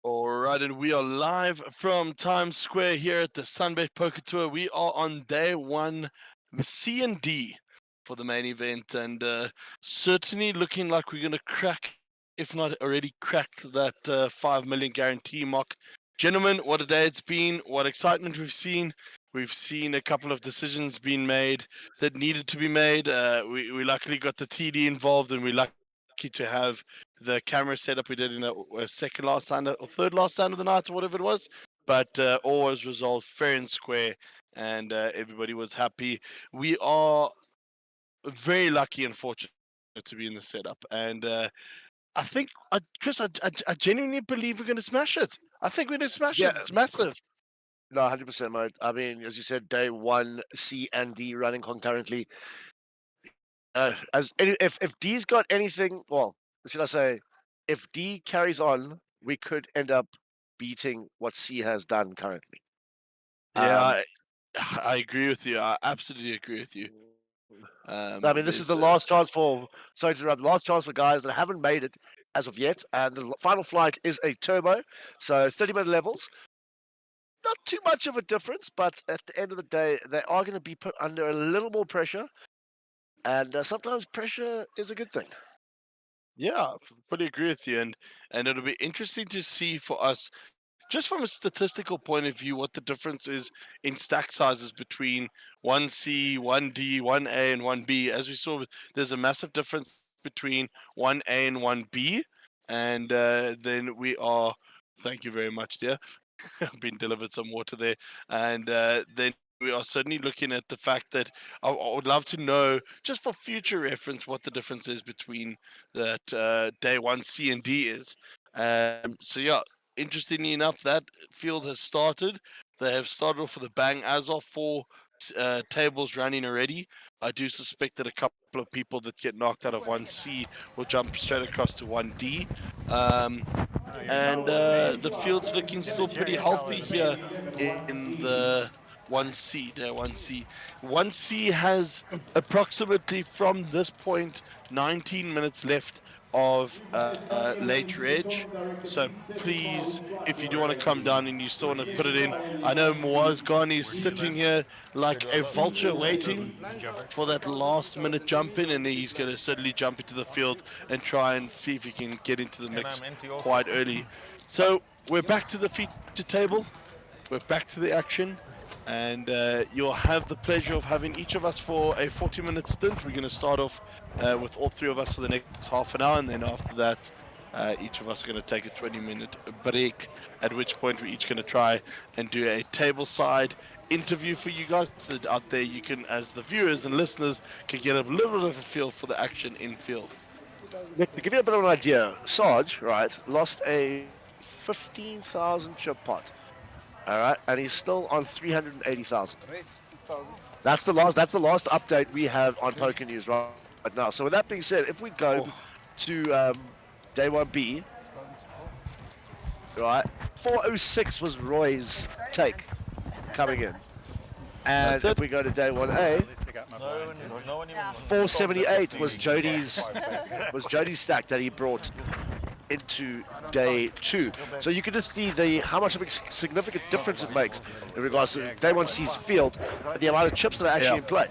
All right, and we are live from Times Square here at the SunBet Poker Tour. We are on day one, C and D for the main event, and certainly looking like we're going to crack, if not already cracked, that 5 million guarantee mark. Gentlemen, what a day it's been! What excitement we've seen! We've seen a couple of decisions being made that needed to be made. We luckily got the TD involved, and we're lucky to have the camera setup we did in a second last time or third last time of the night or whatever it was. But all was resolved fair and square, and everybody was happy. We are very lucky and fortunate to be in the setup, and I think, Chris, I genuinely believe we're going to smash it. I think we're going to smash Yeah, it. It's massive. no, 100%, mate. I mean, as you said, day one, C and D running concurrently. If D's got anything, well, should I say, if D carries on, we could end up beating what C has done currently. Yeah, Um, I agree with you. I absolutely agree with you. so, I mean, this is the last chance for, sorry to interrupt, the last chance for guys that haven't made it as of yet. And the final flight is a turbo, so 30-minute levels. Not too much of a difference, but at the end of the day, they are going to be put under a little more pressure. And sometimes pressure is a good thing. Yeah, fully agree with you, and it'll be interesting to see for us, just from a statistical point of view, what the difference is in stack sizes between 1C, 1D, 1A, and 1B. As we saw, there's a massive difference between 1A and 1B, and then we are. Thank you very much, dear. Been delivered some water there, and then we are certainly looking at the fact that I would love to know, just for future reference, what the difference is between that day one C and D is. So yeah, interestingly enough, that field has started. They have started off with a bang. As of four tables running already, I do suspect that a couple of people that get knocked out of 1C will jump straight across to 1D. And the field's looking still pretty healthy here in the 1C. 1C. 1C has approximately, from this point, 19 minutes left of late reg. So please, if you do want to come down and you still want to put it in, I know Moaz gone. He's sitting here like a vulture waiting for that last minute jump in, and he's going to certainly jump into the field and try and see if he can get into the mix quite early. So we're back to the feature table. We're back to the action. And you'll have the pleasure of having each of us for a 40-minute stint. We're going to start off with all three of us for the next half an hour, and then after that, each of us are going to take a 20-minute break, at which point we're each going to try and do a tableside interview for you guys, so that out there you can, as the viewers and listeners, can get a little bit of a feel for the action in field. Nick, to give you a bit of an idea, Sarge, right, lost a 15,000 chip pot. All right, and he's still on 380,000. That's the last update we have on Poker News right now. So with that being said, if we go to day 1B, right, 406 was Roy's take coming in. And if we go to day 1A, 478 was Jody's stack that he brought into day 2. So you can just see how much of a significant difference it makes in regards to day 1C's field and the amount of chips that are actually in play.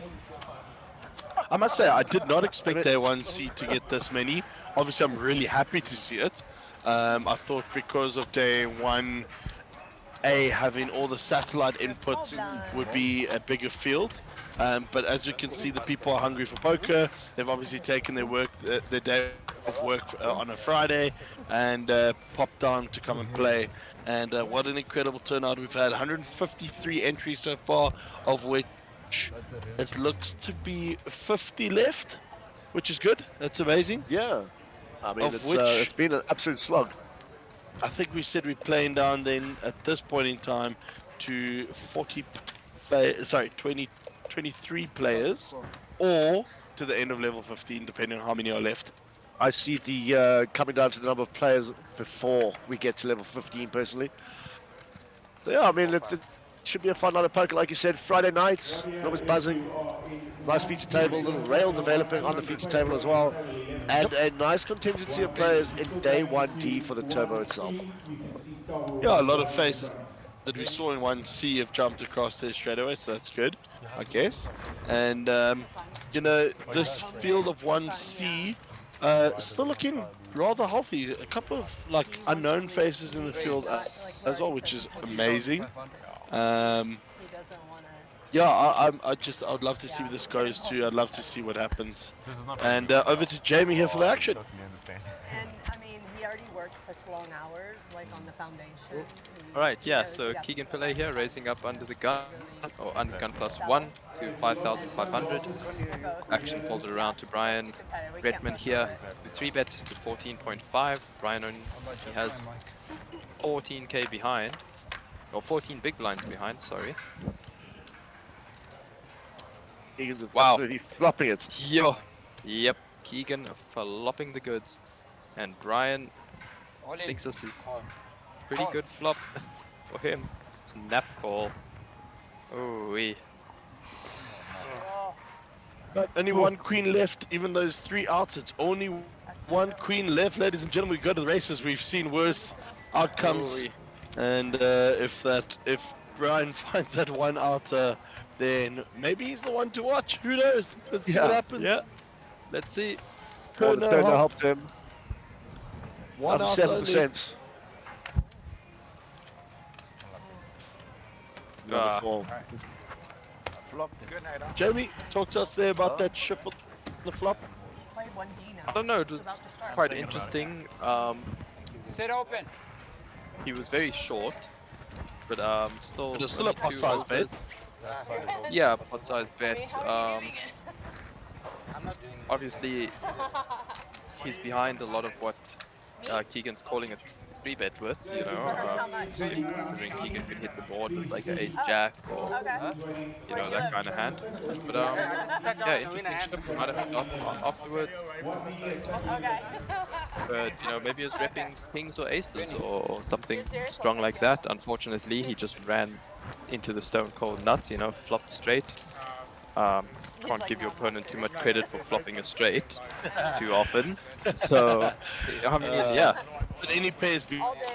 I must say, I did not expect day 1C to get this many. Obviously, I'm really happy to see it. I thought because of day 1A having all the satellite inputs would be a bigger field. But as you can see, the people are hungry for poker. They've obviously taken their day of work on a Friday and popped down to come and play. And what an incredible turnout. We've had 153 entries so far, of which it looks to be 50 left, which is good. That's amazing. Yeah. I mean, it's been an absolute slug. I think we said we're playing down then at this point in time to 23 players, or to the end of level 15, depending on how many are left. I see the coming down to the number of players before we get to level 15, personally. So yeah, I mean, it should be a fun night of poker, like you said. Friday night, always buzzing. Nice feature table, little rail developing on the feature table as well, and a nice contingency of players in day 1D for the turbo itself. Yeah, a lot of faces that we saw in 1C have jumped across there straight away, so that's good, I guess. And, this field of 1C still looking rather healthy. A couple of, like, unknown faces in the field as well, which is amazing. Um, yeah, I'd love to see where this goes to. I'd love to see what happens. And over to Jamie here for the action. And I mean, he already worked such long hours, like on the foundation. Alright, yeah, so Keegan Pillay here, raising up under the gun, or under gun +1 to 5,500. Action folded around to Brian. Redman here, the 3-bet to 14.5. Brian only has 14k behind, or 14 big blinds behind, sorry. Keegan's Wow. absolutely flopping it. Yo, yep, Keegan flopping the goods. And Brian thinks this is pretty good flop for him. Snap call. Ooh-wee. But only one queen left, even those 3 outs. It's only one queen left, ladies and gentlemen. We go to the races. We've seen worse outcomes, Ooh-wee. and if Brian finds that one out, then maybe he's the one to watch. Who knows? Let's see what happens. Yeah. Let's see. Oh, the turn helped him. One After out only. 7%. Ah. Wonderful. Jamie, talk to us there about that ship on the flop. Play 1D now. I don't know, it was quite interesting. Sit open. He was very short, but still. It was still a only pot two size overs. bet. Yeah, pot size bet. I'm not doing Obviously, he's behind a lot of what Keegan's calling a 3-bet with, you know. Considering Keegan could hit the board with like an ace-jack or, you know, that kind of hand. But yeah, interesting ship. We might have to ask him afterwards. Okay. But, you know, maybe he's repping kings or aces or something strong like that. Unfortunately, he just ran into the stone cold nuts, you know, flopped straight. Can't give your opponent too much credit for flopping a straight too often. So, I mean, yeah. But any pair is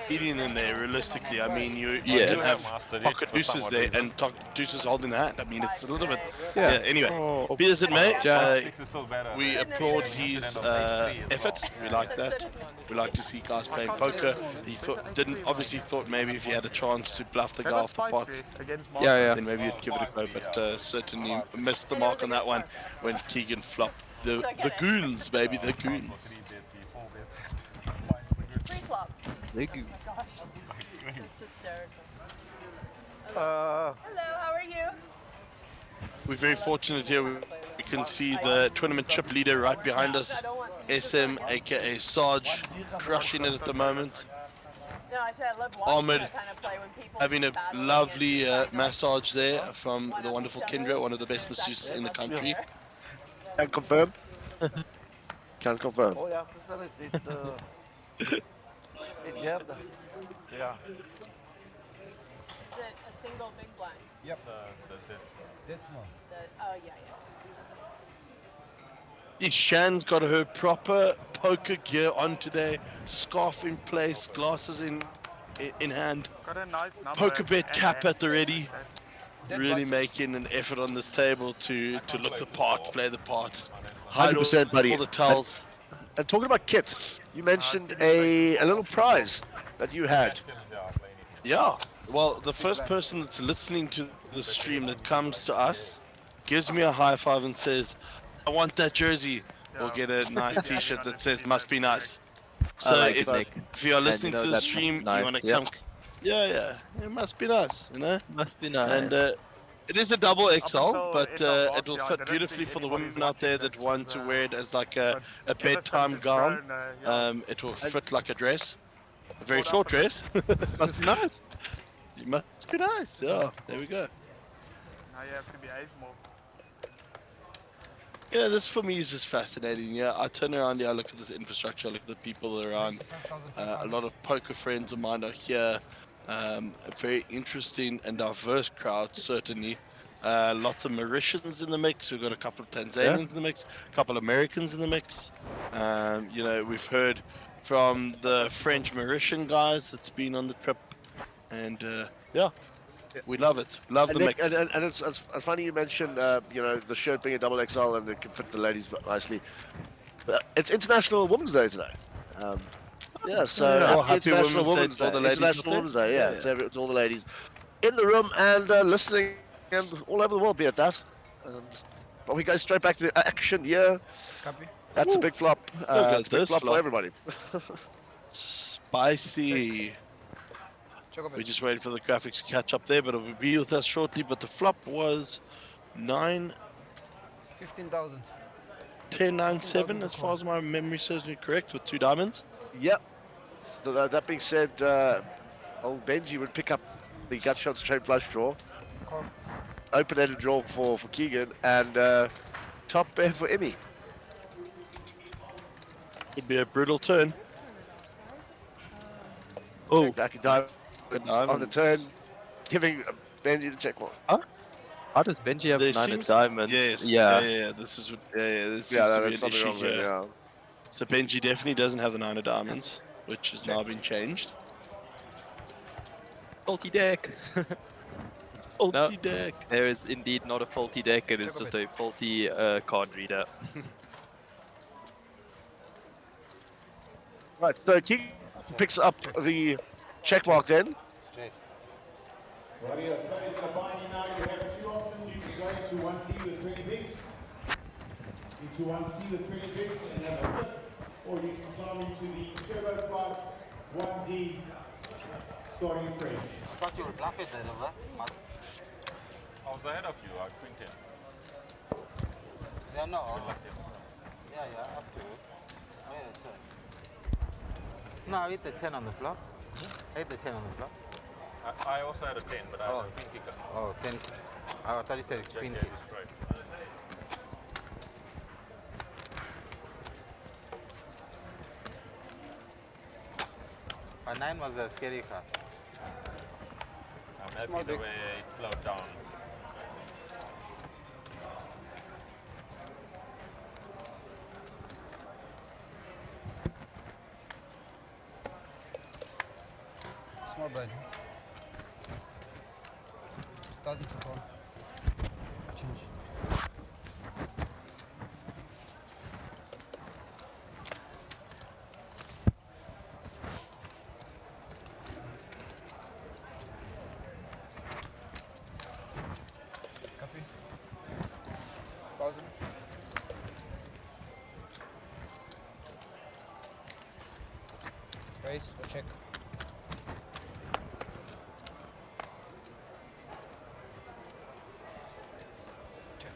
beating in there, realistically. I mean, you Yes. can have pocket deuces there and deuces holding the hand. I mean, it's a little bit... Yeah. Anyway, Oh, be as it may, Jack. we applaud his effort. We like that. We like to see guys playing poker. He obviously thought maybe if he had a chance to bluff the guy off the pot, Yeah. then maybe he'd give it a go. But certainly missed the mark on that one when Keegan flopped the goons, baby, the goons. Pre-flop. The goons. Gosh. It's hysterical. Hello, how are you? We're very fortunate here. We can see the tournament chip leader right behind us, SM, aka Sarge, crushing it at the moment. No, I said I love watching Ahmed that kind of play when people having a battling lovely against massage there from the wonderful Kendra, one of the best masseuses in the country. Can confirm. Can confirm. Oh ja, vertel eens dit. Dit derde. Ja. Is it a single big blind? Yep. Dit one. Oh, yeah. Shan's got her proper poker gear on today, scarf in place, glasses in hand, Got a nice number. poker bet and- cap and- at the ready. That's- Really making an effort on this table to look the part, play the part, hide 100%, buddy. all the tells. And talking about kits, you mentioned a little prize that you had. Yeah, well, the first person that's listening to the stream that comes to us gives me a high five and says, I want that jersey, will get a nice t-shirt that says must be nice. So like it, Nick. if you are listening you know to the that must stream, be nice, you want to yep. come, yeah, it must be nice, you know. Must be nice. And it is a double XL, until but end of last it'll year, I fit didn't beautifully think for the anybody's women out there watching that this want to because, wear it as like a but bedtime gown. It will And- fit like a dress, a very short dress. Must be nice. It must be nice. Yeah, there we go. Now you have to behave more. Yeah, this for me is just fascinating. Yeah, I turn around here, I look at this infrastructure, I look at the people around. A lot of poker friends of mine are here. A very interesting and diverse crowd, certainly. Lots of Mauritians in the mix. We've got a couple of Tanzanians in the mix, a couple of Americans in the mix. You know, we've heard from the French Mauritian guys that's been on the trip. And yeah, we love it. Love And the Nick, mix. and it's funny you mentioned, the shirt being a double XL and it can fit the ladies nicely. But it's International Women's Day today. Yeah, so Yeah. Well, happy happy International Women's Day Women's to all Day. the ladies out International there. Women's Day, yeah. Yeah, yeah. It's all the ladies in the room and listening and all over the world, be at that. And, but we go straight back to action here. Copy. That's a Woo. big flop. Look at It's a big this flop for flop. everybody. Spicy. Check up We're it. just waiting for the graphics to catch up there, but it will be with us shortly. But the flop was 9, 15,000. 10, 9, 7, as far as my memory serves me correct, with 2 diamonds. Yep. So that being said, old Benji would pick up the gut shots trade flush draw. Call. Open-ended draw for Keegan and top pair for Emmy. Could be a brutal turn. Oh, Back in diamonds on the diamonds. turn, giving Benji the check mark. How does Benji have There 9 of seems- diamonds? Yes. Yeah. Yeah. This is. This Yeah, seems to that's be an something issue wrong with it, here. yeah. So Benji definitely doesn't have the 9 of diamonds, which has now been changed. Faulty deck. Faulty deck. There is indeed not a faulty deck. It is just a faulty card reader. Right, so Keegan picks up the check mark then. Straight. Right here, players are buying now. You have 2 options. You can go into 1C with 20 bigs, into 1C with 20 bigs and have a flip, or you can climb into the turbo class 1D starting fresh. I thought you would bluff it there, over. I was ahead of you, Quinton. Yeah, no. Yeah, up to you. Oh, yeah, that's right. No, I hit the 10 on the flop. I hit the 10 on the flop. I also had a 10, but I had Oh. a queen kicker. Oh, 10. I thought you said Jack queen ten kick. destroyed. A 9 was a scary card. I'm happy the way it slowed down. Small blind. 1000 to 4. Change. Copy. 1000. Raise or check. Check.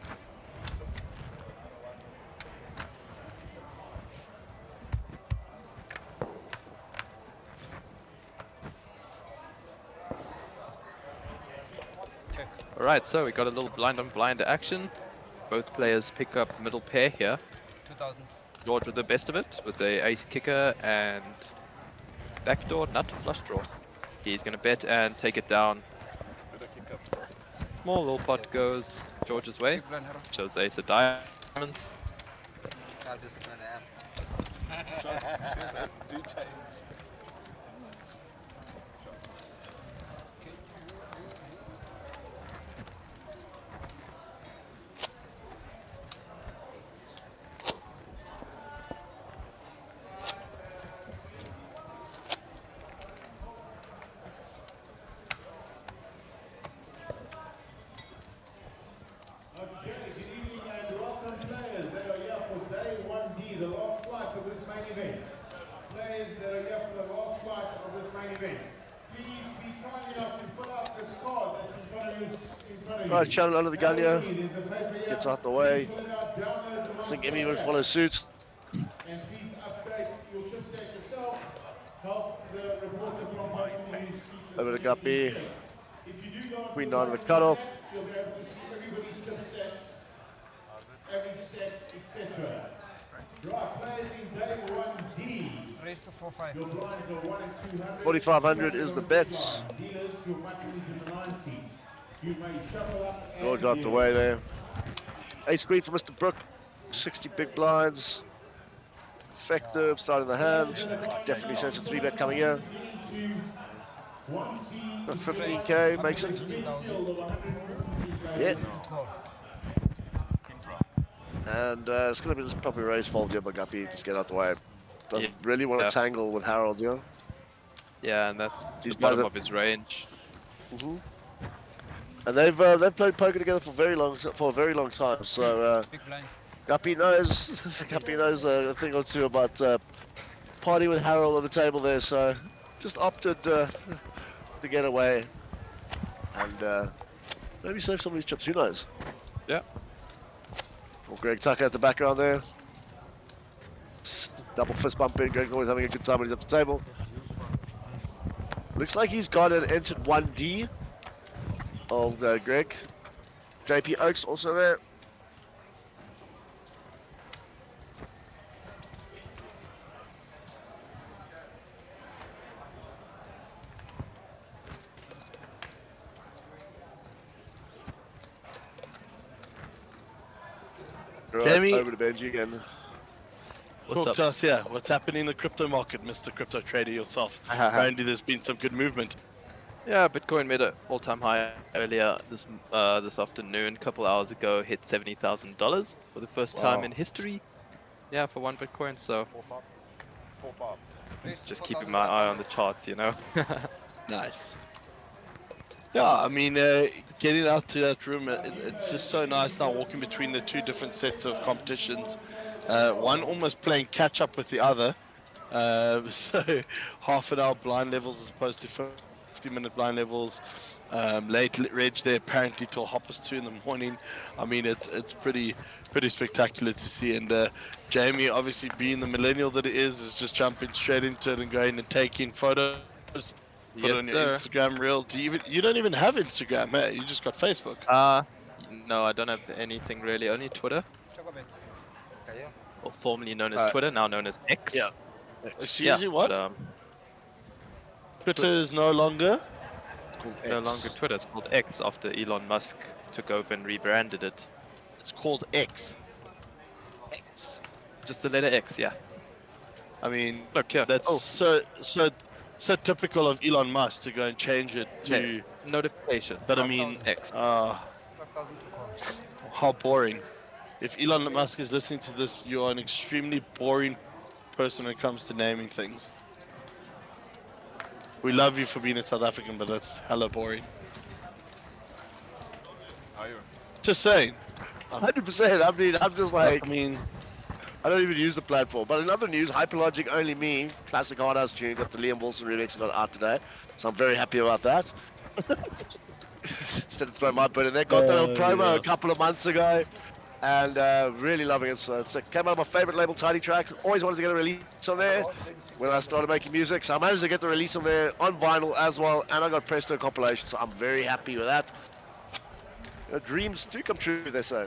Alright, so we got a little blind on blind action. Both players pick up middle pair here. 2000. George with the best of it, with a ace kicker and backdoor nut flush draw. He's gonna bet and take it down. Small little pot goes George's way. Big blind hero. Shows the ace of diamonds. I'll just run the app. Do change. Okay, good evening and welcome players that are here for day 1D, the last flight of this main event. Players that are here for the last flight of this main event. Please be kind enough to fill out this card that's in front of you. Right, channel under the gun here. There's a paper here. Gets out the way. Fill it out, download the I think Emmy would follow suit. and please update your chip set yourself. Help the reporter from Boston News keep Over the guppy. If you do go on Queen to 9 of the cutoff. you'll be able to see everybody's chip stats, average stats, etc. Right, players in day 1D. Raise to 4-5. Your blinds are 1 and 200. 4,500 is the bets. Dealers, your buttons in the 9 seats. You may shuffle up and George out the way there. Ace queen for Mr. Brook. 60 big blinds. Effective, starting the hand. Definitely sense a 3-bet coming here. 15k makes it. Yeah. And it's going to be just probably Ray's fault here, but Guppy just get out the way. Doesn't really want to tangle with Harold here. Yeah, and that's These the guys bottom are- of his range. And they've played poker together for a very long time. So Guppy knows Guppy knows a thing or two about party with Harold on the table there. So just opted to get away and maybe save some of these chips. Who knows? Yeah. Well, Greg Tucker at the background there. Double fist bump in. Greg's always having a good time when he's at the table. Looks like he's got an entered 1D. Old Greg. JP Oaks also there. Right, Jamie. over to Benji again. What's up? Us, yeah. What's happening in the crypto market, Mr. Crypto Trader yourself? Apparently, there's been some good movement. Yeah, Bitcoin made an all-time high earlier this afternoon. A couple hours ago, hit $70,000 for the first time in history. Yeah, for one Bitcoin. So just keeping my eye on the charts, you know. Nice. Yeah, I mean, getting out to that room, it's just so nice now walking between the two different sets of competitions. One almost playing catch up with the other. So half an hour blind levels as opposed to 50-minute blind levels. Late reg there apparently till 2:30 in the morning. I mean, it's pretty spectacular to see. And Jamie, obviously being the millennial that he is just jumping straight into it and going and taking photos. Put it on your Instagram reel. You don't even have Instagram, hey? You just got Facebook. No, I don't have anything really. Only Twitter. Or formerly known as Twitter, now known as X. Yeah. Excuse me, what? But, Twitter is no longer. it's called no longer Twitter. It's called X after Elon Musk took over and rebranded it. It's called X. X. Just the letter X, yeah. I mean, Look here. that's so typical of Elon Musk to go and change it to. Notification. But I mean, X. how boring. If Elon Musk is listening to this, you are an extremely boring person when it comes to naming things. We love you for being a South African, but that's hella boring. Just saying. 100%. I mean, I'm just like, I mean, I don't even use the platform. But in other news, Hyperlogic Only Me, classic hard house tune, got the Liam Wilson remix got out today. So I'm very happy about that. Instead of throwing my bit in there, got that on promo a couple of months ago. And really loving it. So it came out of my favorite label, Tidy Tracks. Always wanted to get a release on there when I started making music. So I managed to get the release on there on vinyl as well. And I got Presto compilation. So I'm very happy with that. Dreams do come true, they say.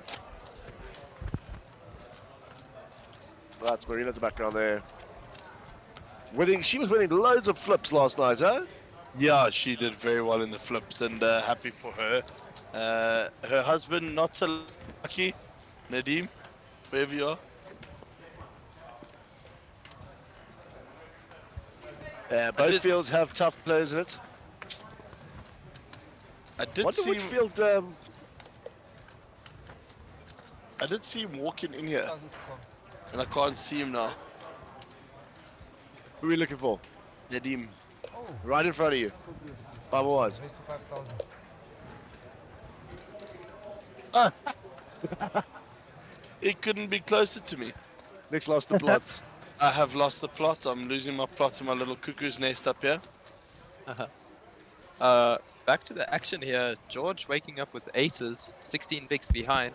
That's Marina at the background there. She was winning loads of flips last night, huh? yeah, she did very well in the flips, and happy for her. Her husband, not so lucky. Nadim, wherever you are. Yeah, both fields have tough players in it. I did Wonder see which field. I did see him walking in here, and I can't see him now. Who are we looking for? Nadim. Right in front of you. Bubba Wise. He couldn't be closer to me. Nick's lost the plot. I have lost the plot. I'm losing my plot in my little cuckoo's nest up here. Back to the action here. George waking up with aces, 16 bigs behind.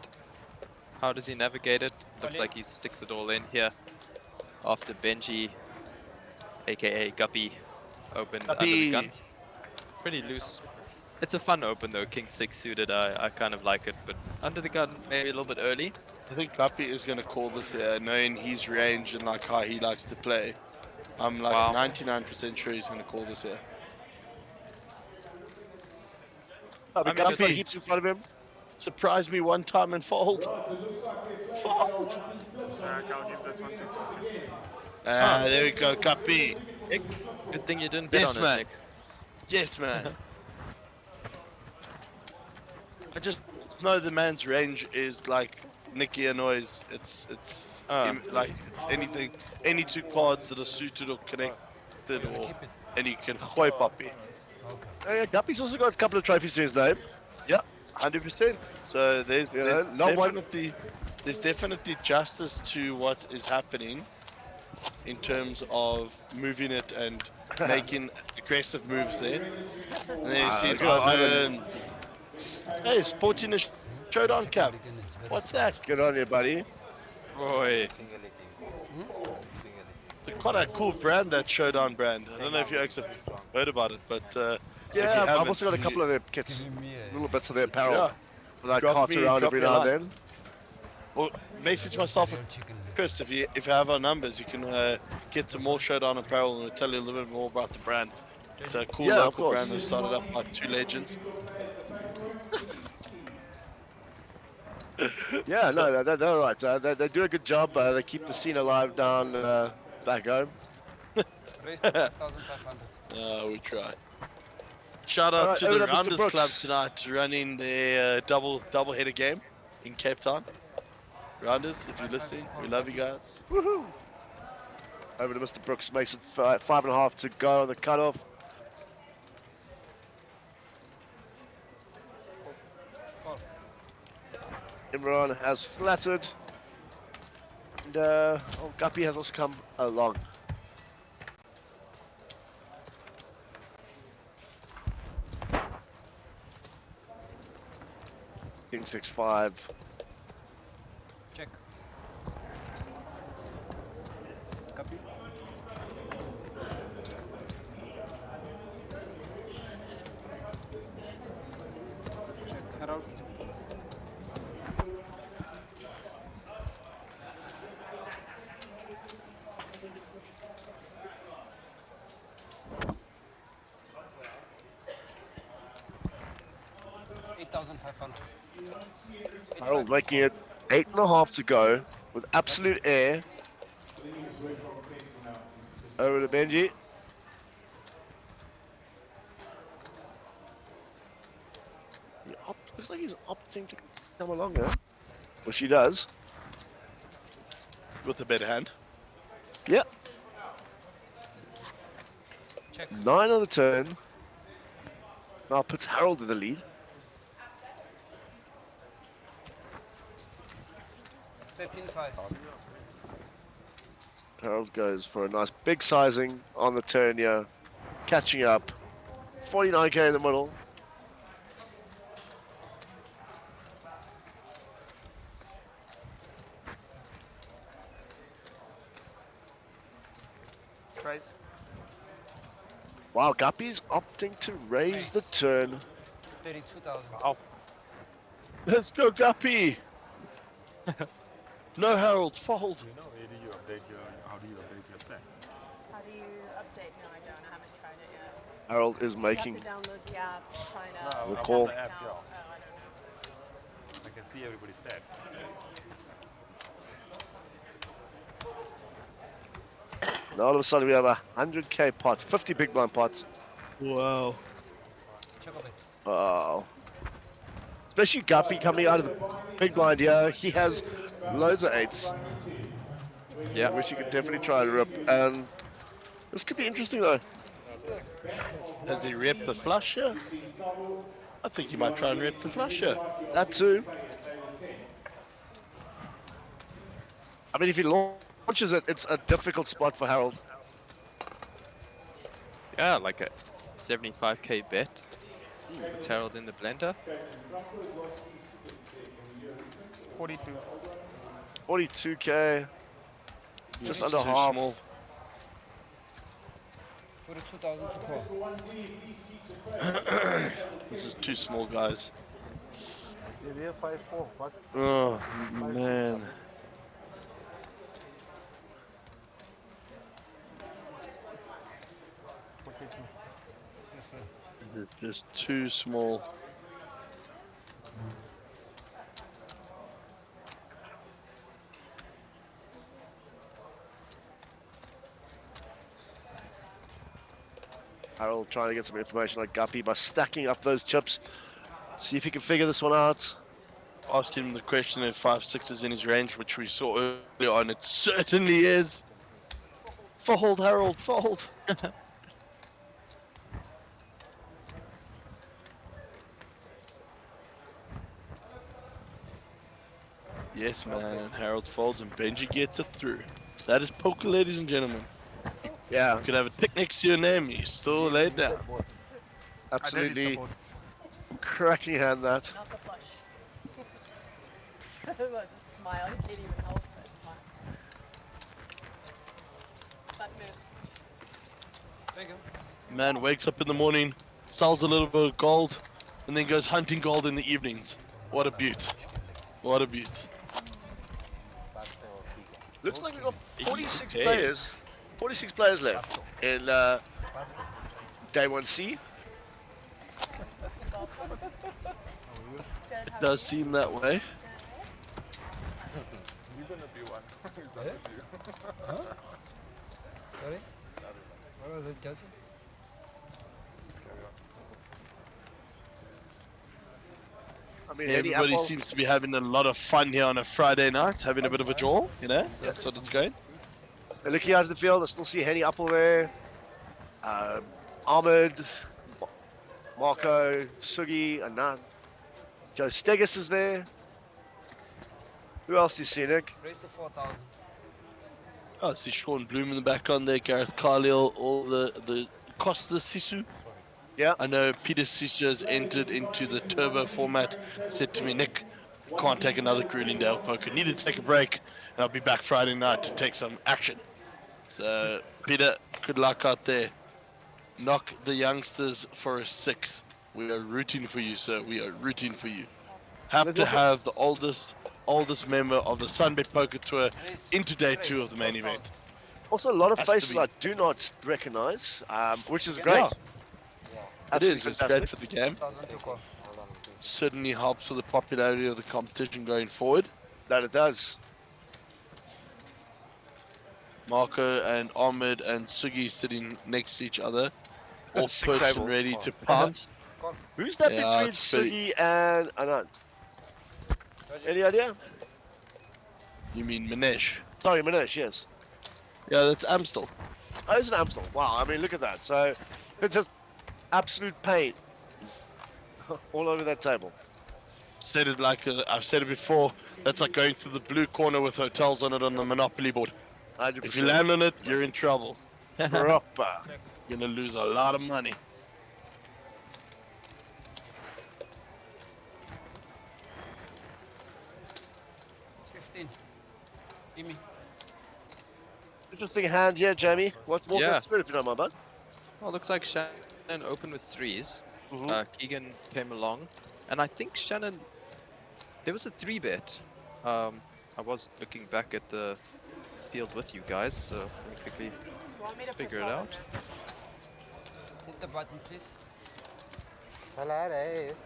How does he navigate it? Looks like he sticks it all in here. After Benji, aka Guppy, opened under the gun. Pretty loose. It's a fun open though, King 6 suited. I kind of like it, but under the gun maybe a little bit early. I think Guppy is going to call this here, knowing his range and like how he likes to play. I'm like 99% sure he's going to call this here. Guppy keeps in front of him. Surprise me one time and fold. Fold. There we go, Guppy. Good thing you didn't bet Yes, on man. it, Nick. Yes, man. I just know the man's range is like Nicky Anoy's. Like it's anything, any two cards that are suited or connected, or and you can gooi puppy. Oh, yeah, Guppy's also got a couple of trophies to his name. Yeah, 100%. So there's You know, not one. there's definitely justice to what is happening in terms of moving it and making aggressive moves there. And then you see Good on Ivan. Ivan. Hey, sporting a showdown cap. What's that? Good on you, buddy. Boy. Finger licking. It's finger licking. It's quite a cool brand, that showdown brand. I don't know if you actually heard about it, but if you Yeah, I've haven't, also got a couple of their kits, little bits of their apparel yeah, that I Drop cart me- around drop every me a now and line. then. or message myself, Chris. If you have our numbers, you can get some more showdown apparel, and we'll tell you a little bit more about the brand. It's a cool Yeah, of local course. brand that started up by two legends. Yeah, no, they're right. They do a good job. They keep the scene alive down back home. Raised to 5,500. We try. Shout out Alright, to over the to Mr. Rounders Club Brooks. tonight, running their double header game in Cape Town. Rounders, if you're listening, we love you guys. Woohoo! Over to Mr. Brooks, makes it 5.5 to go on the cutoff. Imran has flattered. And Guppy has also come along. King 6-5. Check. Copy. Check. Harold. Harold making it 8.5 to go with absolute air. Over to Benji. Looks like he's opting to come along now. Well, she does. With a better hand. Yep. Check. 9 on the turn. Now puts Harold in the lead. 13-5. Harold goes for a nice big sizing on the turn here. Catching up. 49k in the middle. Raise. Wow, Guppy's opting to raise the turn. 32,000. Let's go, Guppy! No, Harold, fold. You know, how do you update your stack? How do you update? No, I don't. I haven't tried it yet. Harold is You making. have to download the app, sign No, up. I'm call. on the app, account. yeah. Oh, I don't know. I can see everybody's stats. Now all of a sudden we have a 100k pot, 50 big blind pots. Wow. Check of it. Oh. Especially Guppy coming out of the big blind here. He has loads of 8s. Yeah. I wish he could definitely try and rip. And this could be interesting though. Has he ripped the flush here? I think he might try and rip the flush here. That too. I mean, if he launches it, it's a difficult spot for Harold. Yeah, like a 75k bet. Puts Harold in the blender. 42. 42k. Just It's under too half. small. 42,000 to call. This is too small, guys. Yeah, 5-4. What? Oh, man. It's just too small. Harold trying to get some information on Guppy by stacking up those chips. See if he can figure this one out. Asked him the question if 5-6 is in his range, which we saw earlier on. It certainly is. Fold, Harold, fold. Yes, man. Harold folds and Benji gets it through. That is poker, ladies and gentlemen. Yeah, You could have a tick next to your name. You still laid down. absolutely cracking hand that. Not the flush. Look, smile. He can't even help but smile. That move. Man wakes up in the morning, sells a little bit of gold, and then goes hunting gold in the evenings. What a beaut. What a beaut. Looks like we've got 46 Hey. players. 46 players left in day 1C. It does seem that way. You're gonna be one. Sorry? What was it, judging? I mean, Everybody seems to be having a lot of fun here on a Friday night, having a bit of a jaw, you know? That's what it's going. looking out of the field, I still see Henny Apple there. Ahmed, Marco, Sugi, Anand. Joe Stegas is there. Who else do you see, Nick? Raise to 4,000. Oh, I see Sean Bloom in the background there, Gareth Carlisle, all the Costa Sisu. Yeah. I know Peter Sisu has entered into the turbo format. Said to me, Nick, can't take another grueling day of poker. Need to take a break, and I'll be back Friday night to take some action. So, Peter, good luck out there. Knock the youngsters for a 6. We are rooting for you, sir. We are rooting for you. Have to have the oldest member of the SunBet Poker Tour into day 2 of the main event. Also, a lot of Has to faces be. I do not recognize, which is great. Yeah. It is. Absolutely It's fantastic. great for the game. 1,000 to call. Certainly helps with the popularity of the competition going forward. That it does. Marco and Ahmed and Sugi sitting next to each other, all Six perched and table. ready to pounce. Who's that Yeah, between it's pretty- Sugi and Anand? Any idea? You mean Manesh? Sorry, Manish, yes. Yeah, that's Amstel. Oh, it's an Amstel. Wow, I mean, look at that. So, it's just absolute pain all over that table. Said it like I've said it before. That's like going through the blue corner with hotels on it on the Monopoly board. 100%. If you land on it, you're in trouble. Proper. You're gonna lose a lot of money. Give me. Interesting hand here, Jamie. What's more Yeah. us through if you don't mind, bud? Well, looks like Shannon opened with 3s. Mhm. Keegan came along, and I think Shannon. There was a 3-bet. I was looking back at the field with you guys, so let me quickly You want me to figure it flip out. Hit the button, please. Well, I raised.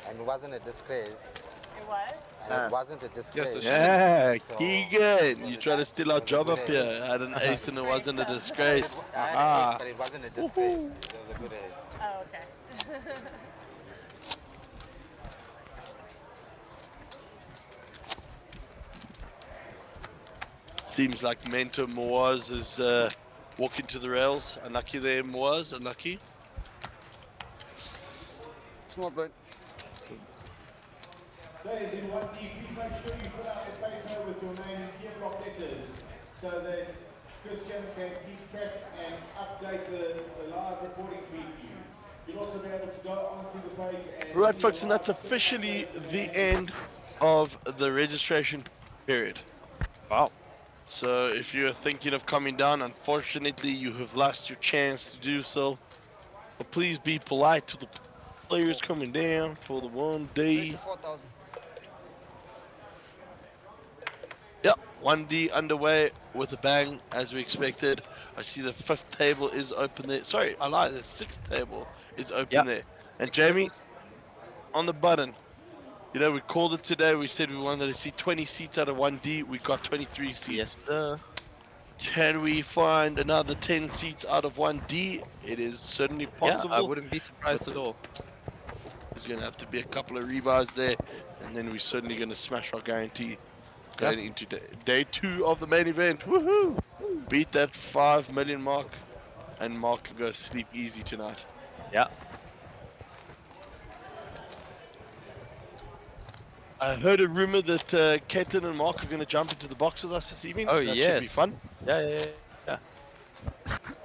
And it wasn't a disgrace. It was? And it wasn't a disgrace. so Yeah, So- Keegan, you try to steal our job up here. I had an ace and it wasn't a disgrace. I had an Ah. ace, but it wasn't a disgrace. It was a good ace. Oh, okay. Seems like Mentor Moaz is walking to the rails. Unlucky there, Moaz. Unlucky. Small blind. Players in 1D, please make sure you fill out your paper with your name in clear block letters so that Christian can keep track and update the live recording feed to you. You'll also be able to go onto the page and... Right, folks, and that's officially the end of the registration period. Wow. So if you're thinking of coming down, unfortunately, you have lost your chance to do so. But please be polite to the players coming down for the one Raise day. to 4,000. Yep, 1D underway with a bang, as we expected. I see the 5th table is open there. Sorry, I lied. The 6th table is open there. And Jamie, on the button. You know, we called it today. We said we wanted to see 20 seats out of 1D. We got 23 seats. Yes, sir. Can we find another 10 seats out of 1D? It is certainly Yeah, possible. I wouldn't be surprised at all. There's going to have to be a couple of rebuys there, and then we're certainly going to smash our guarantee going into day 2 of the main event. Woohoo! Beat that 5 million mark, and Mark can go sleep easy tonight. Yeah. I heard a rumor that Caitlin and Mark are going to jump into the box with us this evening. Oh, That yes. should be fun. Yeah.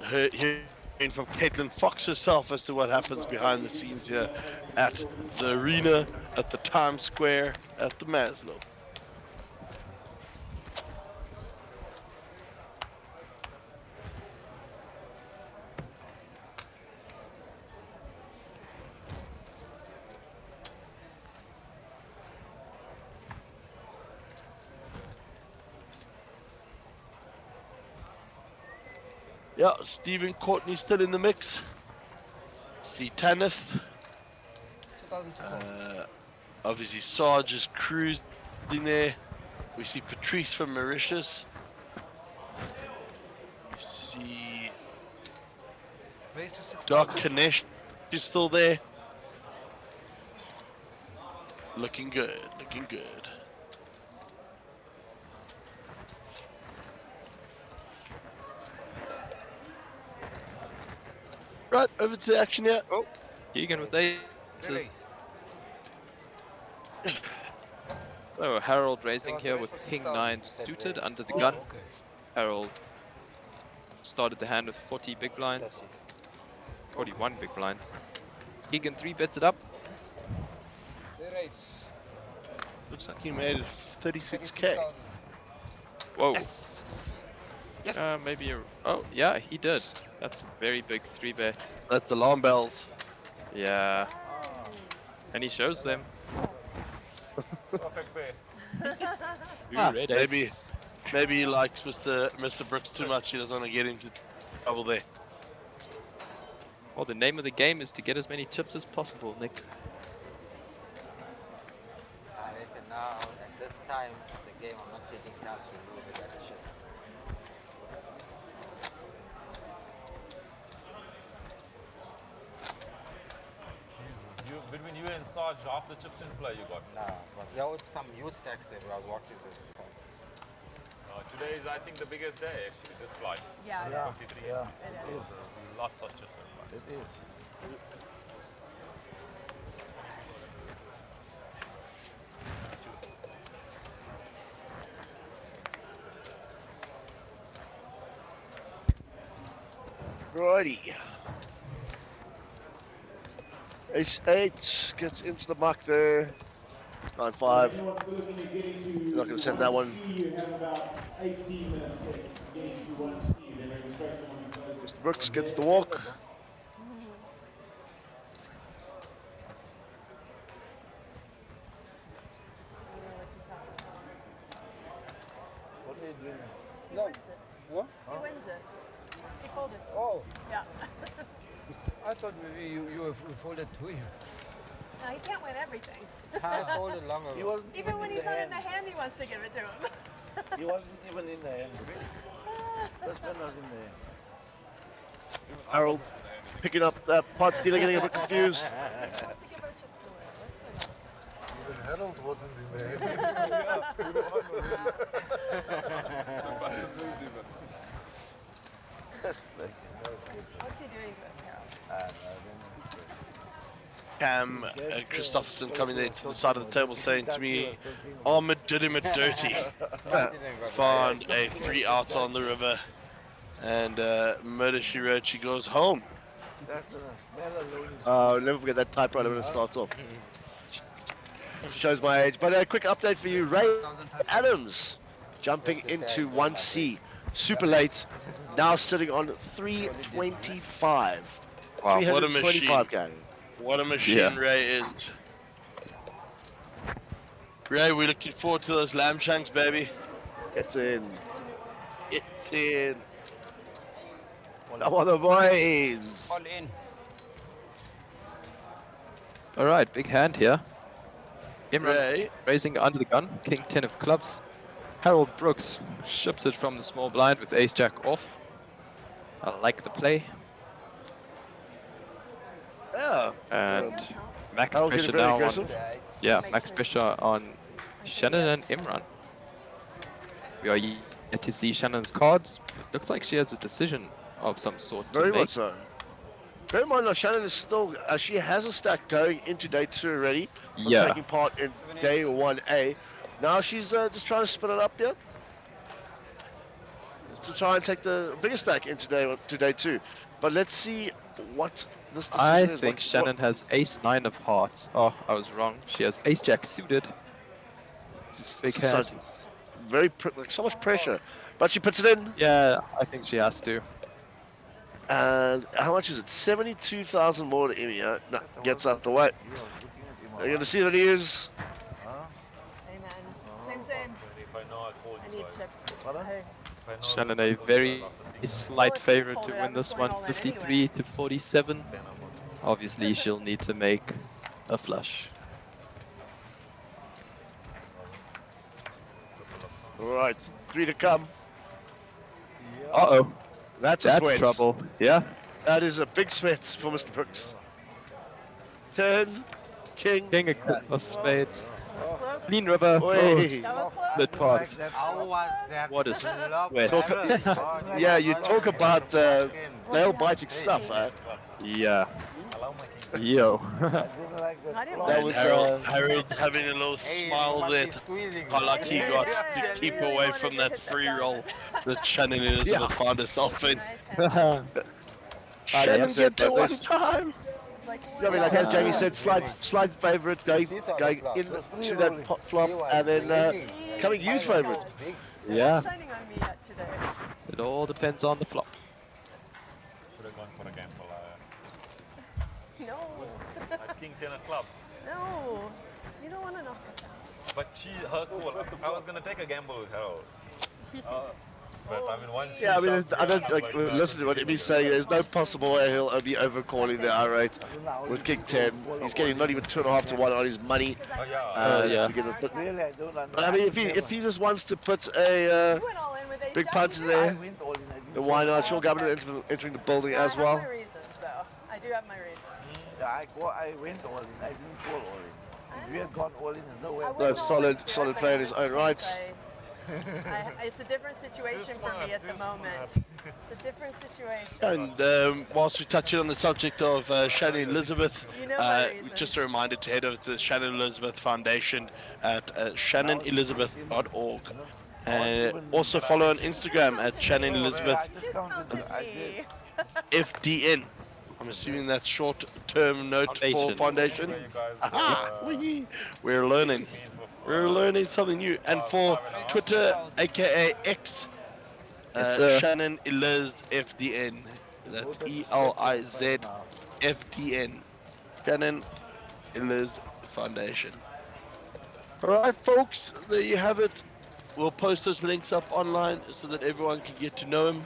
Hearing from Caitlin Fox herself as to what happens behind the scenes here at the arena, at the Times Square, at the Maslow. Yeah, Stephen Courtney still in the mix. See Tanith. 2002. Obviously Sarge is cruising there. We see Patrice from Mauritius. We see Raise to 6,000. Dark Kanesh is still there. Looking good, looking good. Right, over to the action here. Oh, Keegan with aces. So Harold raising here with King 9 suited under the gun. Okay. Harold started the hand with 40 big blinds. 41 big blinds. Keegan 3 bets it up. They raise. Looks like he made it 36k. 36,000. Whoa. Yes. Maybe a... Oh, yeah, he did. That's a very big 3 bet. That's alarm bells. Yeah. And he shows them. Perfect bet. Red Maybe, aces. maybe he likes Mr. Brooks too much. He doesn't want to get into trouble there. Well, the name of the game is to get as many chips as possible, Nick. I reckon now, at this time of the game, I'm not taking chance to lose it at the shit. Between you and Sarge, half the chips in play you got. Nah, but there was some huge stacks there where I was watching this. Today is, I think, the biggest day actually, this flight. Yeah. 53 Yeah, entries. it is. Lots of chips in play. It is. Righty. Ace 8 gets into the muck there. 9-5. You're not going to send that one. You have about 18 minutes getting to 1C. Then we start going to Mr. Brooks gets the walk. What are you doing? No. Huh? He wins it. He folded. Oh, Yeah. I thought maybe you folded two here. No, he can't win everything. I folded longer. He wasn't Even when in he's the not in hand. the hand, he wants to give it to him. He wasn't even in the hand. This one was in the hand. Harold picking up that pot, dealer getting a bit confused. He wants to give our chips away. What's going on? Even Harold wasn't in the hand. Just like it was good. What's he doing to us, Harold? Cam Christopherson coming there to the side of the table saying to me, Ahmed did him a dirty. Found a 3 out on the river. And Murder She Wrote, she goes home. Just the smell alone is Never forget that typewriter when it starts off. Shows my age. But a quick update for you. Ray Adams jumping into 1C. Super late. Now sitting on 325. Wow, what a machine. 325 gang. What a machine Yeah. Ray is. Ray, we're looking forward to those lamb shanks, baby. It's in. It's in. Come on, the boys. All in. All right, big hand here. Imran Ray, raising under the gun. King 10 of clubs. Harold Brooks ships it from the small blind with ace-jack off. I like the play. Yeah. And max Harold getting pressure very now aggressive. on... Yeah, max pressure on Shannon and Imran. We are yet to see Shannon's cards. It looks like she has a decision of some sort to Very make. much so. Bear in mind, though, Shannon is still, she has a stack going into day 2 already from Yeah. taking part in day 1A. Now she's just trying to spin it up here to try and take the biggest stack into day 2. But let's see what this decision I is. think Shannon has ace-9 of hearts. Oh, I was wrong. She has ace-jack suited. Big hand. Very like so much pressure, but she puts it in. Yeah, I think she has to. And how much is it? 72,000 more to Emmy. No, gets out the way. Are you going to see the news? Amen. Same. If I know I called I you need guys. chips. If I know Shannon this, a I told very you after seeing slight Well, if you favorite told to it, I win was this going one, all in 53 anyway. to 47. then I won't. Obviously, she'll need to make a flush. All right, 3 to come. Uh-oh. That's a That's sweat. trouble. Yeah. That is a big sweat for Mr. Brooks. 10, king. King of spades. Close. Clean river. Oi. That was close. Good part. How was that? What is flop wet? ever? Yeah, you talk about nail-biting stuff. Yeah. Allow my king. Yo. I didn't That like was Harold having a little Hey, smile must there. be squeezing. How lucky he Yeah, got yeah, to yeah. keep Really away wanted from to that hit that free down. roll that Shannon Elizabeth found herself in. Nice hand. Shannon that's get it, there but one this- time. Like, I mean, like as Jamie Yeah. said, slide favorite going into that pot flop, and then coming huge favorite. Yeah. shining on me yet today. It all depends on the flop. Should have gone for a gamble. No. At king 10 of clubs. No. You don't want to knock us out. But her call. I was gonna take a gamble with Harold. But I mean, once Yeah, I mean, she I don't shoved like me, I was listen to what Emmy's saying. There's no possible way he'll be overcalling the R rate with King 10. He's getting not even 2.5 to 1 on his money. Oh yeah. Yeah. To get it. But, Really, I don't understand. but I mean, if he just wants to put a You went all in with ace big jack, punch you in did. there, went all in. I didn't then why not? Sean Governor entering the building as I well. have my reasons, though. I do have my reasons. Yeah, I went all in. I didn't call all in. If we had gone all in, there's no way. I No, wouldn't solid- always solid bet, play in but his I own just right. think it's a different situation for me at the moment. It's a different situation. And whilst we're touching on the subject of Shannon Elizabeth, You know my reasons. just a reminder to head over to the Shannon Elizabeth Foundation at shannonelizabeth.org. Also follow on Instagram at Shannon Elizabeth I discounted. I did. Me. FDN. I'm assuming that's short-term note for foundation. You guys, Aha! We're learning. We're learning something new. And for Twitter, aka X, Yes, sir. Shannon Eliz FDN. That's ELIZ FDN. Shannon Eliz Foundation. Alright, folks, there you have it. We'll post those links up online so that everyone can get to know him.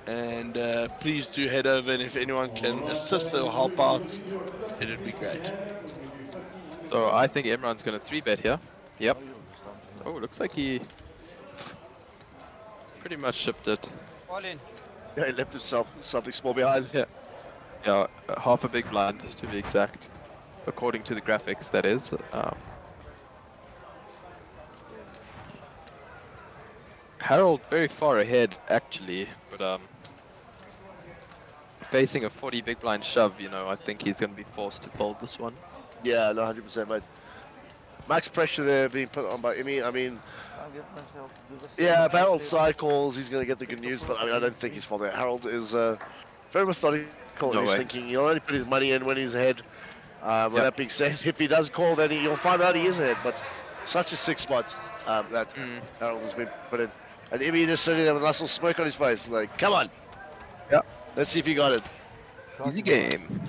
And please do head over, and if anyone can assist or help out, it would be great. So I think Imran's going to 3-bet here. Yep. Oh, looks like he pretty much shipped it. All in. Yeah, he left himself something small behind. Yeah. Yeah, half a big blind to be exact. According to the graphics, that is. Harold very far ahead, actually, but facing a 40 big blind shove, you know, I think he's going to be forced to fold this one. Yeah, no, 100%, mate. Max pressure there being put on by Emmy. I mean, I'll get myself to do the same. yeah, if I Harold said, cycles, he's going to get the good news, but I mean, I don't think he's folding. Harold is very methodical in No his way. thinking. He'll only put his money in when he's ahead. With Yep. that being said, if he does call, then you'll find out he is ahead. But such a sick spot that Harold has been put in. And Emmy just sitting there with a nice little smirk on his face, like, come on. Yep. Let's see if he got it. Easy game.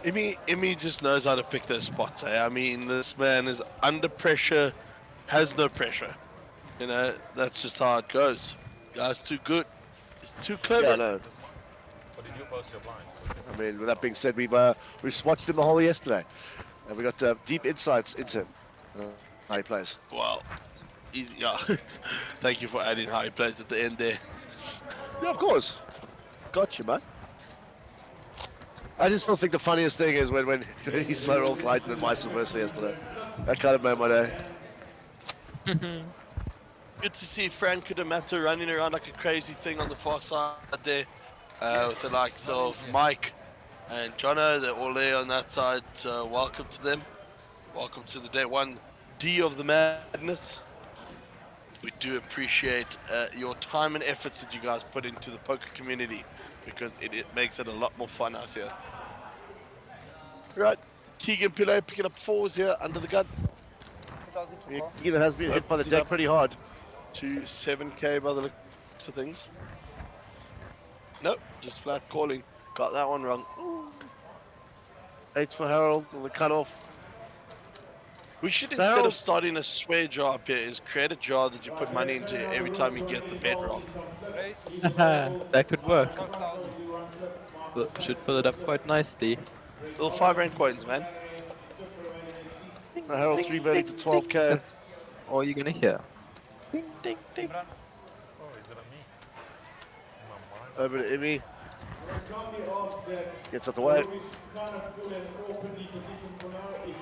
Emmy just knows how to pick those spots. Eh? I mean, this man is under pressure, has no pressure. You know, that's just how it goes. Guy's too good. He's too clever. Yeah, no. But did you post your blinds? I mean, with that being said, we've watched him the whole yesterday, and we got deep insights into him. how he plays. Well, easy. Yeah. Thank you for adding how he plays at the end there. Yeah, of course. Got you, man. I just still think the funniest thing is when he slow rolled Clayton and vice versa yesterday. That kind of made my day. Good to see Frank Kudamata running around like a crazy thing on the far side there, with the likes of Mike and Jono. They're all there on that side. So welcome to them. Welcome to the day 1D of the madness. We do appreciate your time and efforts that you guys put into the poker community, because it makes it a lot more fun out here. Right, Keegan Pillay picking up 4s here under the gun. Yeah, Keegan has been hit by the deck pretty hard. To 7k by the looks of things. Nope, just flat calling. Got that one wrong. 8 for Harold on the cutoff. We should, instead of starting a swear jar up here, is create a jar that you put money into every time you get the bet wrong. That could work. Should fill it up quite nicely. Little 5 rand coins, man. Harold 3 betting to 12k. That's all you're gonna hear. Oh, is it a me? Over to Emmy. Gets out the way. If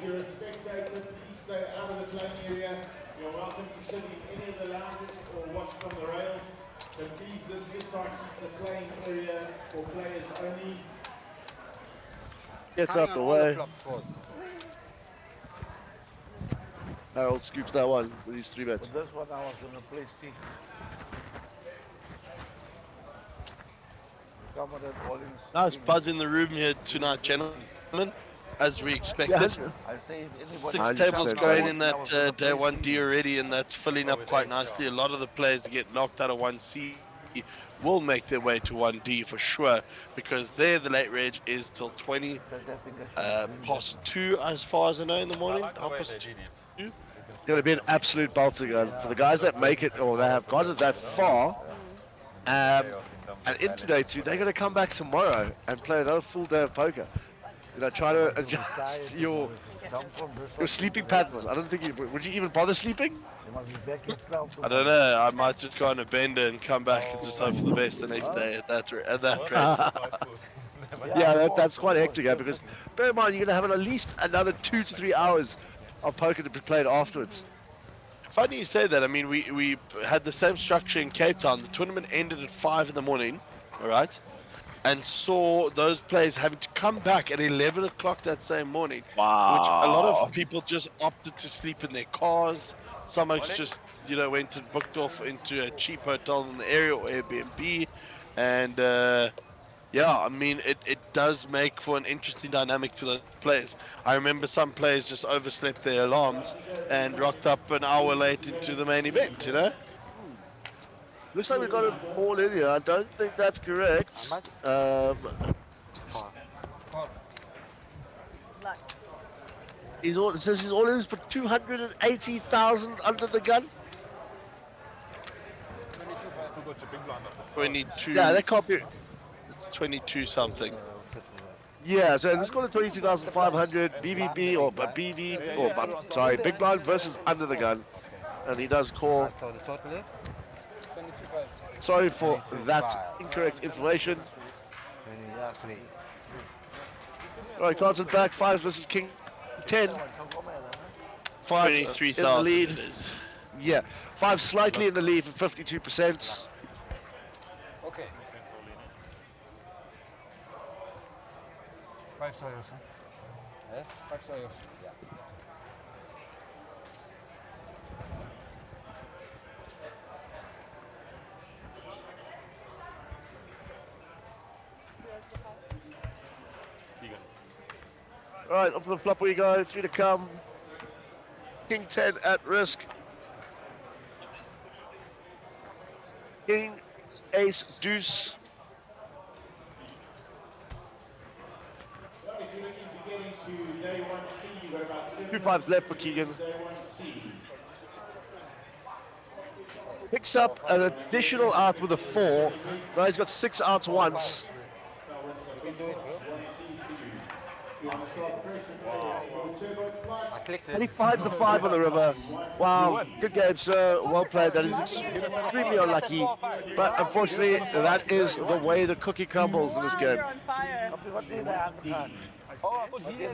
you're a spectator, please stay out of the playing area. You're welcome to sit in any of the lounges or watch from the rails. But please, this is not the playing area for players only. Gets out the way. Harold scoops that one with his 3 bets. That's what I was gonna play C. Nice buzz in the room here tonight, gentlemen, as we expected. I say if anybody 6 tables going in that day 1D already, and that's filling up quite nicely. A lot of the players that get knocked out of 1C will make their way to 1D for sure, because there the late reg is till 20 past 2 as far as I know in the morning. It's going to be an absolute belter gun for the guys that make it or that have got it that far. And into day 2, they're going to come back tomorrow and play another full day of poker. You know, try to adjust your sleeping patterns. I don't think would you even bother sleeping? I don't know. I might just go on a bender and come back and just hope for the best the next day at that rate. Yeah, that's quite hectic, because bear in mind you're going to have at least another 2 to 3 hours of poker to be played afterwards. Funny you say that. I mean, we had the same structure in Cape Town. The tournament ended at 5 in the morning, all right, and saw those players having to come back at 11 o'clock that same morning. Wow. Which a lot of people just opted to sleep in their cars. Some folks just, went and booked off into a cheap hotel in the area or Airbnb. And, yeah, I mean, it does make for an interesting dynamic to the players. I remember some players just overslept their alarms and rocked up an hour late into the main event, Looks like we've got it all in here. I don't think that's correct. It says he's all in for 280,000 under the gun. 22. Yeah, that can't be. It's 22 something. Yeah, so let's go to 22,500 BVB or BV or sorry, big blind versus under the gun, and he does call. So the total is? Sorry for that incorrect information. All right, Carlson back 5 versus King 10. 5 in the 23,000 lead. it is. Yeah, 5 slightly in the lead for 52%. Okay. 5 soyos, huh? Yes, 5 soyos. Yeah. All right, up for the flop we go. 3 to come. King 10 at risk. King, ace, deuce. If you're looking to get into day 1C, you've got about 7 2 5s left for Keegan. day 1C. Picks up an additional out with a 4. So he's got 6 outs once. clicked And he it. finds the 5 on the river. Wow, good game, sir. Well played. That is extremely unlucky. But unfortunately, that is the way the cookie crumbles in this Wow, game. you're on fire. Wat die daar aan gaan? Oh, I thought he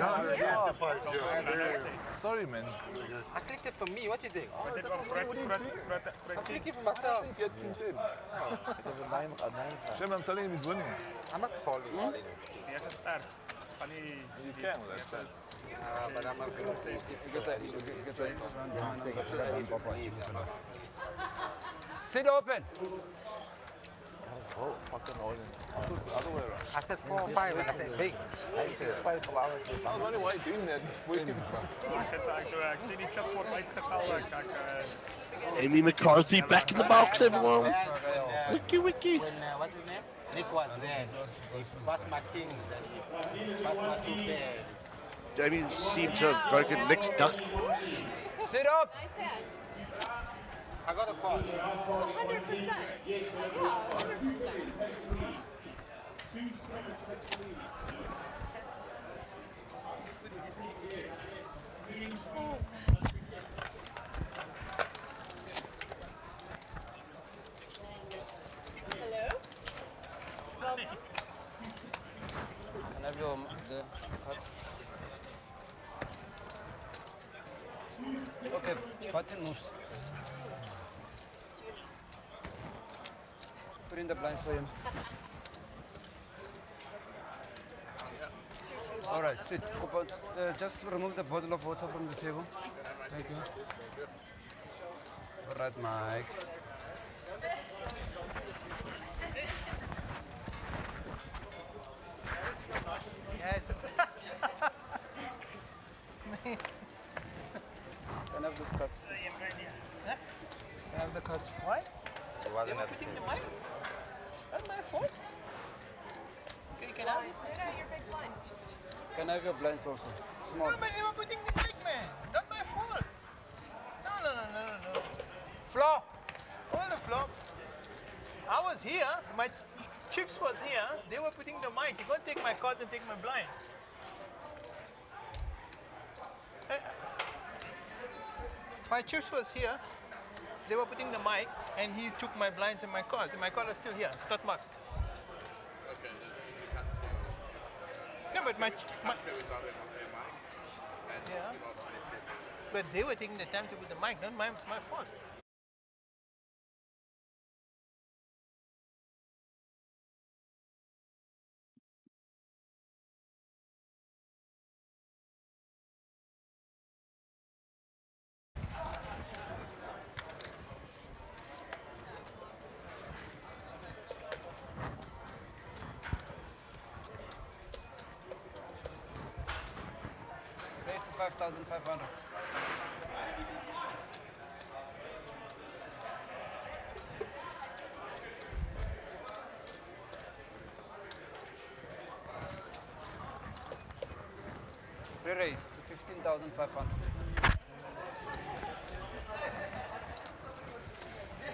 Sorry, man. I clicked it for me. What do you think? Oh, that's I'm clicking for myself. Get in. Shem, I'm telling him he's winning. I'm not calling. You can with that. But I'm not going to say Sit open. Oh, fucking oil. I said 4 or 5 and I said big. Hij is 5 I was wondering why you're doing that. Waiting. Amy McCarthy back in the box, everyone. Wiki, wiki. When, what's his name? Nick was there. He passed my king. He passed my 2 pair. Jamie seemed to have broken Nick's duck. Sit up. I got a call. 100%. Yeah, 100%. Hello? Welcome. Can I have your the card? Okay, button moves. Put in the blinds for him. Alright, sit. Just remove the bottle of water from the table. Thank you. Alright, Mike. Can I have this cuts? Can I have the cuts? What? It wasn't at the table. That's my fault. Okay, can I? Your big blind. Can I have your blinds also? Small. No, but they were putting the mic, man. Not my fault. No. Flop! All the flop. I was here. My chips was here. They were putting the mic. You can't take my cards and take my blind. My chips was here. They were putting the mic, and he took my blinds and my cards. And my cards are still here. It's not marked. Okay, Yeah, but my yeah. But they were taking the time to put the mic, not my fault. Raise to 5,500. Re-raise to 15,500.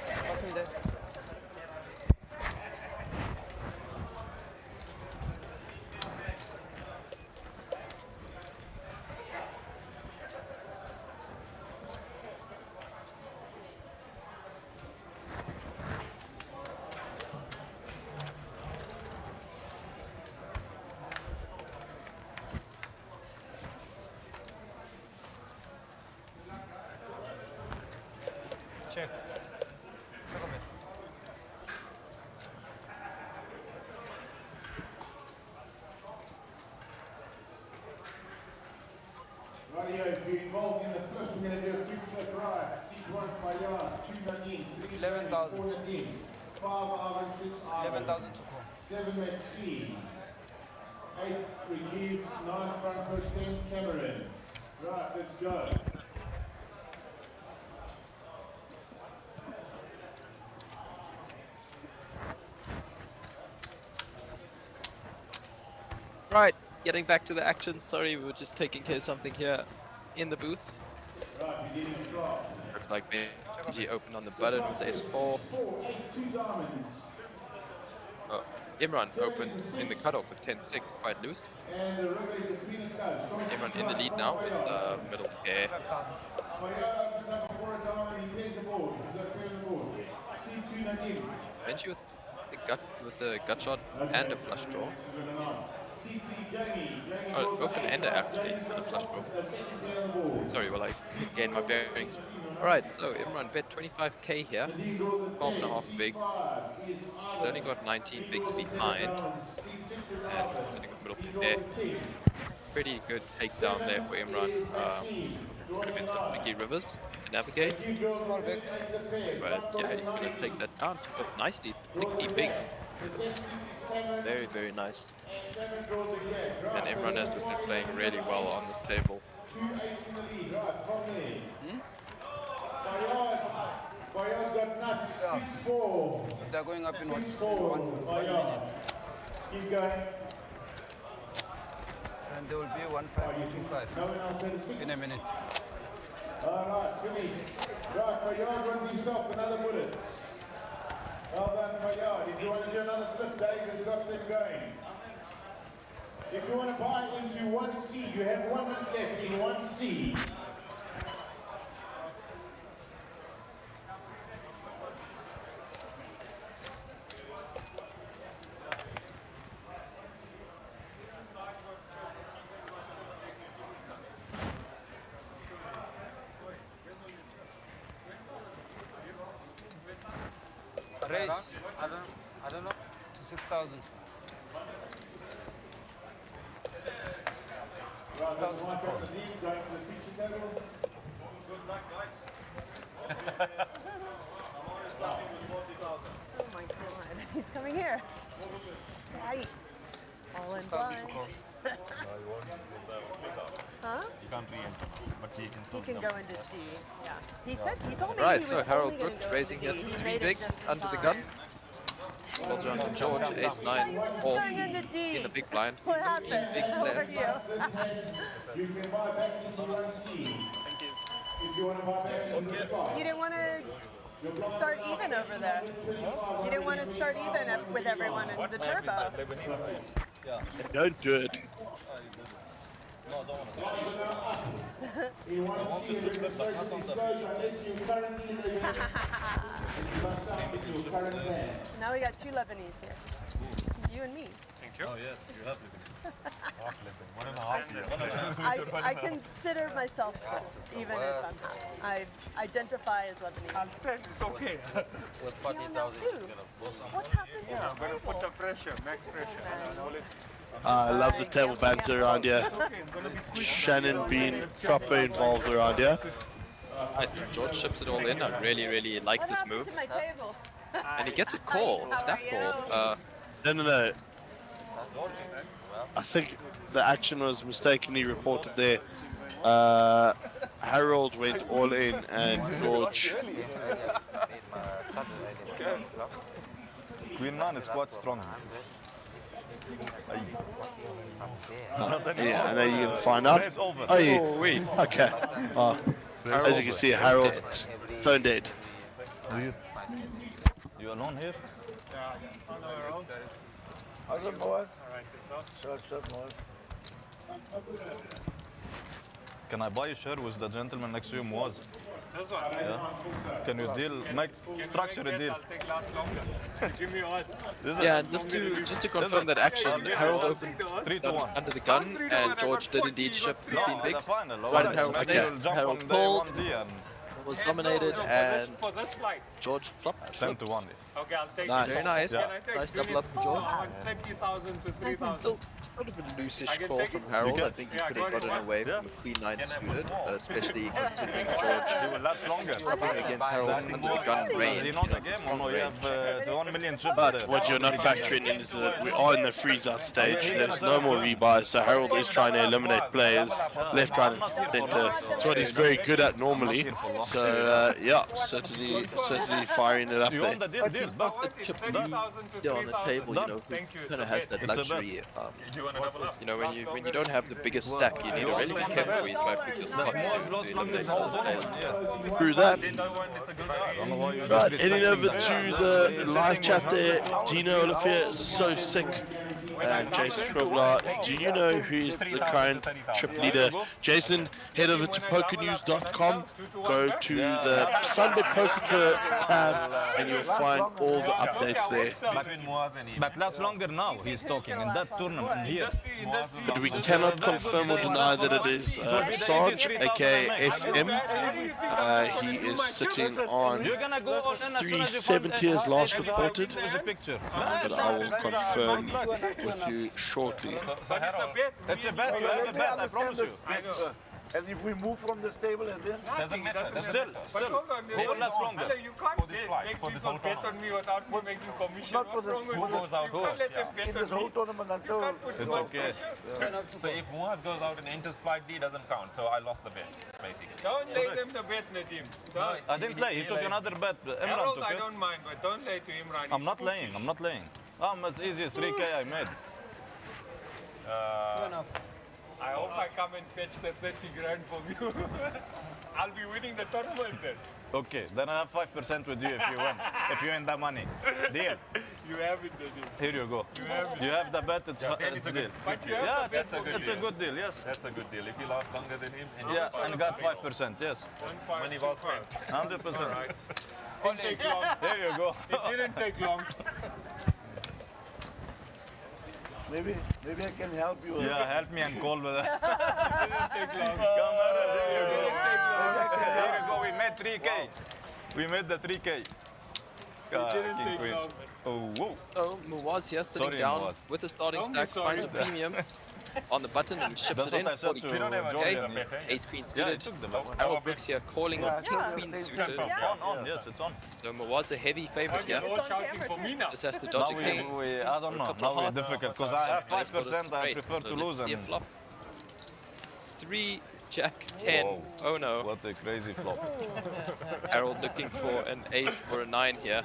Pass me that. Check. Check a bit. Radio, if you're involved in the first, we're going to do a quick flip right. 6 1 by yard, 2 Dunedin, 3 11,000. 14, 5 Arvin, 6 Arvin, 11,000 to call. 7 Maxine, 8 Rajiv, 9 Franco, 10 Cameron. Right, let's go. Right, getting back to the action. Sorry, we were just taking care of something here in the booth. Right, beginning drop. Looks like Benji opened on the button with the S4. 4, 8, 2 diamonds. Oh, Imran opened in the cutoff with 10-6, quite loose. And the river is the Queen of Clubs. Imran in the lead now with middle pair. Fayad opens up for a down and he plays the board. He's got a pair on the board. C2 Nadim. Benji with the gut shot and a flush draw. C3 Jamie. Oh, open ender actually, and a flush draw. Sorry, well I gained my bearings. Alright, so Imran bet 25k here, 12.5 bigs. He's only got 19 bigs behind, and he's sitting in the middle there. Pretty good takedown there for Imran. Could have been some tricky rivers to navigate. But yeah, he's going to take that down but nicely, 60 bigs. Very, very nice. And Imran has just been playing really well on this table. Fayad got nuts. 6-4. They're going up in what? 6-4. Fayad. Keep going. And there will be 1-5-2-5 in a minute. Alright, finish. Right, Fayad runs himself another bullet. Well done, Fayad. If you want to do another split, Dave has got them going. If you want to buy into 1C, you have 1 minute left in 1C. Race. I don't know. To 6,000. Oh my god, he's coming here. Right. All in blind. Huh? You can't re-enter, but you can still He can go into D. Yeah. He said he told me he Right, was so Harold only gonna Brooks go raising into here D. to He 3 made it bigs just under the fine. gun. Falls around to George, ace-9 off Going into D. in the big blind. What happened? Bigs How are left. You can buy back into 1C. Thank you. If you want to buy back into the spot. You didn't want to start even over there. You didn't want to start even with everyone in the turbo. Don't do it. He wants to see the registration exposure unless you currently live in your current plan. Now we got 2 Lebanese here. You and me. Thank you. Oh yes, you have living. Half living. 1.5 years. I consider myself half, even if I'm half. I identify as Lebanese. It's okay. With Yeah, now 40,000, too. it's gonna blow some What's money. happened to Yeah, the I'm gonna put table? the pressure, max pressure. I love the table banter around here. Shannon being proper involved around here. I think George ships it all in. I really, really like What this happened move. to my table? And he gets a call, How snap are call. No. I think the action was mistakenly reported there. Harold went all in and George. Queen man is quite strong. Yeah, and then you can find out. Race over. Oh, you? Oh, wait. Okay. As you can see, Harold stone dead. You alone here? How's it, boys? Short, boys. Can I buy a share with the gentleman next to you, Moaz? This one. Yeah. Can you deal, structure a deal? Take last longer. Give me all. Yeah, and just to confirm that action, Harold opened 3-1. under the gun, and George did indeed ship 15 No, bigs. the final. Right in Harold's Okay. face. Harold pulled, was dominated, and For this flight. George flopped. 10-1. Okay, I'll take Nice. it. Very nice. Can I take Nice three- double up from George. 20,000 to 3,000. Sort of a loosish I can call take from it. Harold. I think he Yeah, could go have gotten ahead. away from a Queen 9 suited, especially considering George He will last longer. dropping against Harold under the gun Is he range. not a game or no? You have 1 million chip But there. what you're not factoring in is that we are in the freeze-out stage. There's no more rebuys, so Harold is trying to eliminate players left, right, and center. It's what he's very good at normally. So yeah, certainly firing it up You there. own the deal, deal. Not the chip lead on the table, you know, who kind of has that It's a bet. luxury. You want to double up? You know, when you don't have the biggest stack, you need to really be careful where you try to put your spots Moaz to lost eliminate longer the players. yeah. Through that. It's a good guy. Right, heading over to the live chat there. Dino Olivier, so sick. And Jason Trobler, do you know who is the current chip leader? Jason, head over to pokernews.com, go to the SunBet Poker tab, and you'll find all the updates there. But lasts longer now, he's talking, in that tournament here. But we cannot confirm or deny that it is Sarge, aka SM. He is sitting on 370 as last reported, but I will confirm with you shortly. It's a bet, you have a bet, I promise you. And if we move from this table and then? Doesn't matter. Still, who will last longer? You can't make people bet on me without me making commission. Not for this. Who goes out first? In this whole tournament until... It's okay. So if Moaz goes out and enters 5D, doesn't count. So I lost the bet, basically. Don't lay them the bet, Nadim. No, I didn't play. He took another bet. Imran Harold, took I it. don't mind, but don't lay to Imran. I'm not laying. I'm not laying. It's easiest 3K I made. I hope I come and fetch the 30 grand from you. I'll be winning the tournament then. Okay, then I have 5% with you if you win. If you win that money. Deal. You have it, Nadim. Here you go. You have the bet, it's a deal. But you have the bet. It's a good deal, yes. That's a good deal. If you last longer than him, and Yeah, and got 5%, yes. money well spent. 100%. Didn't take long. There you go. It didn't take long. Maybe I can help you. Yeah, help me and call with that. It didn't take long. Camera, there you go. There you go, we made 3K. We made the 3K. didn't King take Queens. long. Oh, whoa. So Moaz here sitting Sorry, down Moaz. with a starting Don't be stack, sorry. finds a premium on the button and ships That's it in. what I said to 42. Jordan. Okay, ace queen Yeah, I suited. took the bet. Harold Brooks here calling with king queen suited. On, yes, it's on. So Moaz a heavy favorite You're here. all shouting for me now. Just has to dodge a king. I don't know. couple Now of we're hearts. difficult because I have Nice, but it's 5%. I straight. prefer So to let's lose. see a And flop. 3, Jack, 10. Whoa. Oh no. what a crazy flop. Harold looking for an ace or a 9 here.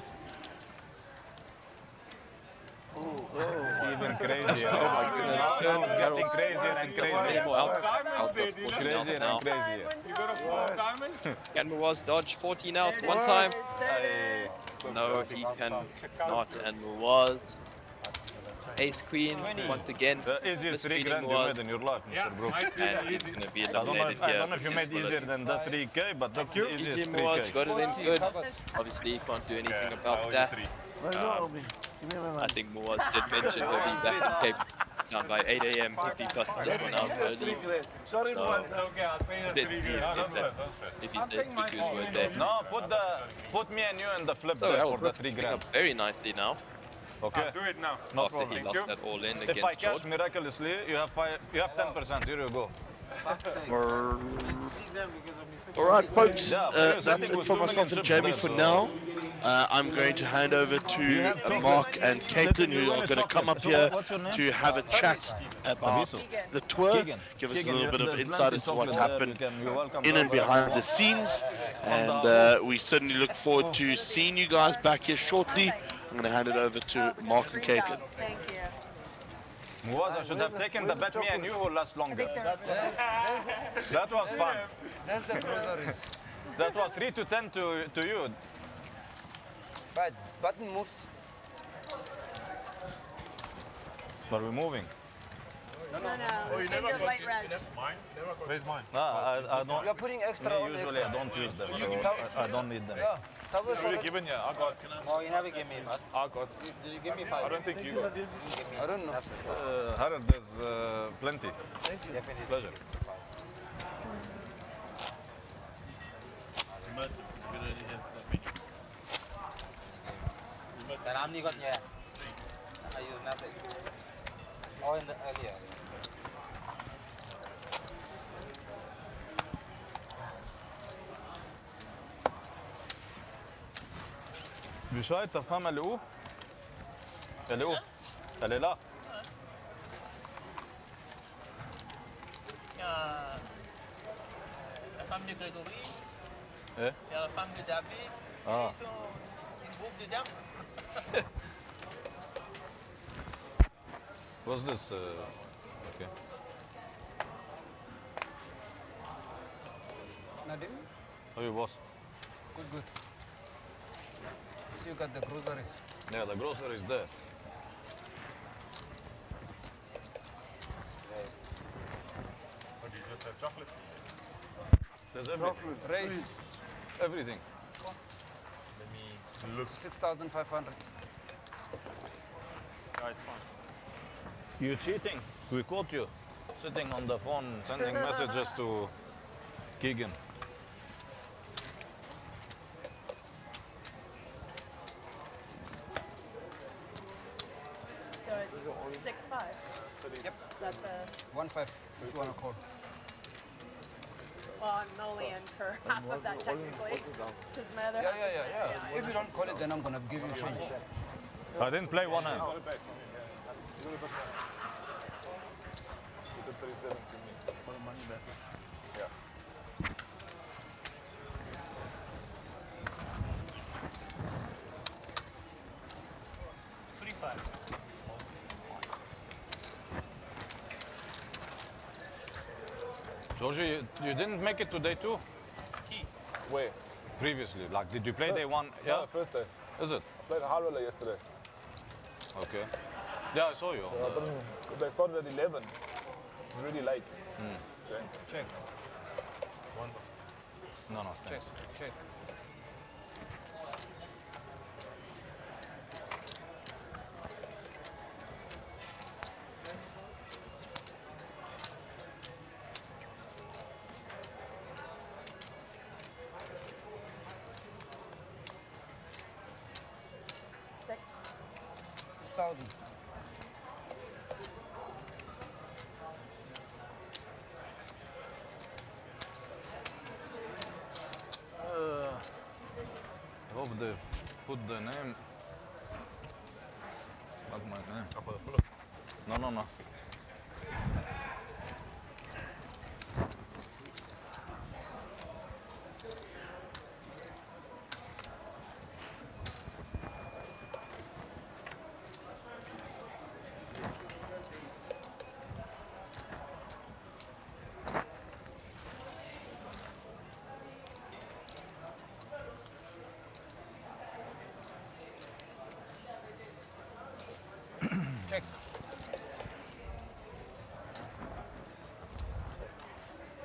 Even crazier. Oh my goodness. Now it's getting crazier and Any crazier. more out? Diamonds, Out baby. of 14 outs Crazier now. and crazier. You got a 4 diamond? Can Moaz dodge 14 outs one time? Aye. No, he cannot. And Moaz. Ace queen once again. The easiest 3 mistreating grand you Moaz. made in your life, Mr. Brooks. And he's going to be I don't know eliminated if, I here. don't know if you made easier than that 3K, but that's the easiest EG Moaz 3K. got it in good. Obviously, you can't do anything about that. I think Moaz did mention he'll be back in Cape Town by 8 a.m. if he busts this one out early. Sorry, So, Moaz. Okay, I'll pay the let's 3 see grand. if he stays true to his word there. No, put me and you in the flip So there Harold for the Brooks 3 picking grand. up very nicely now Okay. Do it now. No after he problem. lost that all in If I against catch Jordan. miraculously, you have 10%. Here you go. All right, folks, Yeah, that's it for myself and Jamie for now. I'm going to hand over to Mark and Caitlin, who are going to come up here to have a chat about the tour, give us a little bit of insight as to what's happened in and behind the scenes. And we certainly look forward to seeing you guys back here shortly. I'm going to hand it over to Mark and Caitlin. Thank you. Moaz, I should have taken the bet me and you will last longer. That was fun. That's the groceries. That was 3 to 10 to you. But button moves. Are we moving? No, we give you a light red. Where's mine? I don't. You're putting extra on Me usually I don't use them, so I don't need them. Yeah. Covers Who you given you? I got. No, you never gave me that. I got. Did you give me I 5? don't think you got. I don't know. Harold, there's plenty. Definitely. Pleasure. Then how many got yeah? I use nothing. Oh, in the earlier. بشايط تفهم لقوه؟ لقوه؟ قال لي لا. La femme de Grégory, Yeah? Et à la femme de David, Ah. ils sont une boucle de dames. What's this? Okay. Nadim? How you boss? Good, good. So you got the groceries. Yeah, the grocery is there. What, do you just have chocolate? There's everything. Rice. Everything. Let me look. 6,500. No, it's fine. You cheating? We caught you sitting on the phone sending messages to Keegan. So it's 6-5. Yep. Is that the? 1-5. If you want to call. Well, I'm only in for half of that technically. Because my other half Yeah. If you don't call it, then I'm gonna give you change. I didn't play one hand. Call it back. Give it back. You did 37 to me. For the money back. Yeah. Georgie, you didn't make it to day 2? Where? Previously, like, did you play day 1? Yeah, first day. Is it? I played a high roller yesterday. Okay. Yeah, I saw you. They started at 11. It's really late. Check. No, no. Check. Check. Six. 6,000. I hope they put the name. Not my name. No, no, no. Check.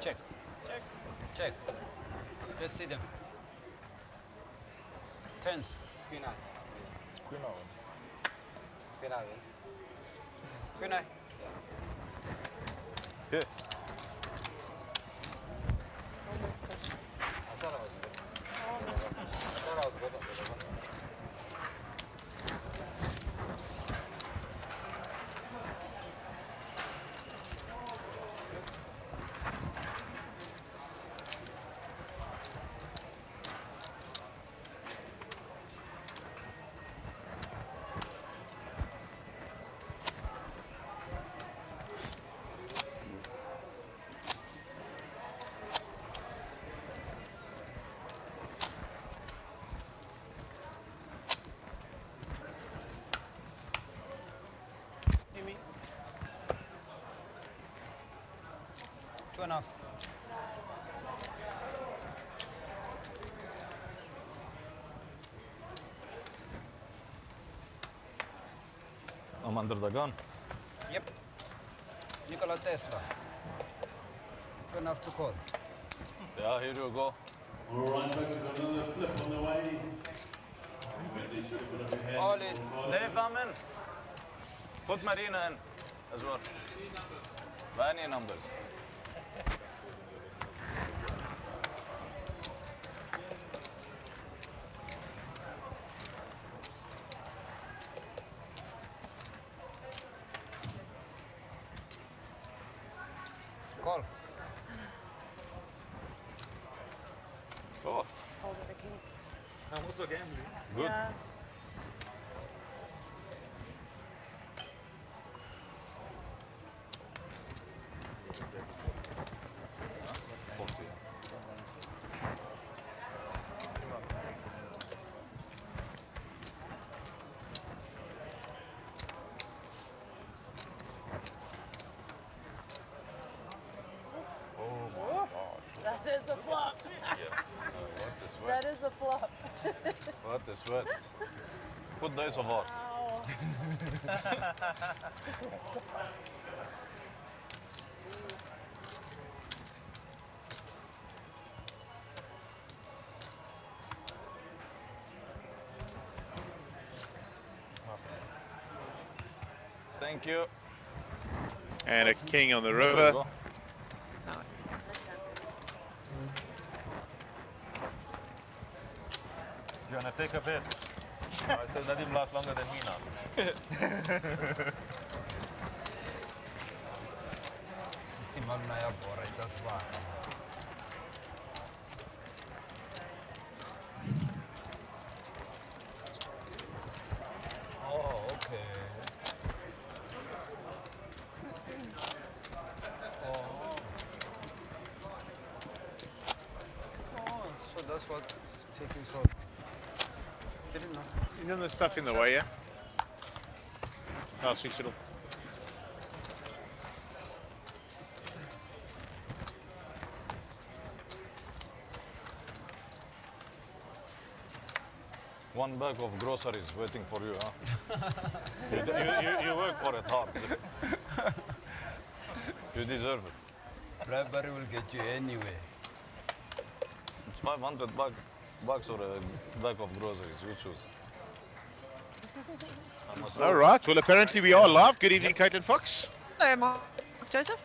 Check. Check. Check. Let's see them. Tens. Queen out. Queen eye. Yeah. Almost pushed. I thought I was good. Almost pushed. I thought I was good on the other one. Amy. 2.5. I'm under the gun. Yep. Nikola Tesla. 2.5 to call. Yeah, here you go. All right, folks, we've got another flip on the way. All in. Dave, I'm in. Put Marina in as well. By any numbers. Call. Oh, Hold it, I can't. I'm also gambling. good. Yeah. What is sweat? Put days of art. Thank you. And a king on the There you river. go. Do you want to take a bet? I said let him last longer than me now. System on my board, I just want. Oh, okay. Oh, so that's what taking so. Didn't know. You know the stuff in the way, yeah? I'll switch it off. One bag of groceries waiting for you, huh? you work for it hard. You deserve it. Bribery will get you anywhere. It's 500 bucks or a bag of groceries. You choose. All right. Well, apparently we are live. Good evening, Caitlin Fox. Hello, Mark Joseph.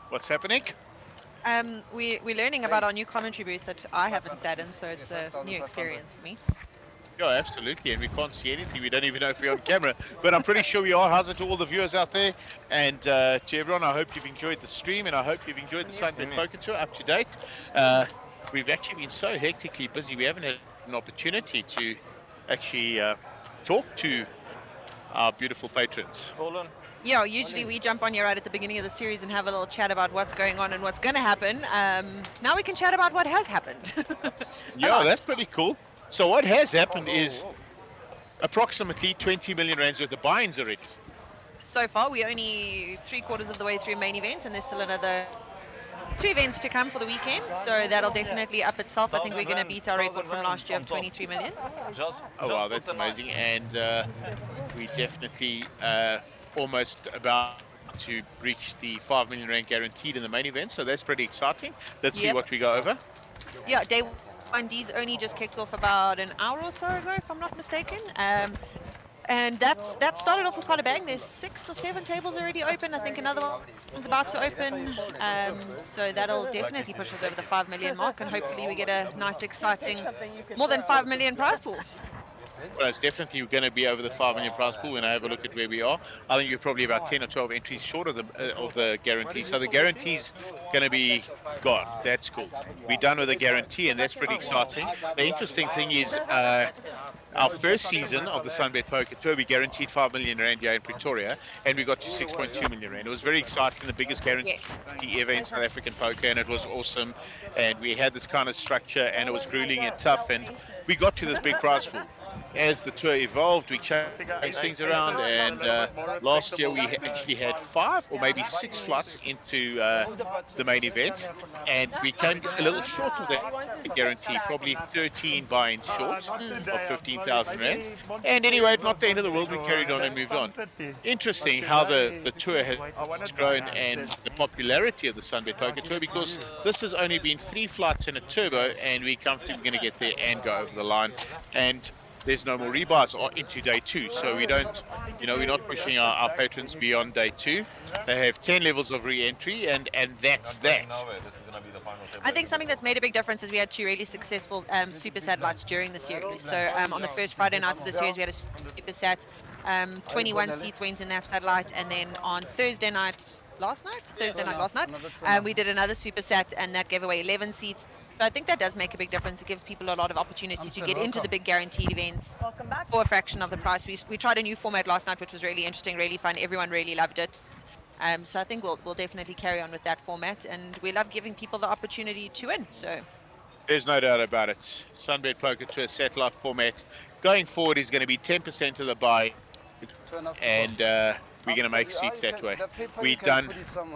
What's happening? We're learning about our new commentary booth that I haven't sat in, so it's a new experience for me. Yeah, absolutely. And we can't see anything. We don't even know if we're on camera. But I'm pretty sure we are. How's it to all the viewers out there? And to everyone, I hope you've enjoyed the stream and I hope you've enjoyed the SunBet Poker Tour up to date. We've actually been so hectically busy. We haven't had an opportunity to actually talk to our beautiful patrons. Hold on. Yeah, usually we jump on here right at the beginning of the series and have a little chat about what's going on and what's going to happen. Now we can chat about what has happened. Yeah, that's pretty cool. So what has happened is approximately 20 million rands worth of buy-ins already. So far, we're only 3/4 of the way through main event, and there's still another 2 events to come for the weekend. So that'll definitely up itself. I think we're going to beat our record from last year of 23 million. Oh wow, that's amazing. And we definitely almost about to reach the 5 million rand guaranteed in the main event. So that's pretty exciting. Let's see what we go over. Yeah, day 1D's only just kicked off about an hour or so ago, if I'm not mistaken. And that started off with quite a bang. There's 6 or 7 tables already open. I think another one's about to open. So that'll definitely push us over the 5 million mark, and hopefully we get a nice, exciting, more than 5 million prize pool. Well, it's definitely going to be over the 5 million prize pool when I have a look at where we are. I think we're probably about 10 or 12 entries short of the guarantee. So the guarantee's going to be gone. That's cool. We're done with the guarantee, and that's pretty exciting. The interesting thing is our first season of the SunBet Poker Tour, we guaranteed 5 million rand here in Pretoria, and we got to 6.2 million rand. It was very exciting, the biggest guarantee ever in South African poker, and it was awesome. And we had this kind of structure, and it was grueling and tough, and we got to this big prize pool. As the tour evolved, we changed things around, and last year we actually had 5 or maybe 6 flights into the main event, and we came a little short of that guarantee, probably 13 buy-ins short of 15,000 rand. And anyway, not the end of the world, we carried on and moved on. Interesting how the tour has grown and the popularity of the SunBet Poker Tour, because this has only been 3 flights in a turbo, and we're comfortably going to get there and go over the line. And there's no more rebars into day 2, so we don't, we're not pushing our patrons beyond day 2. They have 10 levels of re-entry, and that's that. I think something that's made a big difference is we had 2 really successful super satellites during the series. So on the first Friday night of the series, we had a super sat. 21 seats went in that satellite, and then on Thursday night last night, we did another super sat, and that gave away 11 seats. So I think that does make a big difference. It gives people a lot of opportunity to get into the big guaranteed events for a fraction of the price. We tried a new format last night, which was really interesting, really fun. Everyone really loved it. So I think we'll definitely carry on with that format, and we love giving people the opportunity to win. So there's no doubt about it. SunBet Poker Tour satellite format going forward is going to be 10% of the buy, and we're going to make seats that way. We're done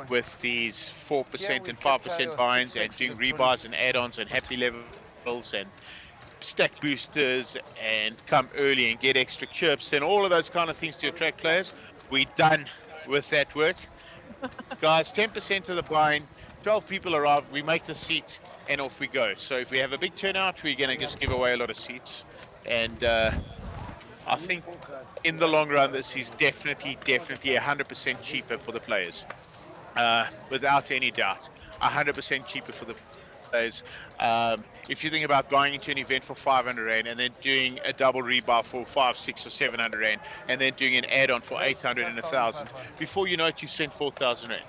with these 4% and 5% buy-ins and doing rebars and add-ons and happy levels and stack boosters and come early and get extra chips and all of those kind of things to attract players. We're done with that work. Guys, 10% of the buy-in, 12 people arrive, we make the seat, and off we go. So if we have a big turnout, we're going to just give away a lot of seats. And I think in the long run, this is definitely 100% cheaper for the players. Without any doubt, 100% cheaper for the players. If you think about buying into an event for 500 Rand and then doing a double rebuy for 500, 600 or 700 Rand and then doing an add-on for 800 and 1,000, before you know it, you spend 4,000 Rand.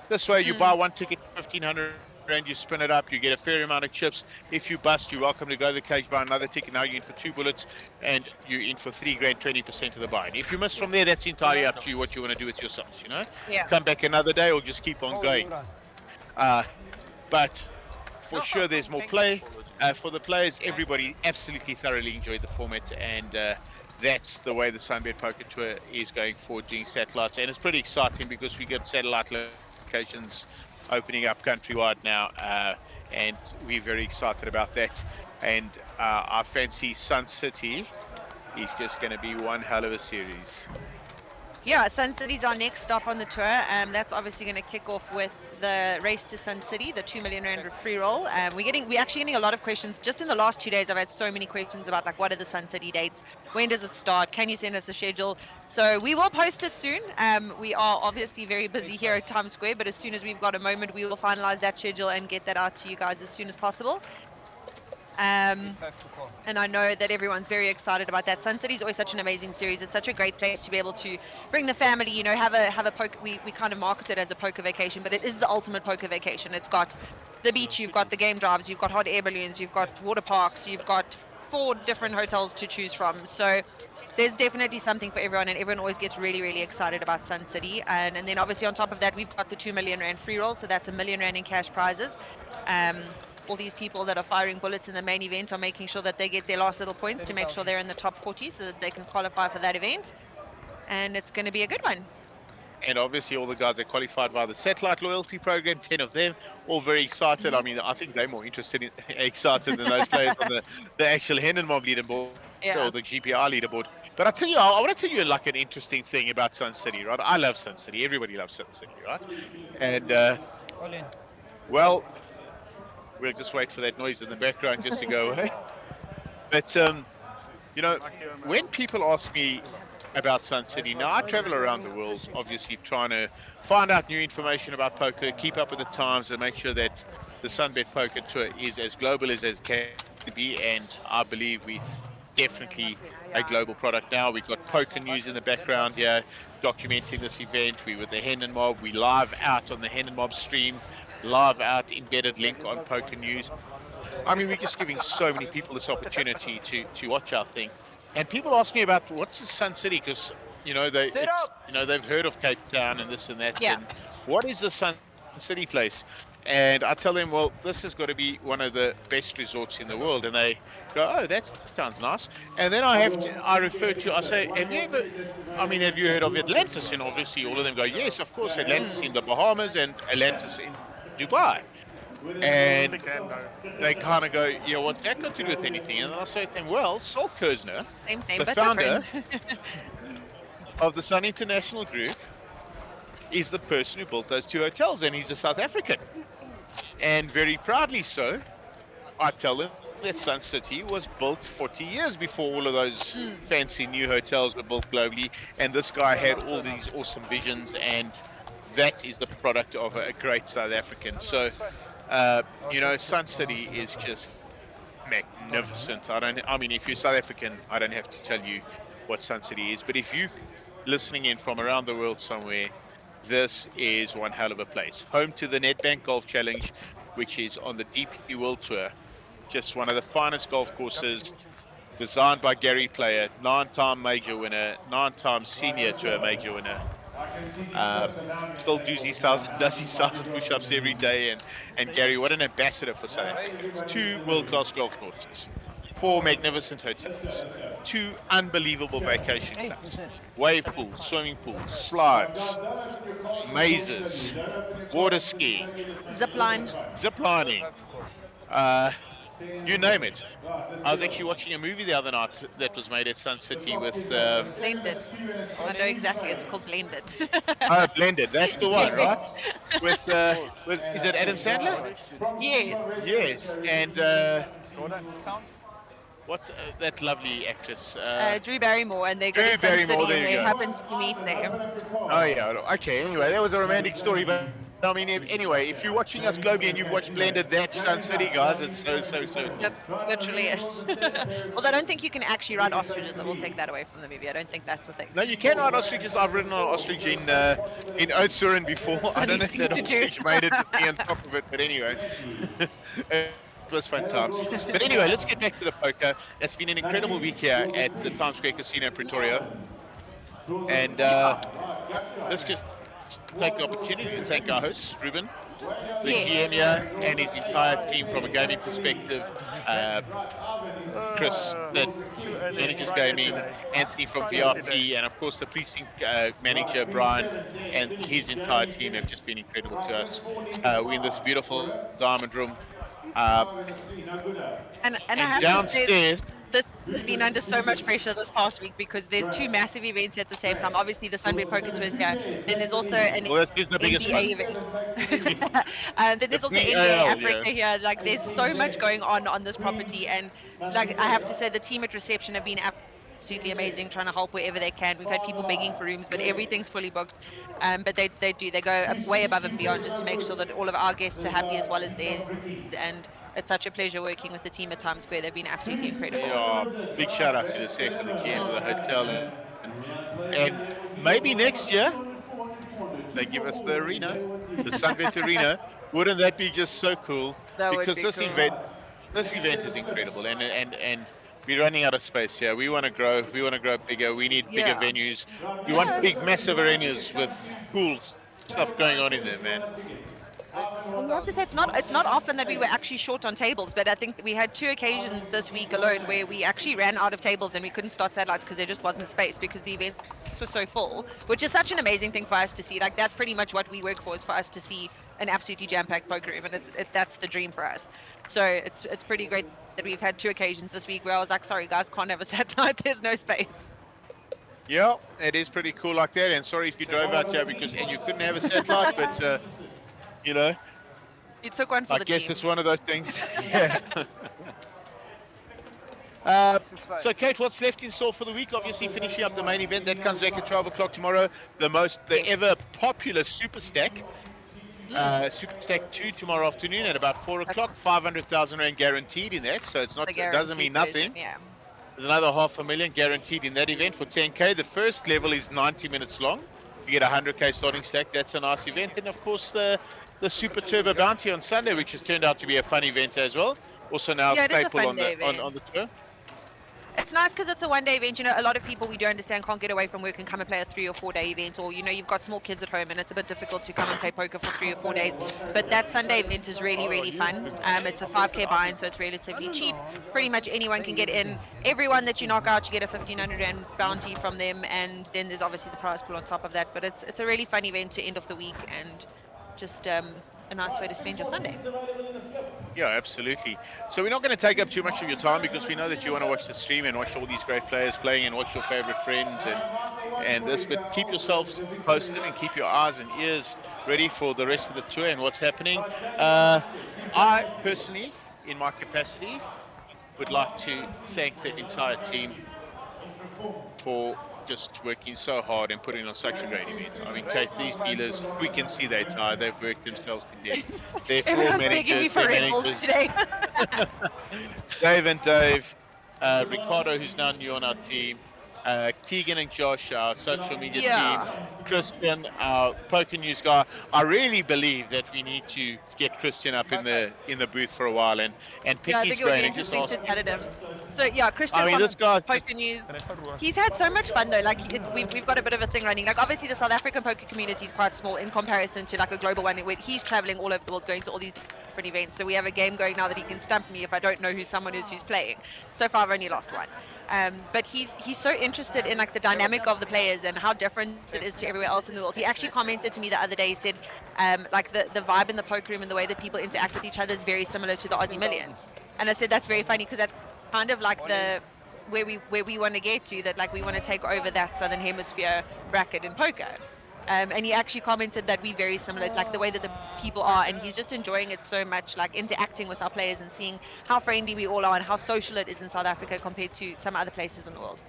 This way, you buy one ticket, 1,500 Rand, you spin it up, you get a fair amount of chips. If you bust, you're welcome to go to the cage, buy another ticket. Now you're in for 2 bullets and you're in for 3 grand, 20% of the buy. If you miss from there, that's entirely up to you what you want to do with yourselves, you know? Yeah. Come back another day or just keep on going. But for sure, there's more play. For the players, everybody absolutely thoroughly enjoyed the format, and that's the way the SunBet Poker Tour is going forward, doing satellites. And it's pretty exciting because we got satellite locations opening up countrywide now, and we're very excited about that. And I fancy Sun City is just going to be one hell of a series. Yeah, Sun City's our next stop on the tour. That's obviously going to kick off with the race to Sun City, the 2 million Rand free roll. We're actually getting a lot of questions. Just in the last 2 days, I've had so many questions about like, what are the Sun City dates? When does it start? Can you send us a schedule? So we will post it soon. We are obviously very busy here at Times Square, but as soon as we've got a moment, we will finalize that schedule and get that out to you guys as soon as possible. And I know that everyone's very excited about that. Sun City is always such an amazing series. It's such a great place to be able to bring the family, you know, have a poker. We kind of market it as a poker vacation, but it is the ultimate poker vacation. It's got the beach, you've got the game drives, you've got hot air balloons, you've got water parks, you've got 4 different hotels to choose from. So there's definitely something for everyone, and everyone always gets really, really excited about Sun City. And then obviously on top of that, we've got the 2 million Rand free roll, so that's 1 million Rand in cash prizes. All these people that are firing bullets in the main event are making sure that they get their last little points to make sure they're in the top 40 so that they can qualify for that event. And it's going to be a good one. And obviously all the guys that qualified via the satellite loyalty program, 10 of them, all very excited. I mean, I think they're more excited than those players on the actual Hen and Mob leaderboard or the GPR leaderboard. But I tell you, I want to tell you like an interesting thing about Sun City, right? I love Sun City. Everybody loves Sun City, right? And, well, we'll just wait for that noise in the background just to go away. But, you know, when people ask me about Sun City, now I travel around the world, obviously trying to find out new information about poker, keep up with the times, and make sure that the SunBet Poker Tour is as global as it can be. And I believe we're definitely a global product now. We've got poker news in the background here, documenting this event. We with the Hen and Mob. We live out on the Hen and Mob stream. Live out embedded link on Poker News. I mean, we're just giving so many people this opportunity to watch our thing. And people ask me about what's the Sun City, because you know they've heard of Cape Town and this and that. Yeah. And what is the Sun City place? And I tell them, well, this has got to be one of the best resorts in the world. And they go, oh, that sounds nice. And then I say, have you heard of Atlantis? And obviously all of them go, yes, of course, Atlantis in the Bahamas and Atlantis in Dubai. And they kind of go, yeah, what's that got to do with anything? And I say to them, well, Salt Kersner, Same, the but founder different. of the Sun International Group, is the person who built those 2 hotels, and he's a South African. And very proudly so, I tell them that Sun City was built 40 years before all of those fancy new hotels were built globally. And this guy had all these awesome visions, and that is the product of a great South African. So, you know, Sun City is just magnificent. I mean, if you're South African, I don't have to tell you what Sun City is. But if you're listening in from around the world somewhere, this is one hell of a place. Home to the Nedbank Golf Challenge, which is on the DP World Tour. Just one of the finest golf courses, designed by Gary Player, 9-time major winner, 9-time senior tour major winner. Still does his 1,000 push-ups every day. And Gary, what an ambassador for South Africa. It's 2 world-class golf courses, 4 magnificent hotels, 2 unbelievable vacation clubs, wave pools, swimming pools, slides, mazes, water skiing, Ziplining, You name it. I was actually watching a movie the other night that was made at Sun City with Blended. I know exactly. It's called Blended. Blended. That's the one, right? Yes. With is it Adam Sandler? Yes. Yes, and what that lovely actress? Drew Barrymore, and they go Drew to Sun Barrymore. City, There and you they go. happen to meet there. Oh yeah. Okay. Anyway, that was a romantic story, but I mean, anyway, if you're watching us globally and you've watched Blended, that's Sun City, guys. It's so cool. That's literally it. Although I don't think you can actually ride ostriches. I will take that away from the movie. I don't think that's the thing. No, you can ride ostriches. I've ridden an ostrich in Oudtshoorn before. I don't know if that ostrich made it with me on top of it, but anyway. It was fun times. But anyway, let's get back to the poker. It's been an incredible week here at the Times Square Casino in Pretoria. And let's just take the opportunity to thank our host, Ruben, the GM here, and his entire team from a gaming perspective. Chris, that manages gaming, Anthony from VRP, and of course the precinct manager, Brian, and his entire team have just been incredible to us. We're in this beautiful diamond room. And I have downstairs, to say, this has been under so much pressure this past week because there's two massive events at the same time. Obviously, the SunBet Poker Tour is here. Then there's also an NBA event. Then there's also NBA Africa here. Like, there's so much going on this property. And, like, I have to say, the team at reception have been absolutely amazing, trying to help wherever they can. We've had people begging for rooms, but everything's fully booked. But they go way above and beyond just to make sure that all of our guests are happy as well as theirs. And it's such a pleasure working with the team at Times Square. They've been absolutely incredible. Yeah, big shout out to the second, the GM of the hotel, and maybe next year they give us the arena, the SunBet Arena. Wouldn't that be just so cool? That would because be this cool. this event is incredible, and we're running out of space here. We want to grow. We want to grow bigger. We need bigger venues. We want big, massive arenas with cool stuff going on in there, man. Well, you have to say it's not often that we were actually short on tables, but I think we had 2 occasions this week alone where we actually ran out of tables and we couldn't start satellites because there just wasn't space because the event was so full, which is such an amazing thing for us to see. Like, that's pretty much what we work for, is for us to see an absolutely jam-packed poker room, and that's the dream for us. So it's pretty great that we've had 2 occasions this week where I was like, sorry guys, can't have a satellite, there's no space. Yeah, it is pretty cool like that, and sorry if you drove out here and you couldn't have a satellite, but you know, you took one for the team. I guess it's one of those things. So, Kate, what's left in store for the week? Obviously, finishing up the main event that comes back at 12 o'clock tomorrow. The ever popular Super Stack. Super Stack 2 tomorrow afternoon at about 4 o'clock. 500,000 rand guaranteed in that, so it's not. It doesn't mean nothing. Yeah. There's another 500,000 guaranteed in that event for 10k. The first level is 90 minutes long. You get 100k starting stack. That's a nice event. And of course, the Super Turbo Bounty on Sunday, which has turned out to be a fun event as well. Also now staple on the tour. It's nice because it's a one-day event. You know, a lot of people, we do understand, can't get away from work and come and play a 3 or 4 day event, or, you know, you've got small kids at home and it's a bit difficult to come and play poker for 3 or 4 days. But that Sunday event is really, really fun. It's a 5k buy-in, so it's relatively cheap. Pretty much anyone can get in. Everyone that you knock out, you get a 1,500 rand bounty from them, and then there's obviously the prize pool on top of that. But it's a really fun event to end off the week, and just a nice way to spend your Sunday. Yeah, absolutely. So we're not going to take up too much of your time because we know that you want to watch the stream and watch all these great players playing and watch your favorite friends and this. But keep yourselves posted and keep your eyes and ears ready for the rest of the tour and what's happening. I personally, in my capacity, would like to thank the entire team for just working so hard and putting on such a great event. I mean, Kate, these dealers, we can see they're tired. They've worked themselves to death. They're Everyone's begging me for Red Bulls today. Dave and Dave, Ricardo, who's now new on our team, Keegan and Josh, our social media team, Christian, our poker news guy. I really believe that we need to get Christian up in the booth for a while and pick his brain and just ask him. So yeah, Christian from Poker News, he's had so much fun though. Like we've got a bit of a thing running. Like obviously the South African poker community is quite small in comparison to like a global one, where he's traveling all over the world, going to all these different events. So we have a game going now that he can stump me if I don't know who someone is who's playing. So far, I've only lost one. But he's so interested in like the dynamic of the players and how different it is to everywhere else in the world. He actually commented to me the other day. He said, like the vibe in the poker room and the way that people interact with each other is very similar to the Aussie Millions. And I said that's very funny because that's kind of like the where we want to get to, that like we want to take over that Southern Hemisphere bracket in poker. And he actually commented that we're very similar, like the way that the people are, and he's just enjoying it so much, like interacting with our players and seeing how friendly we all are and how social it is in South Africa compared to some other places in the world.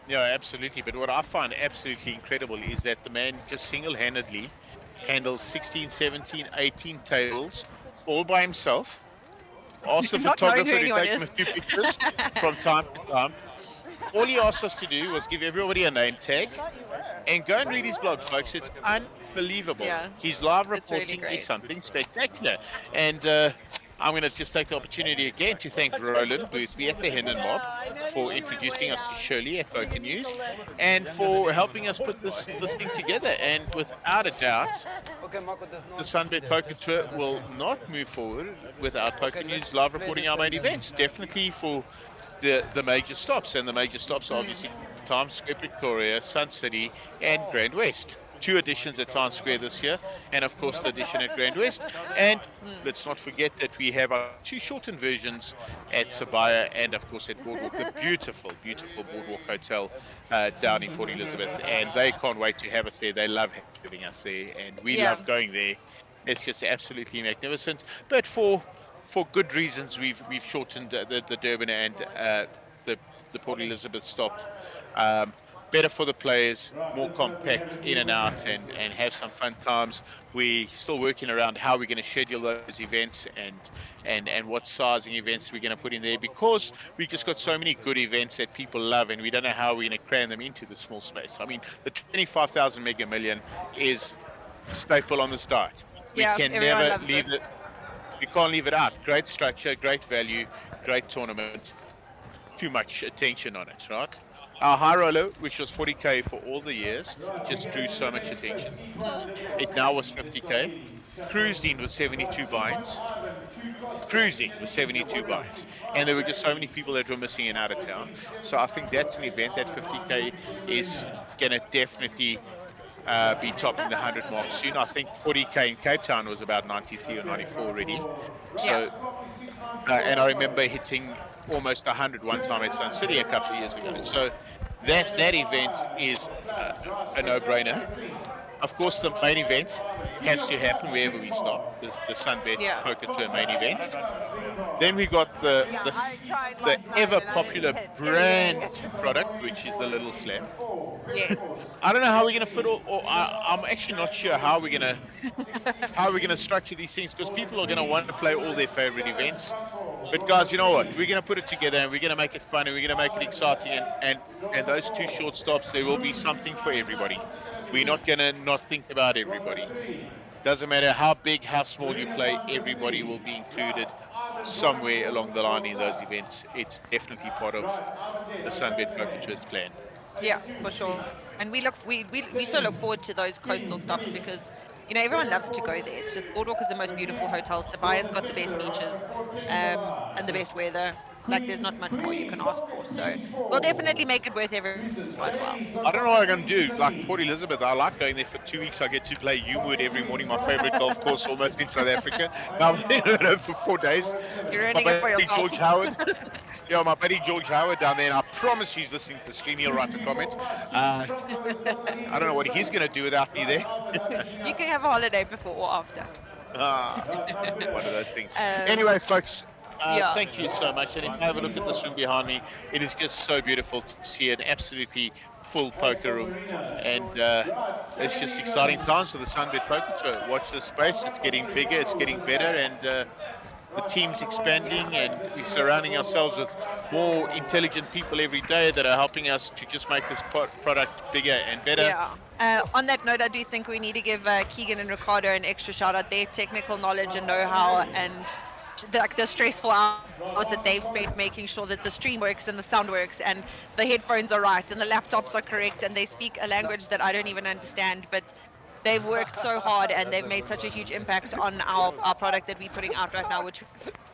Yeah, absolutely. But what I find absolutely incredible is that the man just single-handedly handles 16, 17, 18 tables all by himself. Ask the Not knowing photographer who to anyone take him a is. few pictures from time to time. All he asked us to do was give everybody a name tag and go and read his blog, folks. It's unbelievable. Yeah, His live it's really reporting great. is something spectacular. And I'm going to just take the opportunity again to thank Roland Boothby at the Hendon Mob for introducing us to Shirley at Poker News and for helping us put this thing together. And without a doubt, the SunBet Poker Tour will not move forward without Poker News live reporting our main events. Definitely for the major stops, and the major stops are obviously Times Square, Pretoria, Sun City, and Grand West. 2 editions at Times Square this year, and of course the edition at Grand West. And let's not forget that we have our 2 shortened versions at Sabaya and of course at Boardwalk, the beautiful, beautiful Boardwalk Hotel down in Port Elizabeth. And they can't wait to have us there. They love having us there, and we love going there. It's just absolutely magnificent. But for good reasons, we've shortened the Durban and the Port Elizabeth stop. Better for the players, more compact in and out, and have some fun times. We're still working around how we're going to schedule those events and what sizing events we're going to put in there, because we just got so many good events that people love, and we don't know how we're going to cram them into the small space. I mean, the 25,000 Mega Million is staple on the start. We can never leave it. We can't leave it out. Great structure, great value, great tournament. Too much attention on it, right? Our high roller, which was 40K for all the years, just drew so much attention. It now was 50K. Cruising was 72 binds. Cruising was 72 binds. And there were just so many people that were missing and out of town. So I think that's an event that 50K is going to definitely be topping the 100 mark soon. I think 40K in Cape Town was about 93 or 94 already. So, and I remember hitting almost 100 one time at Sun City a couple of years ago. So that event is a no-brainer. Of course, the main event has to happen wherever we stop. There's the SunBet Poker Tour main event. Then we got the ever popular brand product, which is the Little Slam. Yes. I don't know how we're going to fit all. I'm actually not sure how we're going to structure these things, because people are going to want to play all their favorite events. But guys, you know what? We're going to put it together, and we're going to make it fun, and we're going to make it exciting. And those 2 short stops, there will be something for everybody. We're not going to not think about everybody. Doesn't matter how big, how small you play, everybody will be included somewhere along the line in those events. It's definitely part of the SunBet Poker Tour's plan. Yeah, for sure. And we so look forward to those coastal stops because, you know, everyone loves to go there. It's just Boardwalk is the most beautiful hotel. Sabaya's got the best beaches and the best weather. Like, there's not much more you can ask for. So we'll definitely make it worth every as well. I don't know what I'm going to do. Like Port Elizabeth, I like going there for 2 weeks. I get to play Uwood every morning, my favorite golf course almost in South Africa. Now I'm there for 4 days. You're earning it for your golf. George Howard. Yeah, my buddy George Howard down there, and I promise he's listening to the stream. He'll write a comment. I don't know what he's going to do without me there. You can have a holiday before or after. One of those things. Anyway, folks, thank you so much. And if you have a look at this room behind me, it is just so beautiful to see an absolutely full poker room. And it's just exciting times for the SunBet Poker Tour. Watch the space. It's getting bigger. It's getting better. And the team's expanding, and we're surrounding ourselves with more intelligent people every day that are helping us to just make this product bigger and better. Yeah. On that note, I do think we need to give Keegan and Ricardo an extra shout out. Their technical knowledge and know-how, and the stressful hours that they've spent making sure that the stream works and the sound works and the headphones are right and the laptops are correct and they speak a language that I don't even understand, but they've worked so hard and they've made such a huge impact on our product that we're putting out right now, which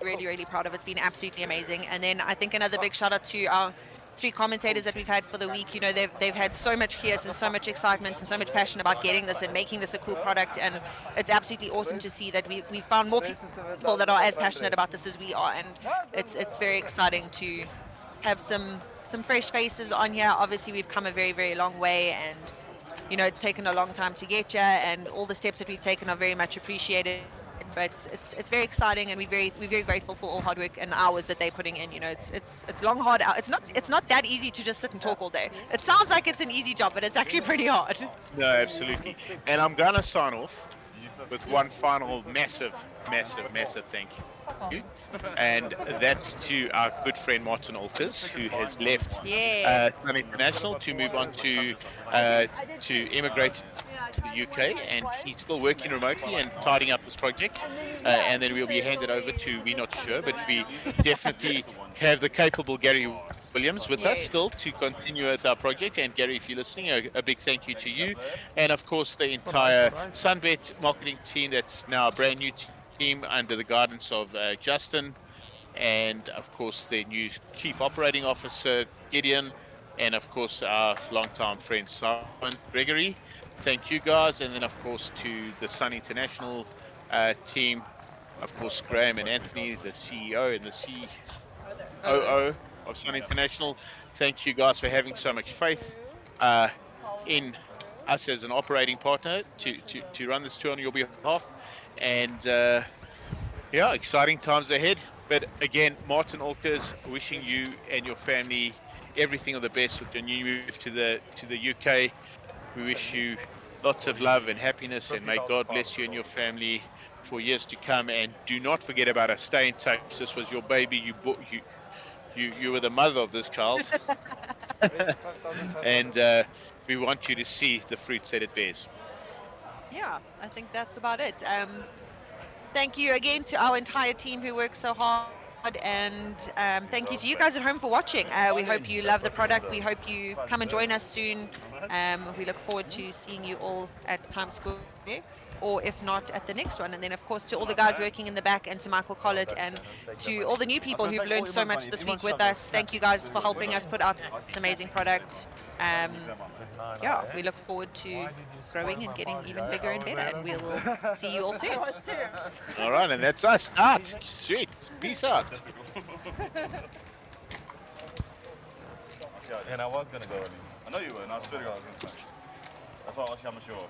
we're really, really proud of. It's been absolutely amazing. And then I think another big shout out to our 3 commentators that we've had for the week. You know, they've had so much chaos and so much excitement and so much passion about getting this and making this a cool product. And it's absolutely awesome to see that we found more people that are as passionate about this as we are. And it's very exciting to have some fresh faces on here. Obviously, we've come a very, very long way, and you know, it's taken a long time to get here, and all the steps that we've taken are very much appreciated. But it's very exciting, and we're very grateful for all hard work and hours that they're putting in. You know, it's long, hard hours. It's not that easy to just sit and talk all day. It sounds like it's an easy job, but it's actually pretty hard. No, absolutely. And I'm gonna sign off with one final massive thank you. And that's to our good friend Martin Alters, who has left Sun International to move on to immigrate to the UK, and he's still working remotely and tidying up this project. And then we'll be handed over to, we're not sure, but we definitely have the capable Gary Williams with us still to continue with our project. And Gary, if you're listening, a big thank you to you, and of course the entire SunBet marketing team that's now a brand new team under the guidance of Justin, and of course their new Chief Operating Officer Gideon, and of course our longtime friend Simon Gregory. Thank you guys, and then of course to the Sun International team, of course Graham and Anthony, the CEO and the COO of Sun International. Thank you guys for having so much faith in us as an operating partner to run this tour on your behalf. And yeah, exciting times ahead. But again, Martin Alkers, wishing you and your family everything of the best with your new move to the UK. We wish you lots of love and happiness, and may God bless you and your family for years to come. And do not forget about us. Stay in touch. This was your baby. You were the mother of this child, and we want you to see the fruits that it bears. Yeah, I think that's about it. Thank you again to our entire team who worked so hard, and thank you to you guys at home for watching. We hope you love the product. We hope you come and join us soon. We look forward to seeing you all at Times Square, or if not, at the next one. And then, of course, to all the guys working in the back, and to Michael Collett, and to all the new people who've learned so much this week with us. Thank you guys for helping us put out this amazing product. Yeah, we look forward to growing and getting even bigger and better, and we will see you all soon. All right, and that's us out. Sweet. Peace out. And I was going to go early. I know you were, and I swear to God I was going to say. That's why I asked you how much you are.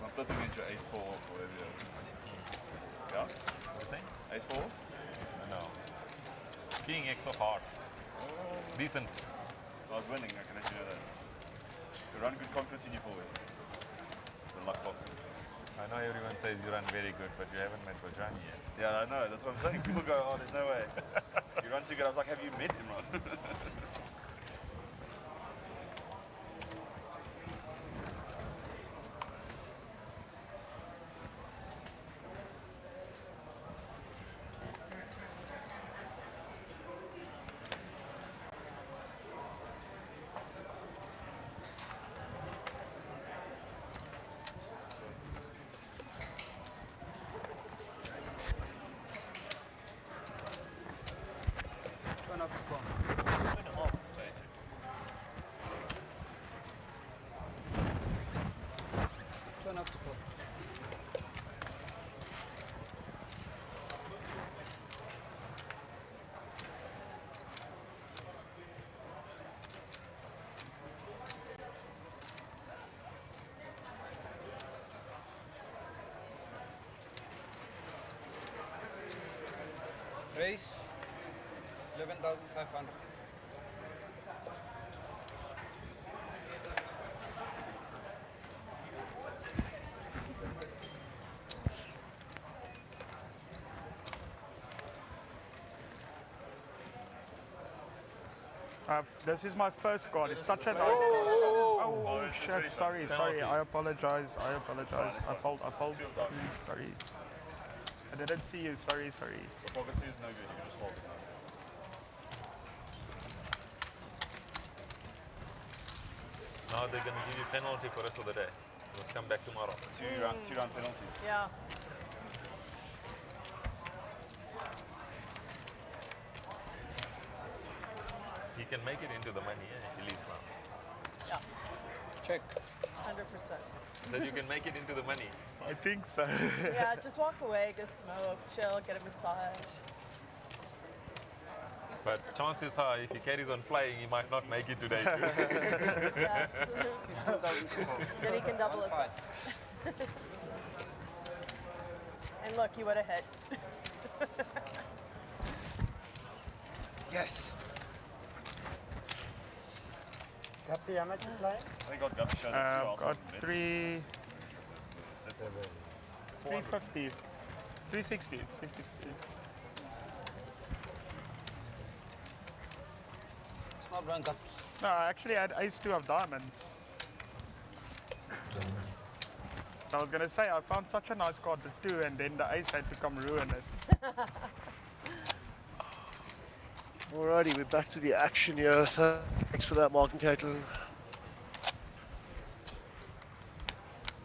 I'm flipping into ace 4 or whatever you are. Yeah? What are you saying? Ace 4? No. King X of hearts. Decent. I was winning, I can let you know that. You run good, can't continue forward. The luck boxing. I know everyone says you run very good, but you haven't met Bojani yet. Yeah, I know, that's what I'm saying. People go, oh, there's no way. You run too good. I was like, have you met him, Ron? Raise 11,500. This is my first card. It's such a nice card. Oh, shit. Sorry. I apologize. I fault. Please, sorry. I didn't see you. Sorry. The pocket 2 is no good. You just hold it. Now they're going to give you penalty for the rest of the day. Let's come back tomorrow. Two-round penalty. Yeah. He can make it into the money if he leaves now. Yeah. Check. 100%. That you can make it into the money. I think so. Yeah, just walk away, go smoke, chill, get a massage. But chances are, if he carries on playing, he might not make it today. Yes. Then he can double us up. And look, you would have hit. Yes. Guppy, how much you playing? I think I've got to show that too. Got 350. 360. 360. It's not drawing cups. No, I actually had ace-2 of diamonds. I was gonna say I found such a nice card, the 2, and then the ace had to come ruin it. Alrighty, we're back to the action here. Thanks for that, Mark and Caitlin.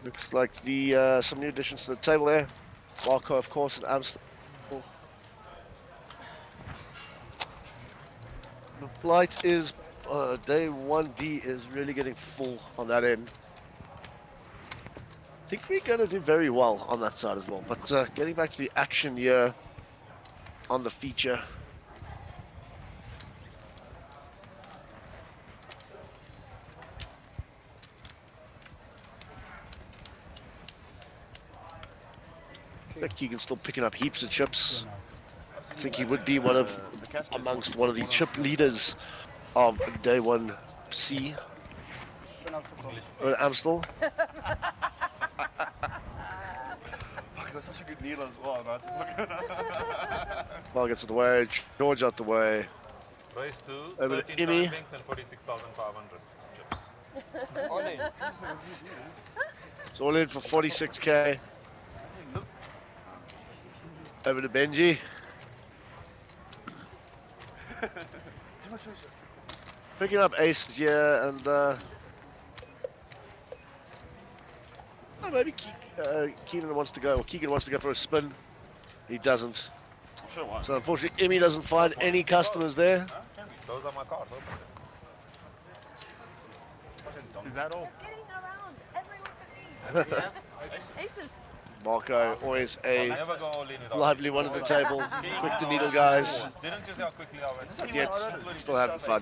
Looks like the some new additions to the table there. Marco, of course, and Amstel. The flight is day 1D is really getting full on that end. I think we're going to do very well on that side as well. But getting back to the action here on the feature. Keegan's still picking up heaps of chips. I think he would be one of the chip leaders of day 1C. Amstel. That's such a good needle as well, man. Ball gets out the way, George out the way. Race 2, Over to 13 Imi. timings and 46,500 chips. All in. It's all in for 46k. Over to Benji. Picking up aces here, and maybe Keegan wants to go, or Keegan wants to go for a spin. He doesn't. So unfortunately, Imi doesn't find any customers there. Those are my cards. Is that all? Getting around. Everyone could be. Aces. Marco, always a Never go all in with lively one at the table. Quick to needle, guys. Didn't you see how quickly I was? Yet, still having fun.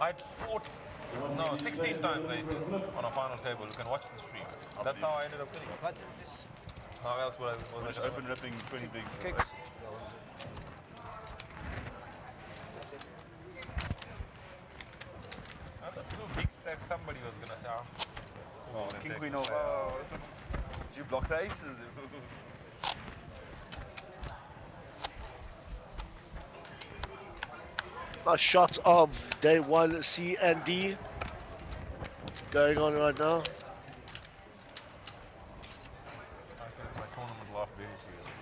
I fought 16 times aces on a final table. You can watch the stream. That's how I ended up winning. How else would I Just open ripping 20 bigs. I thought 2 big stacks, somebody was going to say, King Queen over. Did you block the aces? Nice shots of day 1C and D going on right now. I think my tournament laughed very seriously.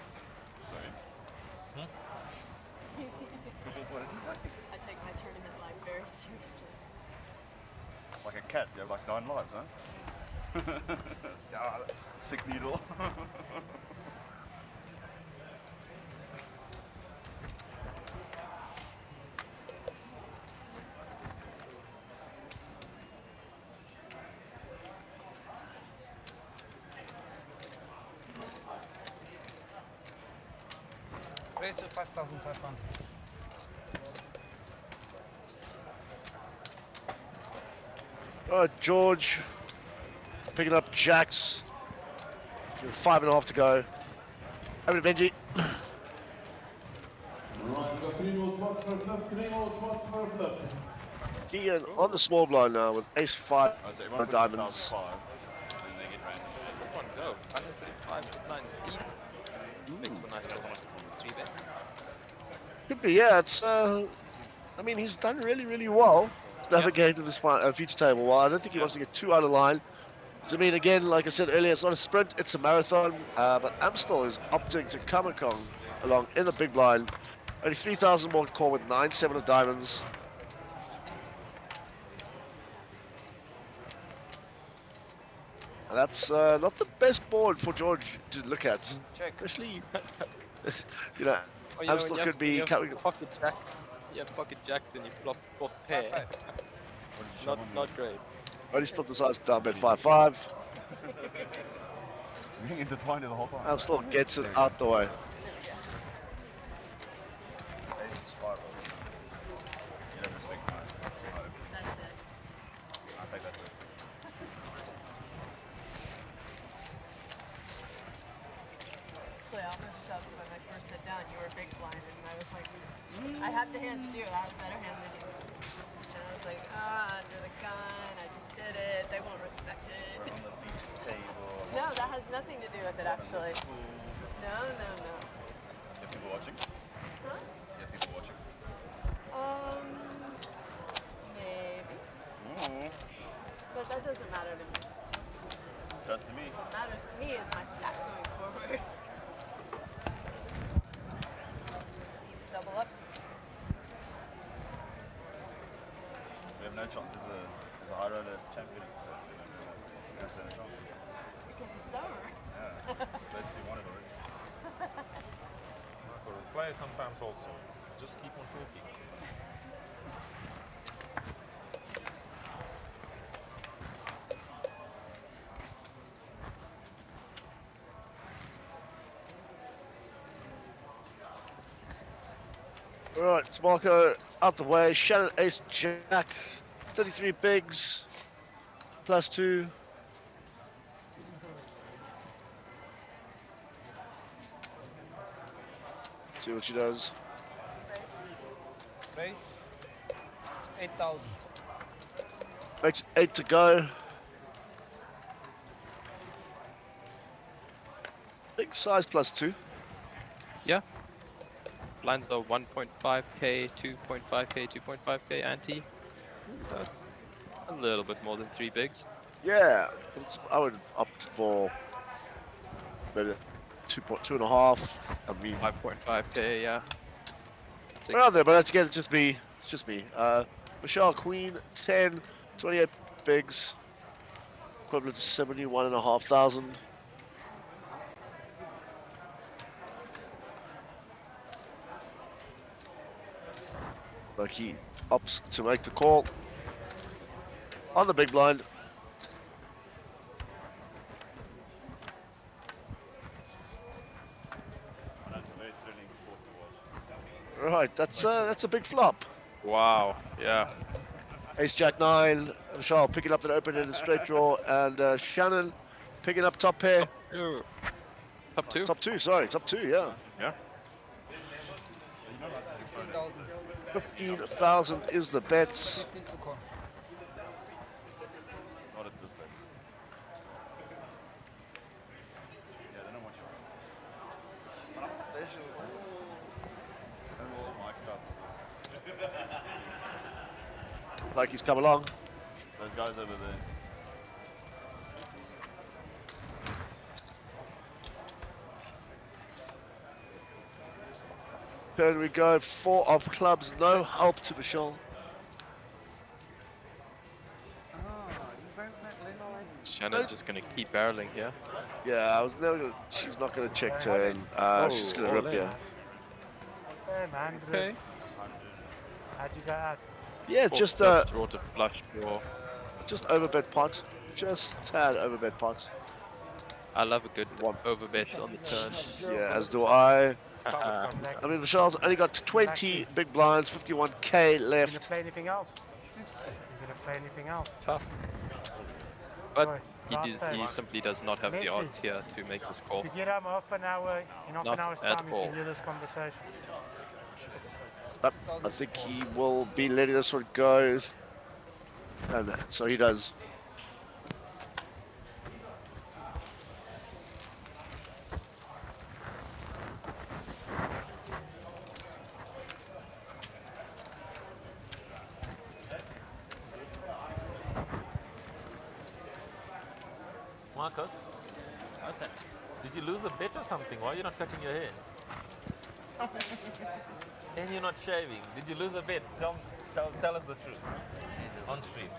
Sorry. What did you say? I take my tournament life very seriously. Like a cat, you have like 9 lives, huh? Sick needle. Raise to 5,500. George picking up jacks. 5.5 to go. Over to Benji. Keegan on the small blind now with ace 5 on diamonds. One go. 135 big blinds deep. Makes for nice little 3-bet. Could be, yeah. It's. I mean, he's done really, really well to navigate to this future table. Well, I don't think he wants to get too out of line. So, I mean, again, like I said earlier, it's not a sprint, it's a marathon. But Amstel is opting to come along in the big blind. Only 3,000 more to call with 9-7 of diamonds. That's not the best board for George to look at. Check. Especially, you know, Oh, you I'm know, still when could you be have coming. pocket jack, you have pocket jacks, then you flop fourth pair. not great. But he still decides to down bet 5-5. You're being intertwined the whole time. And still gets it out the way. Ace 5. You don't respect mine. That's it. I'll take that first. Actually, I almost shoved when I first sat down. You were big blind, and I was like, I had the hand to do it. I have a better hand than you. And I was like, under the gun. I just did it. They won't respect it. We're on the feature table. No, that has nothing to do with it, actually. No. You have people watching? Huh? You have people watching? Maybe. Ooh. But that doesn't matter to me. Does to me. What matters to me is my stack going forward. Double up. We have no chance. There's a high roller champion. We don't stand a chance. Because it's over. Yeah. Basically won it already. Michael, play sometimes also. Just keep on talking. Alright, Marco out the way. Shannon Ace Jack. 33 bigs. +2. See what she does. Base 8,000. Makes it 8 to go. Big size +2. Yeah. Blinds are 1.5k, 2.5k, 2.5k ante. So it's a little bit more than 3 bigs. Yeah, I would opt for maybe 2.5. I mean, 5.5k, yeah. around there, but that's again, it's just me. It's just me. Michelle Queen 10, 28 bigs, equivalent to 71,500. Like he opts to make the call on the big blind. That's a very thrilling sport to watch. Right, that's a big flop. Wow, yeah. Ace Jack 9, Michelle picking up that open-ended straight draw, and Shannon picking up top pair. Top 2? Top 2, sorry, top 2, yeah. Yeah. 15,000 is the bets. Not at this stage. Yeah, they don't want you. Special. Like he's come along. Those guys over there. Here we go, 4 of clubs, no help to Michelle. Shannon just gonna keep barreling here. Yeah, I was never gonna, she's not gonna check turn. She's gonna all rip in. you. Okay. How'd you go out? Yeah, Fourth just flush draw to flush draw. just overbet pot. Just tad overbet pot. I love a good overbet on the turn. Yeah, as do I. I mean, Michelle's only got 20 big blinds, 51k You gonna left. play anything else? You gonna play anything else? Tough. But Sorry, he, last time. he simply does not have the Messi. odds here to make this call. If you get him half an hour, in half Not an hour's at time, you all. can do this conversation. But I think he will be letting this one go. And so he does. Marcus, did you lose a bet or something? Why are you not cutting your hair? And you're not shaving. Did you lose a bet? Tell us the truth. On stream.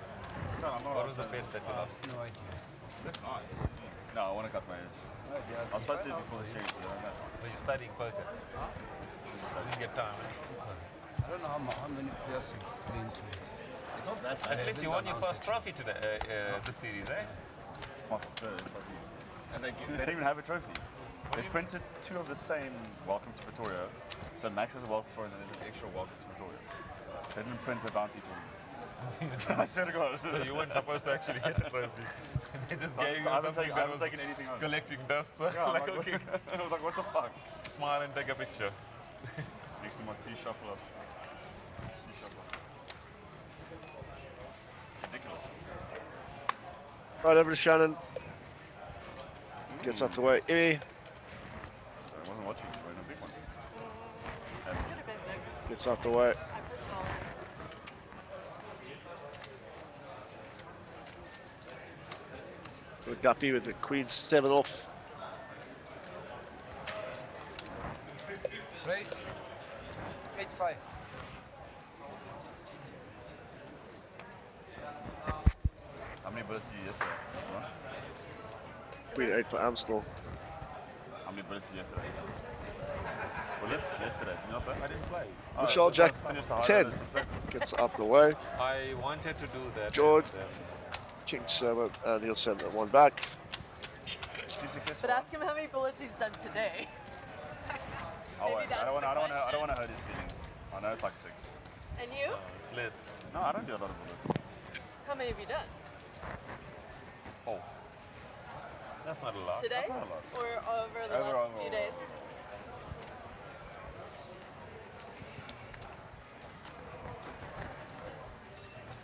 What was the bet that you lost? No idea. Looks nice. No, I want to cut my hair. It's just, I was supposed to do it before the series, but I don't know. So you're studying poker? I didn't get time. I don't know how many players you've been to. It's not that At least you won your first trophy today, this series, eh? It's my third trophy. And they didn't even have a trophy. They printed 2 of the same Welcome to Pretoria. So Max has a Welcome to Pretoria and then there's an extra Welcome to Pretoria. They didn't print a bounty for me. I swear to God. So you weren't supposed to actually get a trophy. They just gave you something I that haven't was taken anything home. collecting dust. So Yeah, like, I'm okay. I was like, what the fuck? Smile and take a picture. Next to my 2 shuffle up. 2 shuffle up. Ridiculous. Right over to Shannon. Gets out the way. Emmy I wasn't watching. We're in a big one. gets out the way. We're Guppy with the Queen 7 off. Race 8-5. How many bullets did you yesterday? Right? Queen 8 for Amstel. How many bullets did you yesterday? Bullets yesterday. Did you not play? I didn't play. Michelle Jack 10 gets up the way. I wanted to do that. George, King 7, and he'll send that one back. But ask him how many bullets he's done today. Oh, Maybe wait, that's I don't the want to question. hurt his feelings. I know it's like 6. And you? It's less. No, I don't do a lot of bullets. How many have you done? 4. That's not a lot. Today? That's not a lot. Or over the last few days?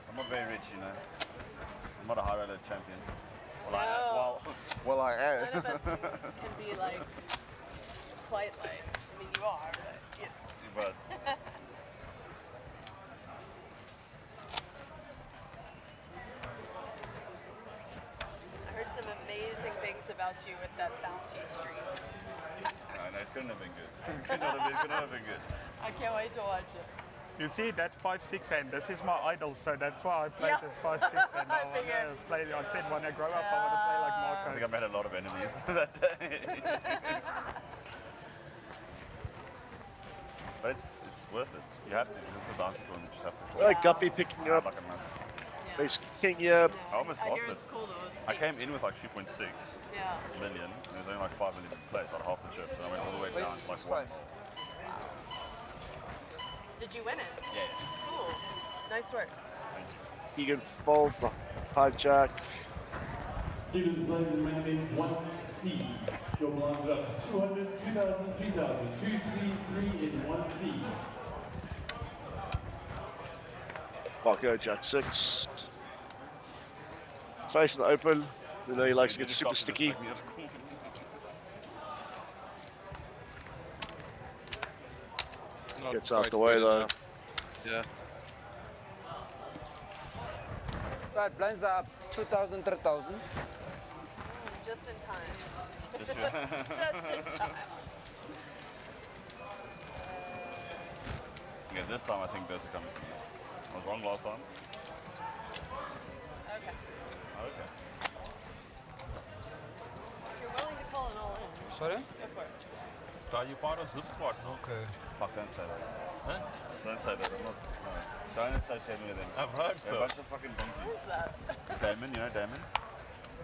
I'm not very rich, you know. I'm not a high roller champion. Well, No. I am. None of us can be like quite like. I mean, you are, but you. But I heard some amazing things about you with that bounty streak. no, it couldn't have been good. It could not have been good. I can't wait to watch it. You see that 5-6 hand, this is my idol, so that's why I played this 5-6 hand. I I want to figured. play, I said when I grow up, I want to play like I Marco. think I made a lot of enemies that day. But it's worth it. You have to. This is a bounty tournament. You just have to. Right, Guppy picking you up. Like a massive. Ace King, yeah. I almost lost it. It's cool though. I came in with like 2.6 Yeah. million, and there's only like 5 million in place out of half the chips, and I went all the way down to like 1. Did you win it? Yeah. Cool. Nice work. Egan folds the hijack. Students playing in mandate 1C. Joe belongs up 200, 2,000, 3,000, 2C, 3 in 1C. Barco, Jack 6. Face in the open. You know he likes to get super sticky. Gets out the way though. Yeah. Right, blinds are up 2,000, 3,000. Just in time. Just Just in time. Yeah, this time I think those are coming to me. I was wrong last time. Okay. Okay. If you're willing to call it all in. Sorry? Go for it. So are you part of Zip Squad? Okay. Fuck, don't say that. Huh? Don't say that. I'm not. No. Don't associate me with them. I've heard They're a stuff. bunch of fucking donkeys. Who's that? Damon, you know Damon?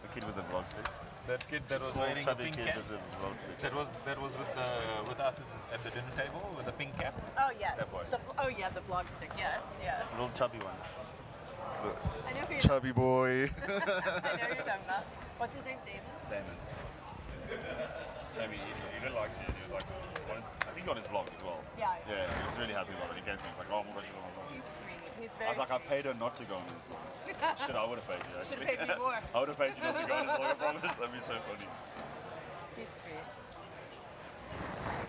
The kid with the vlog stick. That kid that was Small, wearing a chubby pink kid cap. with the vlog stick. That was with us at the dinner table with the pink cap. Oh yes. That boy. Oh yeah, the vlog stick. Yes, yes. Little chubby one. I know who you're Chubby boy. I know who you're talking about. What's his name? David? Damon. Damon, he really likes you. He was like, I think he got his vlog as well. Yeah. Yeah, he was really happy about it. He came to me, he's like, oh, I'm already on my vlog. He's sweet. He's I very was like, I paid her not to go on his vlog. Shit, I would have paid you actually. Should have paid me more. I would have paid you not to go on his vlog, I promise. That'd be so funny. He's sweet.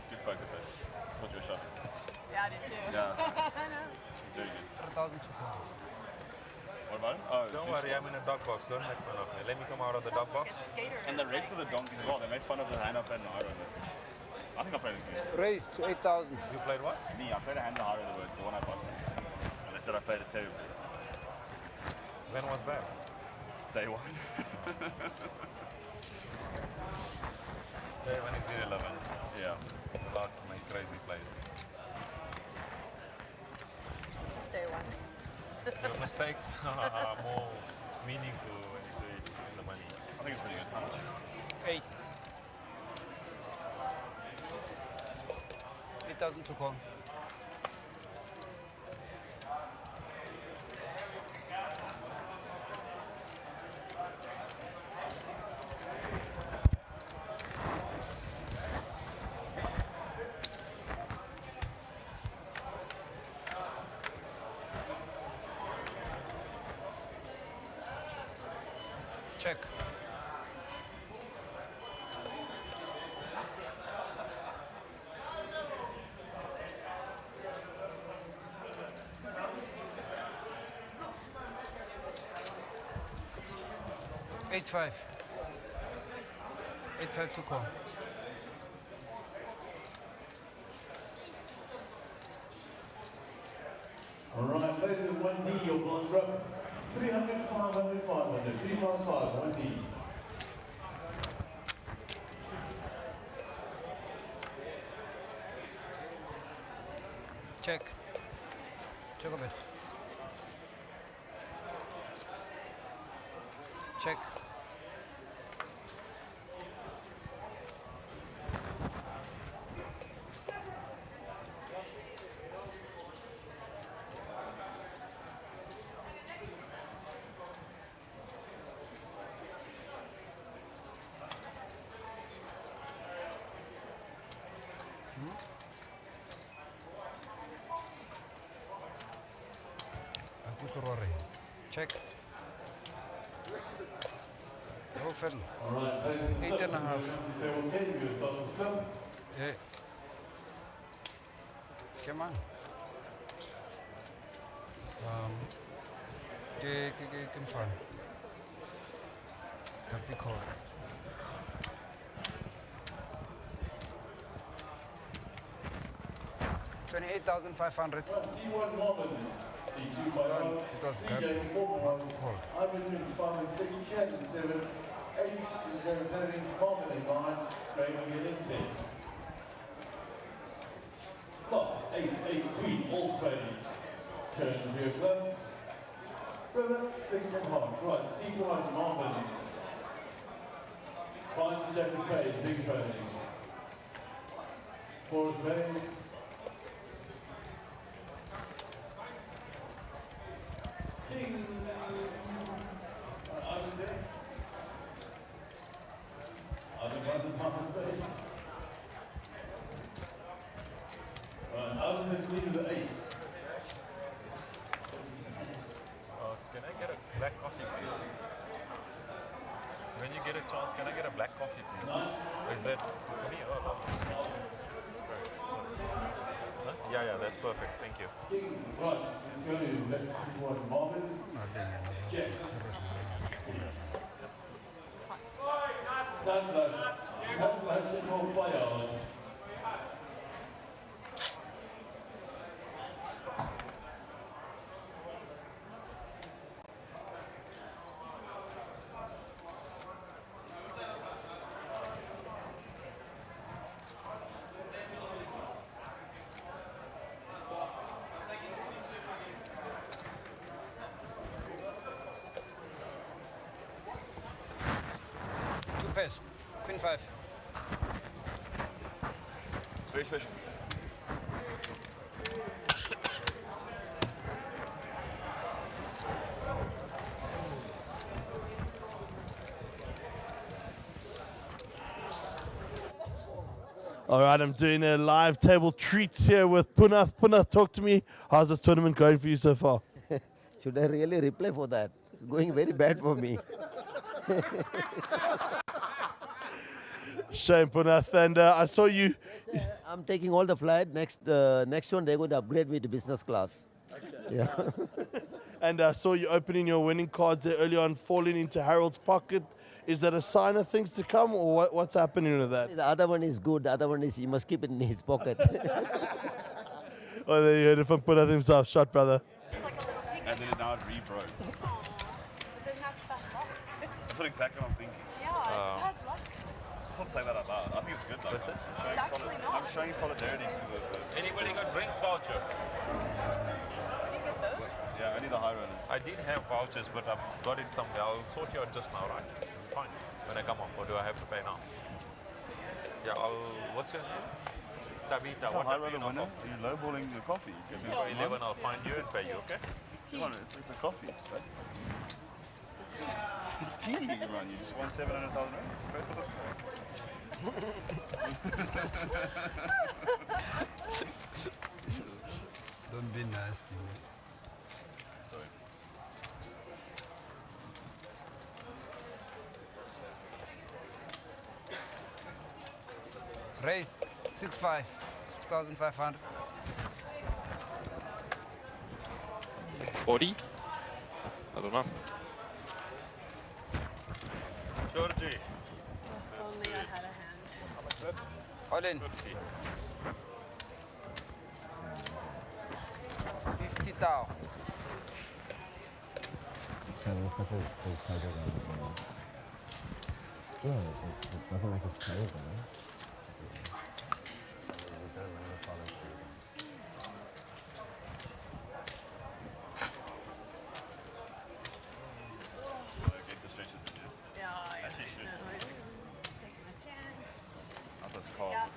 Good poker face. What's your shot? Yeah, I did too. Yeah. I know. He's very good. 4,000. What about him? Oh, Don't worry, I'm in a dog box. Don't make fun of me. Let me come out of the dog box. And the rest of the donkeys as well. They made fun of the hand up and the high roller. I think I played it good. Raised to 8,000. You played what? Me, I played a hand and the high roller, the one I busted. And they said I played it terribly. When was that? Day 1. Yeah, when he's irrelevant. Yeah. Without my crazy plays. It's just day one. Your mistakes are more meaningful when you do it in the money. I think it's pretty good. How much? 8. 8,000 to call. Check. Eight five. 8-5 to call. All right, ladies, 1D, your blinds are up. 300, 500, 500. 315, 1D. Check. Check a bit. Check. Check. Open. All right, ladies, 8.5. Yeah. Come on. Confirm. Copy code. 28,500. It was good. Hold. Ace, 8, queen, all spades. Turn to your clubs. River, 6 of hearts. Right, C1, Marvin. 5 to jack of spades, big spades. 4 of spades. King. Other ones, half a spade. Other than leave the ace. Can I get a black coffee, please? When you get a chance, can I get a black coffee, please? Is that for me? Oh, no. Huh? Yeah, that's perfect. Thank you. Right, let's go to let's see what Marvin. Yes. That's it, no player. Two pairs. Queen 5. Very special. All right, I'm doing a live table treats here with Punath. Punath, talk to me. How's this tournament going for you so far? Should I really reply for that? It's going very bad for me. Shame, Punath. And I saw you. I'm taking all the flight. Next one, they're going to upgrade me to business class. Okay. Yeah. And I saw you opening your winning cards there early on, falling into Harold's pocket. Is that a sign of things to come, or what's happening with that? The other one is good. The other one is he must keep it in his pocket. Oh, there you heard it from Punath himself. Shot, brother. And then now it re-broke. That's what exactly I'm thinking. Yeah, it's bad luck. Let's not say that out loud. I think it's good though. Listen. I'm showing solidarity to the Anybody got drinks voucher? Did you get those? yeah, only the high runners. I did have vouchers, but I've got it somewhere. I'll sort you out just now, right? Fine. When I come up, or do I have to pay now? Yeah, what's your name? Tabita. What high What runner winner? Are you lowballing the coffee? Give me For 11, I'll find you and pay you, okay? Come on, it's a coffee, right? It's tea, man. You just won 700,000 Don't be nasty. Sorry. Raised 6,500. 6,500. 40? I don't know. Georgie. Only I had a hand. All in. 50. 50 thou. Get the stretches in here. Yeah, I Actually, you should. taking a chance. Not this car. Yeah, a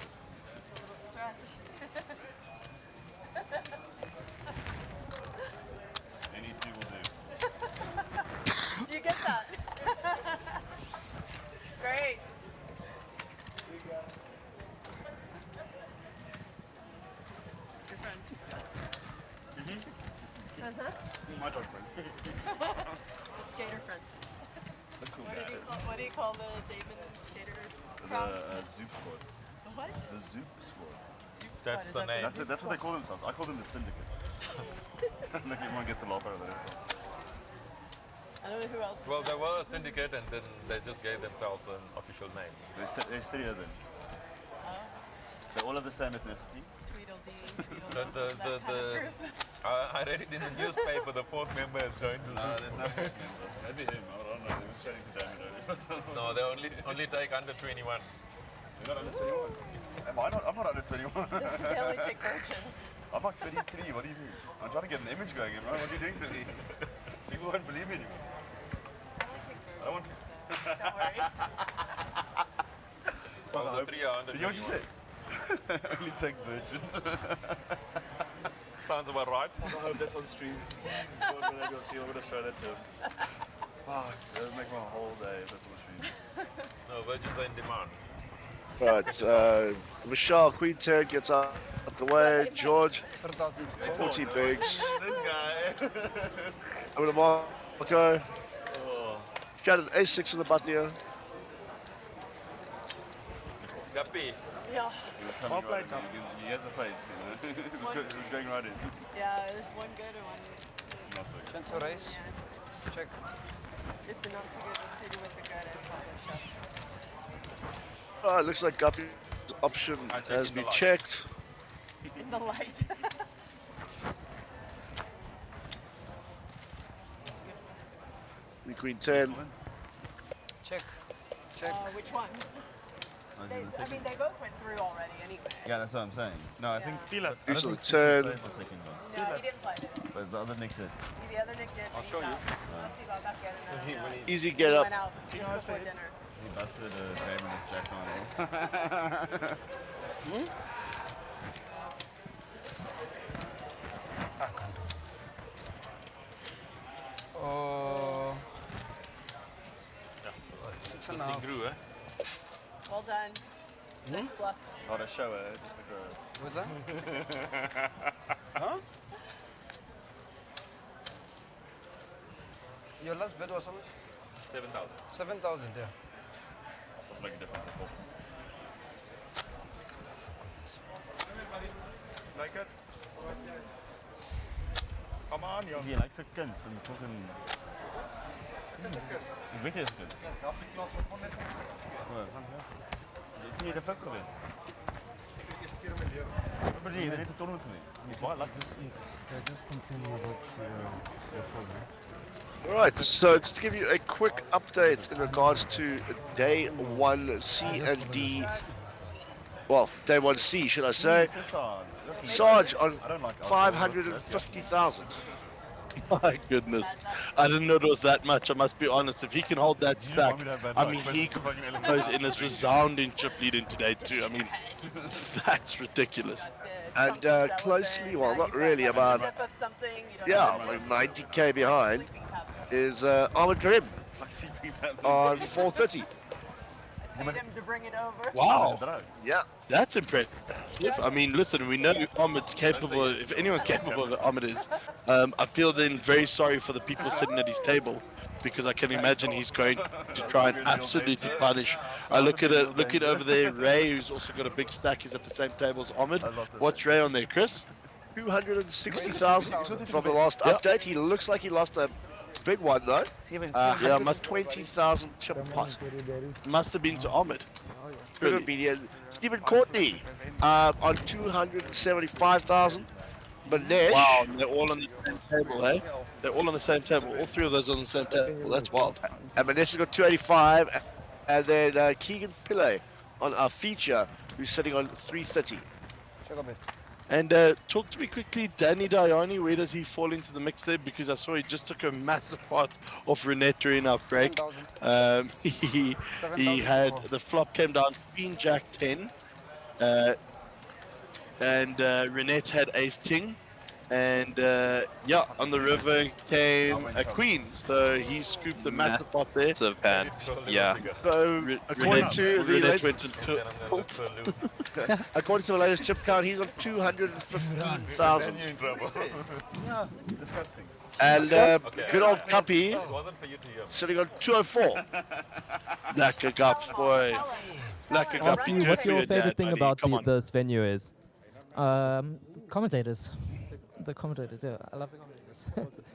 little stretch. Any two will do. Did you get that? Great. Your friends. Uh-huh. My dog friends. The skater friends. The cool What do you call the David skater The crowd? Zoop squad. The what? The Zoop squad. That's the name. That's what they call themselves. I call them the syndicate. Like everyone gets a laugh out of that. I don't know who else. Well, they were a syndicate and then they just gave themselves an official name. They're stereo then. They all have the same ethnicity. I read it in the newspaper, the fourth member has joined the No, there's no fourth member. Maybe him. I don't know. They were chatting to Damon earlier. No, they only take under 21. You're not under 21? Am I not? I'm not under 21. They only take virgins. I'm like 33. What do you mean? I'm trying to get an image going, bro. What are you doing to me? People won't believe me anymore. I don't want to. Don't worry. Well, the 3 are under You know what you 21. said? Only take virgins. Sounds about right. I hope that's on stream. I'm going to show that to him. Fuck, that would make my whole day if that's on stream. No, virgins are in demand. Right, Michelle, Queen 10 gets out the way. George, 14 bigs. This guy. Over to Marco. Oh. Got an A6 in the button here. Guppy. Yeah. He was coming right in. He has a face. You know? It was going right in. Yeah, there's one good and one Not so good. Chance to raise. yeah. Check. If the not so good, the city with the good and probably shut. Oh, it looks like Guppy's option has been checked. In the light. Queen 10. Check. Check. Which one? I mean, they both went through already anyway. Yeah, that's what I'm saying. No, I think Stila. Use of the 10. No, he didn't play it. But the other Nick did. The other Nick did. I'll show you. Unless he got back in and then, Easy get he up. went out just before dinner. He busted Damon with Jack on it. Oh. Yes, Six this and a thing half. grew, eh? Well done. Nice bluff. Not a show, just a girl. What's that? Huh? Your last bet was how much? 7,000. 7,000, yeah. Doesn't make a difference at all. Like it? Come on, joh. Die lijkt zo'n kind van fucking... Ik weet het is kind. Ik zie je de fuck erin. But yeah, they need to tournament with me. You quite like this. Just complaining about your phone. All right, so just to give you a quick update in regards to day 1C and D. Well, day 1C, should I say? Sarge on 550,000. My goodness. I didn't know it was that much, I must be honest. If he can hold that stack, I mean, he goes in his resounding chip lead in today too. I mean, that's ridiculous. And closely, well, not really, about, yeah, like 90k behind is Ahmed Karim on 430. Need him to bring it over. Wow. Yeah. That's impressive. I mean, listen, we know Ahmed's capable. If anyone's capable of it, Ahmed is. I feel then very sorry for the people sitting at his table, because I can imagine he's going to try and absolutely punish. I look at it. Look at over there, Ray, who's also got a big stack. He's at the same table as Ahmed. What's Ray on there, Chris? 260,000 from the last update. He looks like he lost a big one though. Yeah, must 20,000 chip pot. Must have been to Ahmed. Could have been. Yeah. Stephen Courtney on 275,000. Manesh. Wow, they're all on the same table, eh? They're all on the same table. All three of those on the same table. That's wild. And Manesh has got 285, and then Keegan Pillay on our feature, who's sitting on 330. And talk to me quickly, Danny Diani, where does he fall into the mix there? Because I saw he just took a massive part off Renette during our break. He had, the flop came down Queen Jack 10, and Renette had Ace King, and yeah, on the river came a Queen, so he scooped the massive pot there. Massive hand, yeah. So according to the Renette latest, went into according to the latest chip count, he's on 215,000. Yeah, disgusting. And good old Guppy sitting on 204. Like a gup, boy. Like a gup. Ask you what your favorite thing about this venue is. Commentators. The commentators, yeah. I love the commentators.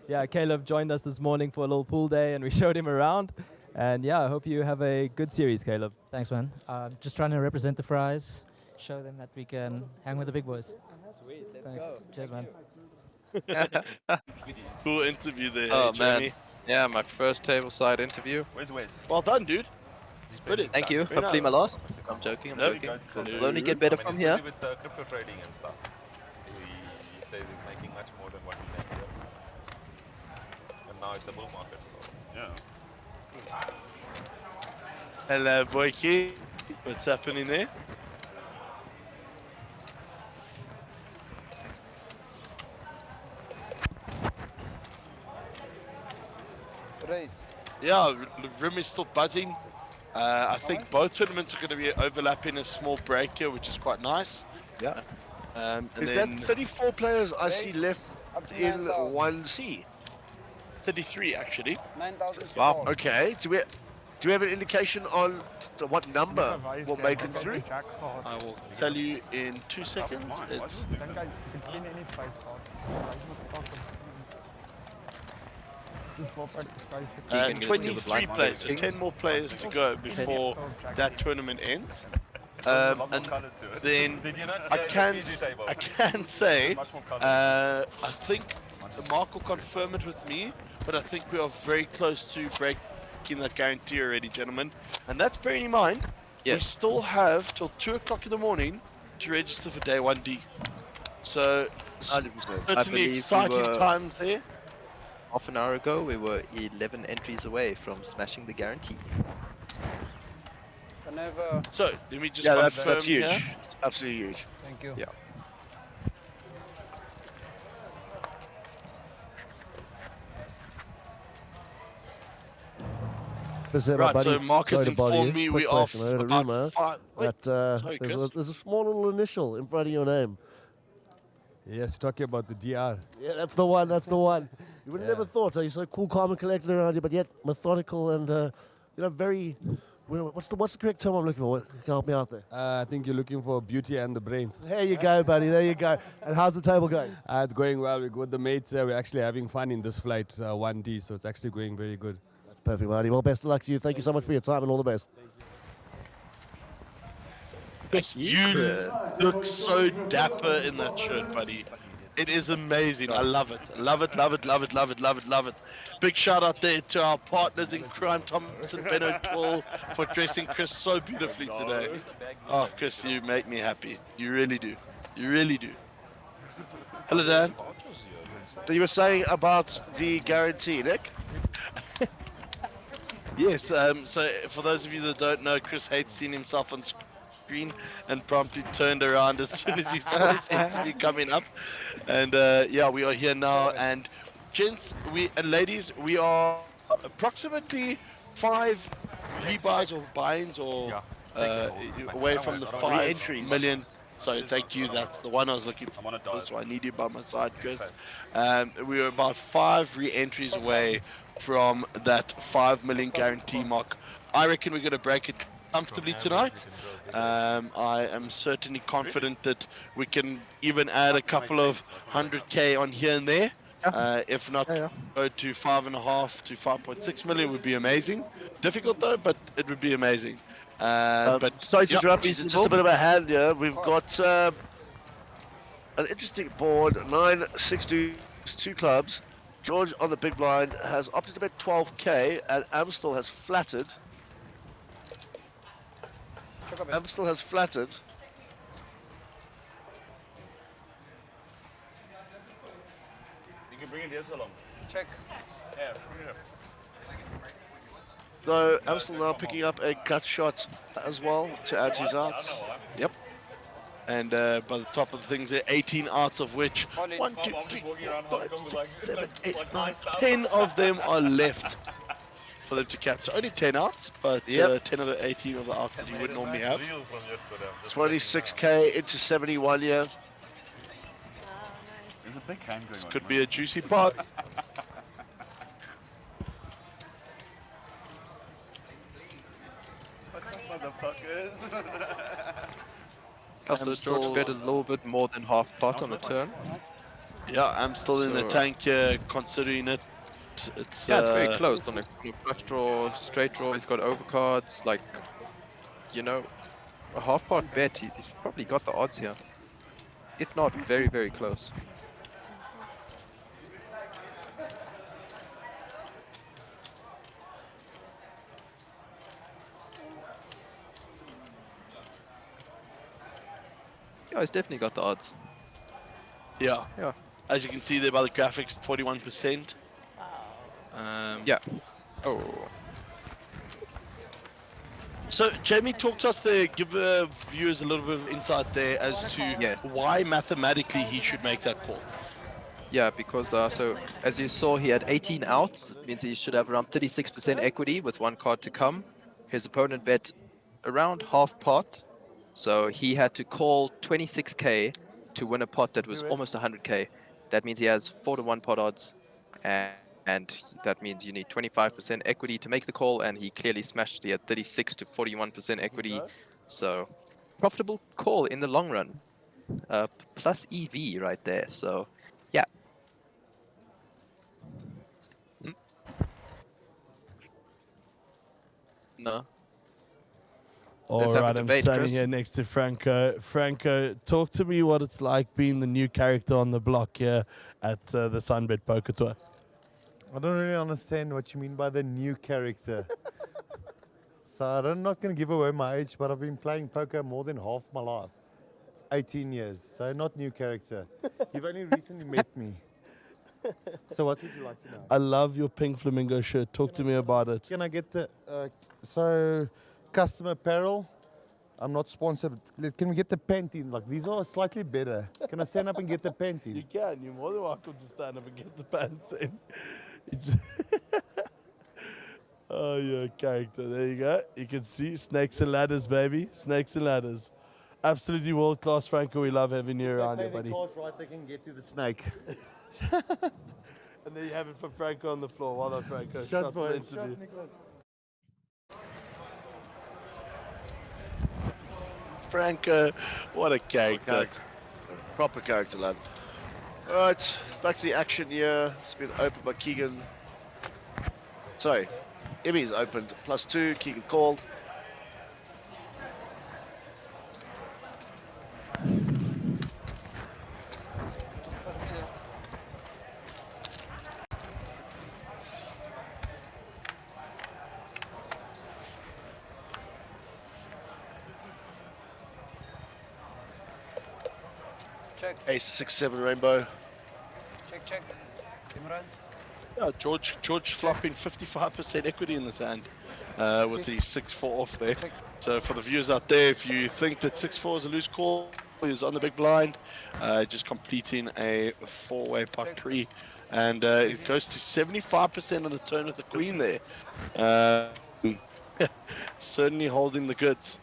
Yeah, Caleb joined us this morning for a little pool day and we showed him around. And yeah, I hope you have a good series, Caleb. Thanks, man. Just trying to represent the Fries, show them that we can hang with the big boys. Sweet, let's Thanks. go. Cheers, man. Cool interview there, Oh hey, man, Jeremy. yeah, my first tableside interview. Where's Wes? Well done, dude. It's brilliant. Thank you. Very Hopefully nice. my last. I'm joking. I'm No, joking. no. We'll only get better from here. With crypto trading and stuff, he says he's making much more than what we make here. And now it's a bull market, so yeah, it's good. Hello, Boyki. What's happening there? Yeah, the room is still buzzing. I think both tournaments are going to be overlapping a small break here, which is quite nice. Yeah. Is that 34 players I see left in 1C? 33 actually. 9,000. Wow. Okay. Do we have an indication on what number will make it through? I will tell you in 2 seconds. It's 23 players, so 10 more players to go before that tournament ends. And then I can say, I think Mark will confirm it with me, but I think we are very close to breaking that guarantee already, gentlemen. And that's bearing in mind, we still have till 2 o'clock in the morning to register for day 1D. So, certainly exciting times there. Half an hour ago, we were 11 entries away from smashing the guarantee. So, let me just yeah, confirm that's huge. here. It's absolutely huge. Thank you. Yeah. Right, so Mark has informed me we are I heard a rumour that sorry, there's a small little initial in front of your name. Yes, talking about the DR. Yeah, that's the one. That's the one. You would have never thought. So you're so cool, calm, and collected around you, but yet methodical and very. What's the correct term I'm looking for? Can you help me out there? I think you're looking for beauty and the brains. There you go, buddy. There you go. And how's the table going? It's going well. We're with the mates. We're actually having fun in this flight 1D, so it's actually going very good. That's perfect, buddy. Well, best of luck to you. Thank you so much for your time and all the best. Chris, you, you Chris. look so dapper in that shirt, buddy. It is amazing. I love it. Love it, love it, love it, love it, love it, love it. Big shout out there to our partners in crime, Thomas and Ben O'Toole, for dressing Chris so beautifully today. Oh, Chris, you make me happy. You really do. You really do. Hello, Dan. You were saying about the guarantee, Nick? Yes, so for those of you that don't know, Chris hates seeing himself on screen and promptly turned around as soon as he saw his interview coming up. And yeah, we are here now. And gents and ladies, we are approximately 5 rebuys or buy-ins or away from the 5 Re-entries. million. Sorry, thank you. That's the one I was looking for. So I need you by my side, Chris. We were about 5 re-entries away from that 5 million guarantee mark. I reckon we're going to break it comfortably tonight. I am certainly confident that we can even add a couple of 100k on here and there. If not, go to 5.5 to 5.6 million would be amazing. Difficult though, but it would be amazing. But sorry to interrupt you, just a bit of a hand here. We've got an interesting board, 9 6 deuce, 2 clubs. George on the big blind has opted to bet 12k, and Amstel has flattered. Amstel has flattered. You can bring it here so long. Check. Yeah, bring it up. So Amstel now picking up a cut shot as well to add to his odds. Yep. And by the top of the things, there are 18 outs, of which 1, 2, 3, 4, 5, 6, 7, 8, 9, 10 of them are left for them to capture. Only 10 outs, but 10 of the 18 of the outs that you would normally have. 26k into 71 here. There's a big hand going This on. could be a juicy pot. Motherfuckers. George bet a little bit more than half pot on the turn. Yeah, I'm still in the tank considering it. It's yeah, it's very close on a flush draw, straight draw. He's got overcards. Like, you know, a half pot bet. He's probably got the odds here. If not, very, very close. Yeah, he's definitely got the odds. Yeah. Yeah. As you can see there by the graphics, 41%. Yeah. Oh. So, Jamie, talk to us there, give viewers a little bit of insight there as to why mathematically he should make that call. Yeah, because so as you saw, he had 18 outs. It means he should have around 36% equity with 1 card to come. His opponent bet around half pot, so he had to call 26k to win a pot that was almost 100k. That means he has 4-to-1 pot odds, and that means you need 25% equity to make the call, and he clearly smashed it. He had 36 to 41% equity, so profitable call in the long run. Plus EV right there, so yeah. No. All Let's have a right, I'm debate, standing Chris. here next to Franco. Franco, talk to me what it's like being the new character on the block here at the SunBet Poker Tour. I don't really understand what you mean by the new character. So I'm not going to give away my age, but I've been playing poker more than half my life. 18 years, so not new character. You've only recently met me. So what would you like to know? I love your pink flamingo shirt. Talk to me about it. Can I get the, so custom apparel? I'm not sponsored. Can we get the Pantene? Like, these are slightly better. Can I stand up and get the Pantene? You can. You're more than welcome to stand up and get the pants in. Oh, you're a character. There you go. You can see snakes and ladders, baby. Snakes and ladders. Absolutely world-class, Franco. We love having you around here, buddy. Cards right, they can get to the snake. And there you have it for Franco on the floor. Well done, Franco. Shot for the boy. interview. Shot, Nicholas. Franco, what a character. Proper character, lad. Alright, back to the action here. It's been opened by Keegan. Sorry, Emmy's opened. +2, Keegan called. Ace 6-7 rainbow. Check. Imran. Yeah, George flopping 55% equity in this hand with the 6-4 off there. So for the viewers out there, if you think that 6-4 is a loose call, he's on the big blind, just completing a 4-way pot pre, and it goes to 75% on the turn with the queen there. Certainly holding the goods.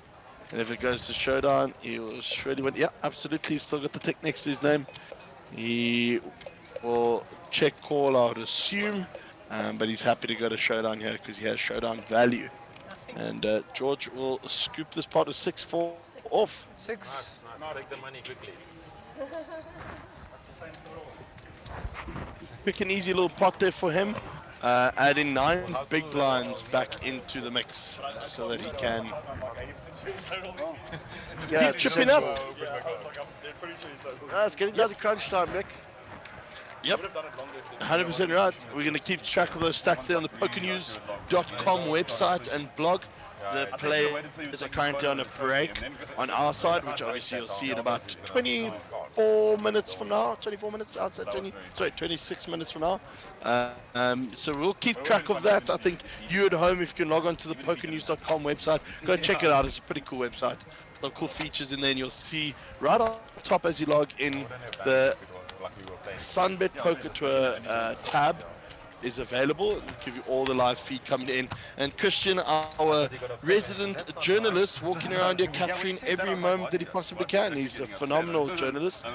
And if it goes to showdown, he will surely win. Yeah, absolutely. Still got the tick next to his name. He will check call, I would assume, but he's happy to go to showdown here because he has showdown value. And George will scoop this pot of 6-4 off. Nice. Take the money quickly. Quick and easy little pot there for him. Adding 9 big blinds back into the mix so that he can keep chipping up. It's getting down to crunch time, Nick. Yep, 100% right. We're going to keep track of those stacks there on the pokernews.com website and blog. The players are currently on a break on our side, which obviously you'll see in about 24 minutes from now. 24 minutes outside, 26 minutes from now. So we'll keep track of that. I think you at home, if you can log on to the pokernews.com website, go check it out. It's a pretty cool website. Some cool features in there, and you'll see right on top as you log in the SunBet Poker Tour tab is available. It'll give you all the live feed coming in. And Christian, our resident journalist, walking around here capturing every moment that he possibly can. He's a phenomenal journalist.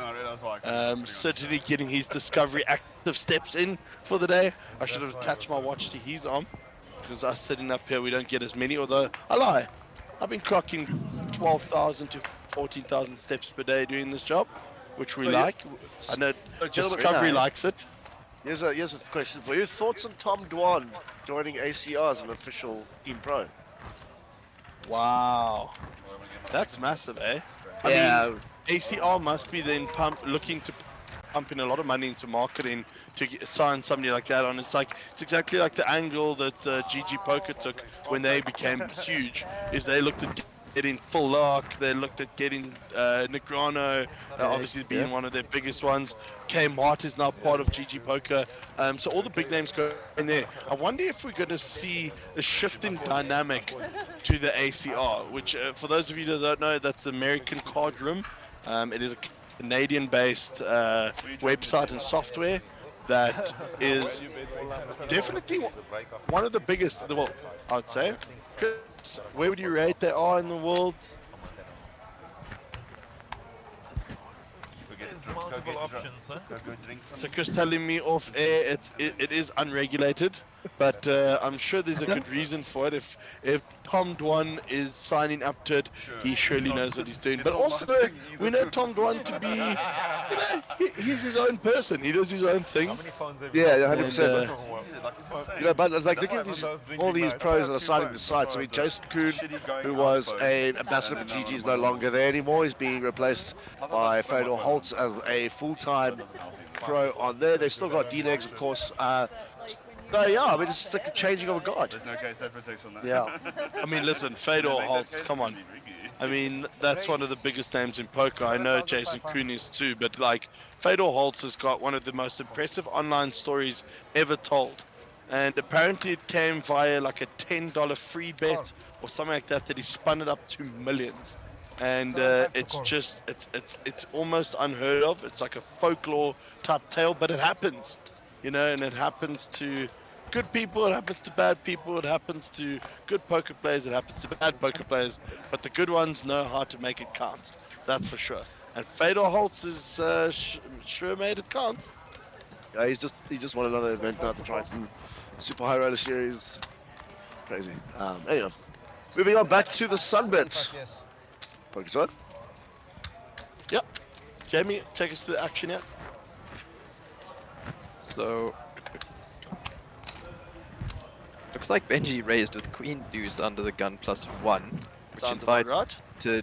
Certainly getting his Discovery active steps in for the day. I should have attached my watch to his arm because us sitting up here, we don't get as many, although I lie. I've been clocking 12,000 to 14,000 steps per day doing this job, which we like. I know Discovery likes it. Here's a question for you. Thoughts on Tom Dwan joining ACR as an official team pro? Wow. That's massive, eh? I mean, ACR must be then looking to pump in a lot of money into marketing to sign somebody like that on. It's exactly like the angle that GG Poker took when they became huge, is they looked at getting Full Lock, they looked at getting Negrano, obviously being one of their biggest ones. Kmart is now part of GG Poker, so all the big names go in there. I wonder if we're going to see a shift in dynamic to the ACR, which for those of you that don't know, that's the American Card Room. It is a Canadian-based website and software that is definitely one of the biggest in the world, I would say. Chris, where would you rate they are in the world? There's multiple options, huh? So Chris telling me off air it is unregulated, but I'm sure there's a good reason for it. If Tom Dwan is signing up to it, he surely knows what he's doing. But also, we know Tom Dwan to be, he's his own person. He does his own thing. Yeah, 100%. But like looking at all these pros that are signing the sites. I mean, Jason Kuhn, who was an ambassador for GG, is no longer there anymore. He's being replaced by Fedor Holtz as a full-time pro on there. They still got D-Legs, of course. So yeah, I mean, it's like the changing of a god. There's no case of protection on that. Yeah. I mean, listen, Fedor Holtz, come on. I mean, that's one of the biggest names in poker. I know Jason Kuhn is too, but like, Fedor Holtz has got one of the most impressive online stories ever told. And apparently it came via like a $10 free bet or something like that he spun it up to millions. And it's just, it's almost unheard of. It's like a folklore type tale, but it happens. You know, and it happens to good people, it happens to bad people, it happens to good poker players, it happens to bad poker players, but the good ones know how to make it count. That's for sure. And Fedor Holtz is sure made it count. Yeah, he just won another event now at the Triton Super High Roller Series. Crazy. Anyway, moving on back to the SunBet. Poker side. Yep. Jamie, take us to the action here. So, looks like Benji raised with Queen Deuce under the gun +1, which Sounds about invites to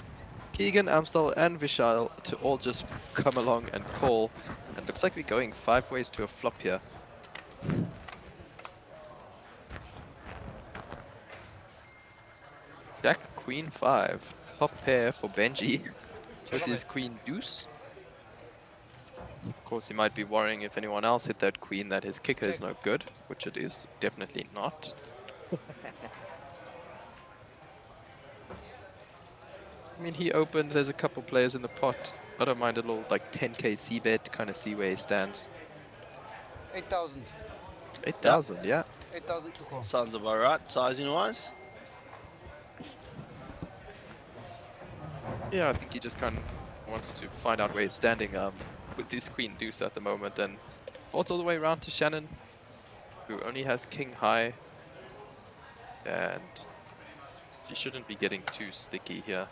Keegan, Amstel, and Vishal to all just come along and call. And looks like we're going 5 ways to a flop here. Jack, Queen 5, top pair for Benji with his Queen Deuce. course, he might be worrying if anyone else hit that queen that his kicker is no good, which it is definitely not. I mean, he opened, there's a couple players in the pot. I don't mind a little like 10k c-bet, kind of see where he stands. 8,000. 8,000, yeah. 8,000 to call. Sounds about right, sizing wise. Yeah, I think he just kind of wants to find out where he's standing with this queen deuce at the moment, and falls all the way around to Shannon, who only has king high, and she shouldn't be getting too sticky here.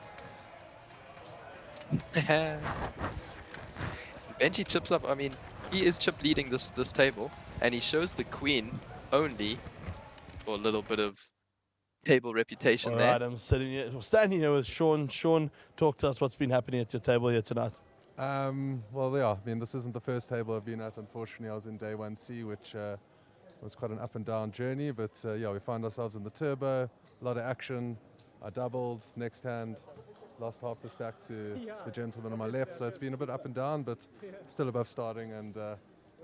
Benji chips up. I mean, he is chip leading this table, and he shows the queen only for a little bit of table reputation All there. right, I'm standing here with Sean. Sean, talk to us what's been happening at your table here tonight. Well, yeah, I mean, this isn't the first table I've been at. Unfortunately, I was in day 1C, which was quite an up and down journey. But yeah, we found ourselves in the turbo, a lot of action. I doubled, next hand, lost half the stack to the gentleman on my left. So it's been a bit up and down, but still above starting and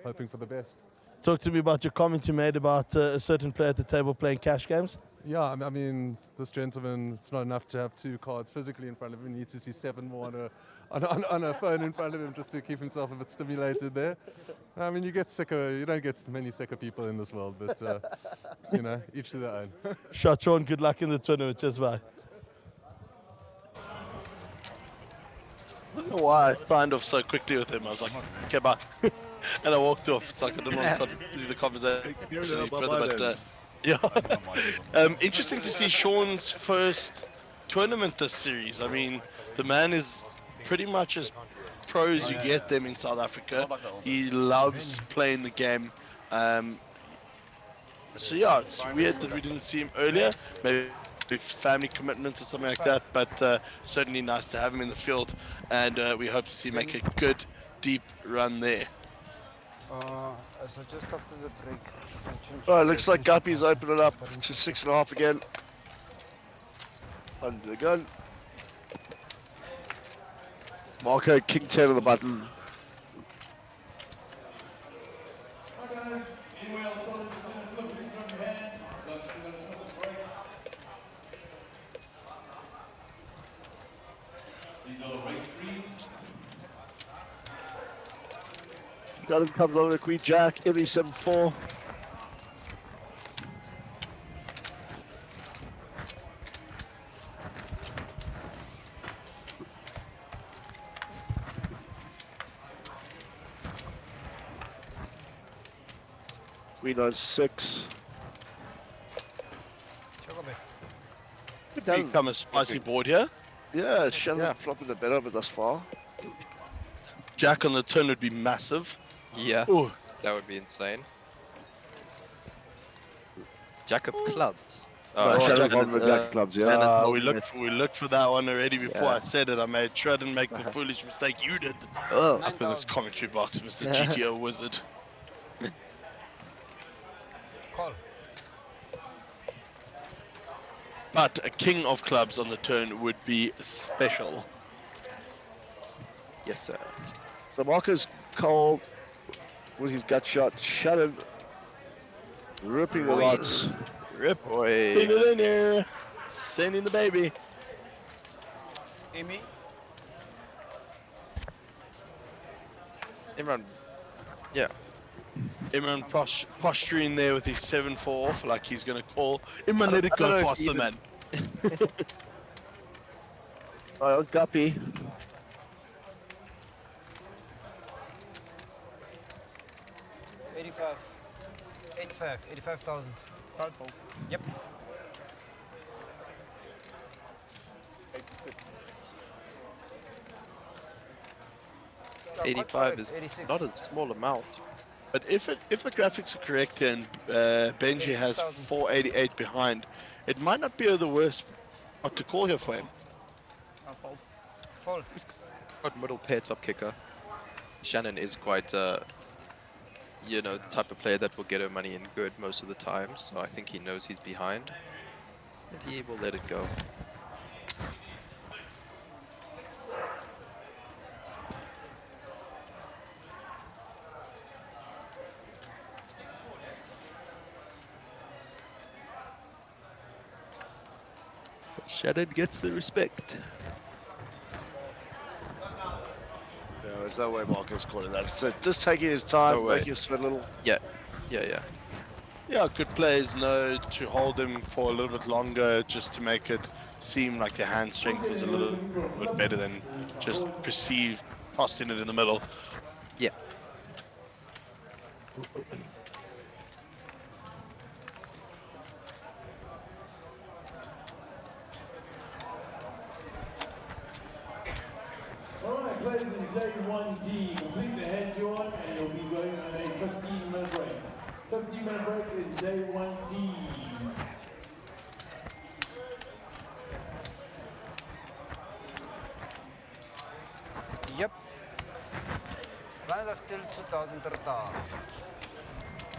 hoping for the best. Talk to me about your comment you made about a certain player at the table playing cash games. Yeah, I mean, this gentleman, it's not enough to have 2 cards physically in front of him. He needs to see 7 more on a phone in front of him just to keep himself a bit stimulated there. I mean, you don't get many sicker people in this world, but, you know, each to their own. Shot, Sean, good luck in the tournament. Cheers, bye. I don't know why I signed off so quickly with him. I was like, okay, bye. And I walked off. It's like I didn't want to continue the conversation any further, but yeah. Interesting to see Sean's first tournament this series. I mean, the man is pretty much as pro as you get them in South Africa. He loves playing the game. So yeah, it's weird that we didn't see him earlier. Maybe family commitments or something like that, but certainly nice to have him in the field, and we hope to see him make a good, deep run there. So just after the break. Alright, looks like Guppy's opening up to 6.5 again. Under the gun. Marco, king 10 on the button. Gun comes on with Queen Jack, ME74. Queen on 6. Become a spicy board here. Yeah, Shannon flopping the better of it thus far. Jack on the turn would be massive. Yeah, Ooh. That would be insane. Jack of clubs. Jack of clubs, yeah. We looked for that one already before I said it. I made sure I didn't make the foolish mistake you did. Up in this commentary box, Mr. GTO Wizard. Call. But a king of clubs on the turn would be special. Yes, sir. So Marco's cold with his gut shot. Shannon ripping the odds. Rip away. Put it in there. Sending the baby. Amy. Imran. Yeah. Imran posturing there with his 7-4 off like he's going to call. Imran, let it go faster, man. Alright, Guppy. $85,000. Yep. 85 is not a small amount. But if the graphics are correct and Benji has 488 behind, it might not be the worst not to call here for him. Fold. He's got middle pair top kicker. Shannon is quite you know, the type of player that will get her money in good most of the time, so I think he knows he's behind, and he will let it go. Shannon gets the respect. No, there's no way Marco's calling that. So just taking his time, No way. making us sweat a little. Yeah, yeah. Yeah, good players know to hold him for a little bit longer just to make it seem like their hand strength was a little bit better than just perceived tossing it in the middle. Yeah. Alright, players in J1D, complete the hand you on and you'll be going on a 15-minute break. 15-minute break in J1D. Yep. Lines are still 2030.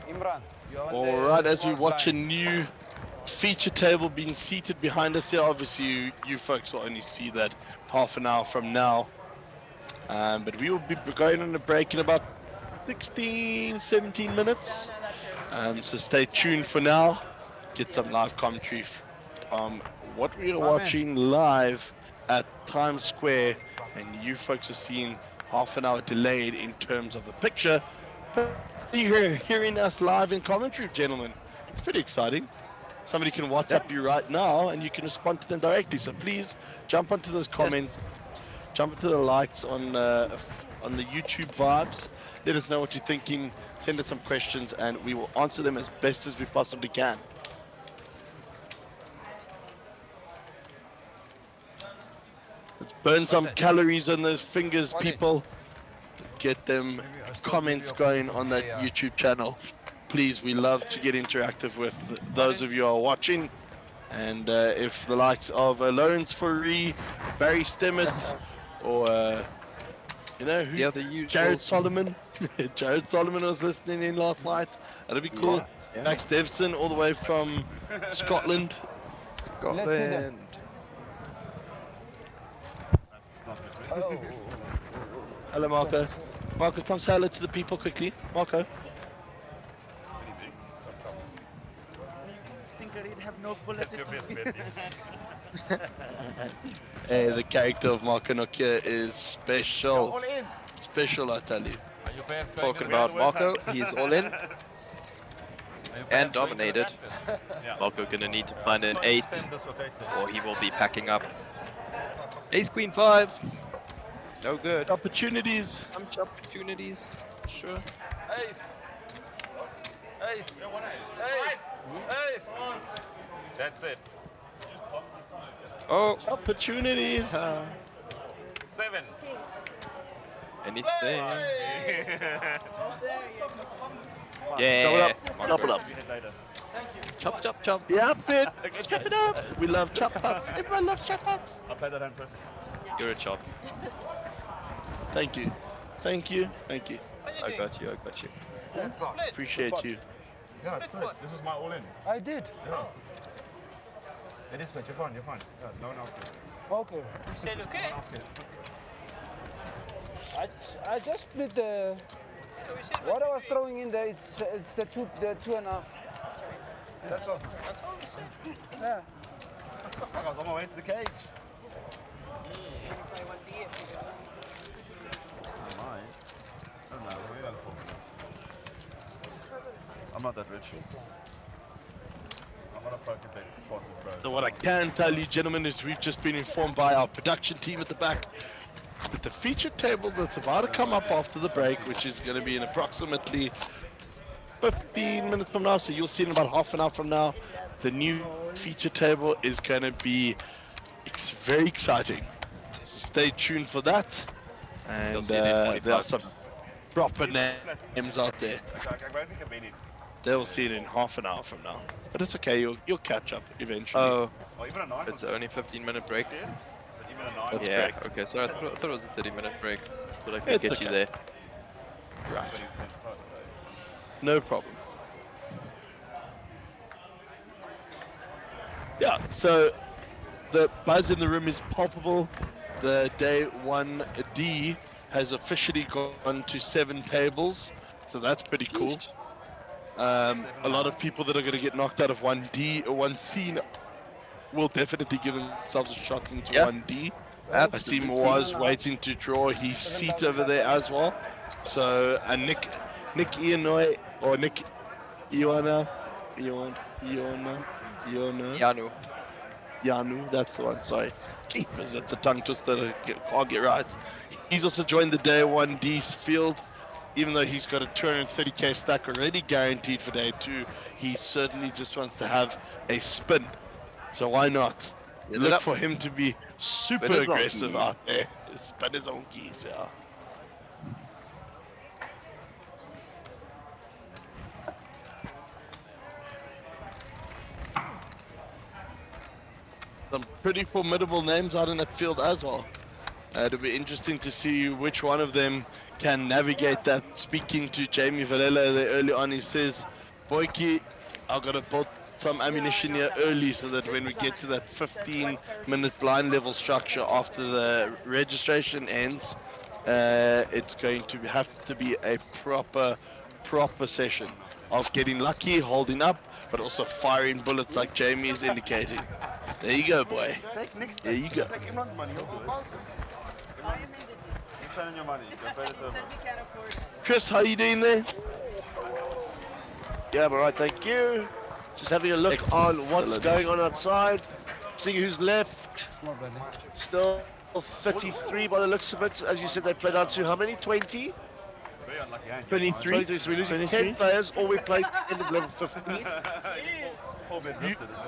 Imran, you're on All right, as we watch a new feature table being seated behind us here, obviously you folks will only see that half an hour from now. But we will be going on a break in about 16, 17 minutes. So stay tuned for now. Get some live commentary from what we are watching live at Times Square. And you folks are seeing half an hour delayed in terms of the picture. But you're hearing us live in commentary, gentlemen. It's pretty exciting. Somebody can WhatsApp you right now and you can respond to them directly. So please jump onto those comments, jump into the likes on the YouTube vibes. Let us know what you're thinking. Send us some questions and we will answer them as best as we possibly can. Let's burn some calories on those fingers, people. Get them comments going on that YouTube channel. Please, we love to get interactive with those of you who are watching. And if the likes of Lawrence Furry, Barry Stemmet, or you know who? Jared Solomon. Jared Solomon was listening in last night. That'd be cool. Yeah. Max Devson, all the way from Scotland. Scotland. Hello, Marco. Marco, come say hello to the people quickly. Marco. think I did have no full That's your best bet. Hey, the character of Marco Nokia is special. All in. Special, I tell you. Talking about Marco, he's all in. And dominated. Marco gonna need to find an 8, or he will be packing up. Ace Queen 5. No good. Opportunities. Opportunities. Sure. Ace. Ace. Ace. Ace. That's it. Oh. Opportunities. 7. Anything. Double Yeah. up. Double up. Chop, chop, chop. Yeah, fit. Chop it up. We love chop huts. Everyone loves chop huts. I played that hand perfect. You're a chop. Thank you. Thank you. Thank you. I got you. I got you. Appreciate you. Yeah, it's good. This was my all in. I did. Yeah. It is split. You're fine. You're fine. Yeah, no one else did. Okay. Still okay? No one else did. I just split the. What I was throwing in there, it's the 2.5. That's all. Yeah. I was on my way to the cage. I don't know. We got 4 minutes. I'm not that rich. I'm not a poker bet sponsored bro. So what I can tell you, gentlemen, is we've just been informed by our production team at the back that the feature table that's about to come up after the break, which is going to be in approximately 15 minutes from now, so you'll see in about half an hour from now, the new feature table is going to be very exciting. So stay tuned for that. And there are some proper names out there. They'll see it in half an hour from now. But it's okay, you'll catch up eventually. Oh, it's only 15-minute break. That's yeah, correct. okay, so I thought it was a 30-minute break, but I could get you there. Right. No problem. Yeah, so the buzz in the room is palpable. The day 1D has officially gone to 7 tables, so that's pretty cool. A lot of people that are going to get knocked out of 1D or 1C will definitely give themselves a shot into Yeah. 1D. Absolutely. Asim was waiting to draw his seat over there as well. So, Nick Ionoy, or Nick Iona, Yanu, that's the one, sorry. Keepers, that's a tongue twister, I can't get right. He's also joined the day 1D's field. Even though he's got a 230k stack already guaranteed for day 2, he certainly just wants to have a spin. So why not? Get it Look up. for him to be super Spin his aggressive onkey. out there. Spin his own keys, yeah. Some pretty formidable names out in that field as well. It'll be interesting to see which one of them can navigate that. Speaking to Jamie Valella there early on, he says, Boyki, I've got to build some ammunition here early so that when we get to that 15-minute blind level structure after the registration ends, it's going to have to be a proper session of getting lucky, holding up, but also firing bullets like Jamie is indicating. There you go, boy. There you go. Take Imran's money, you're good. Keep shining your money. You're better to Chris, how you doing there? Yeah, I'm alright, thank you. Just having a look on what's going on outside. Seeing who's left. Still 33 by the looks of it. As you said, they played out to how many? 20? 23. So we're losing 10 players, or we played end of level 15.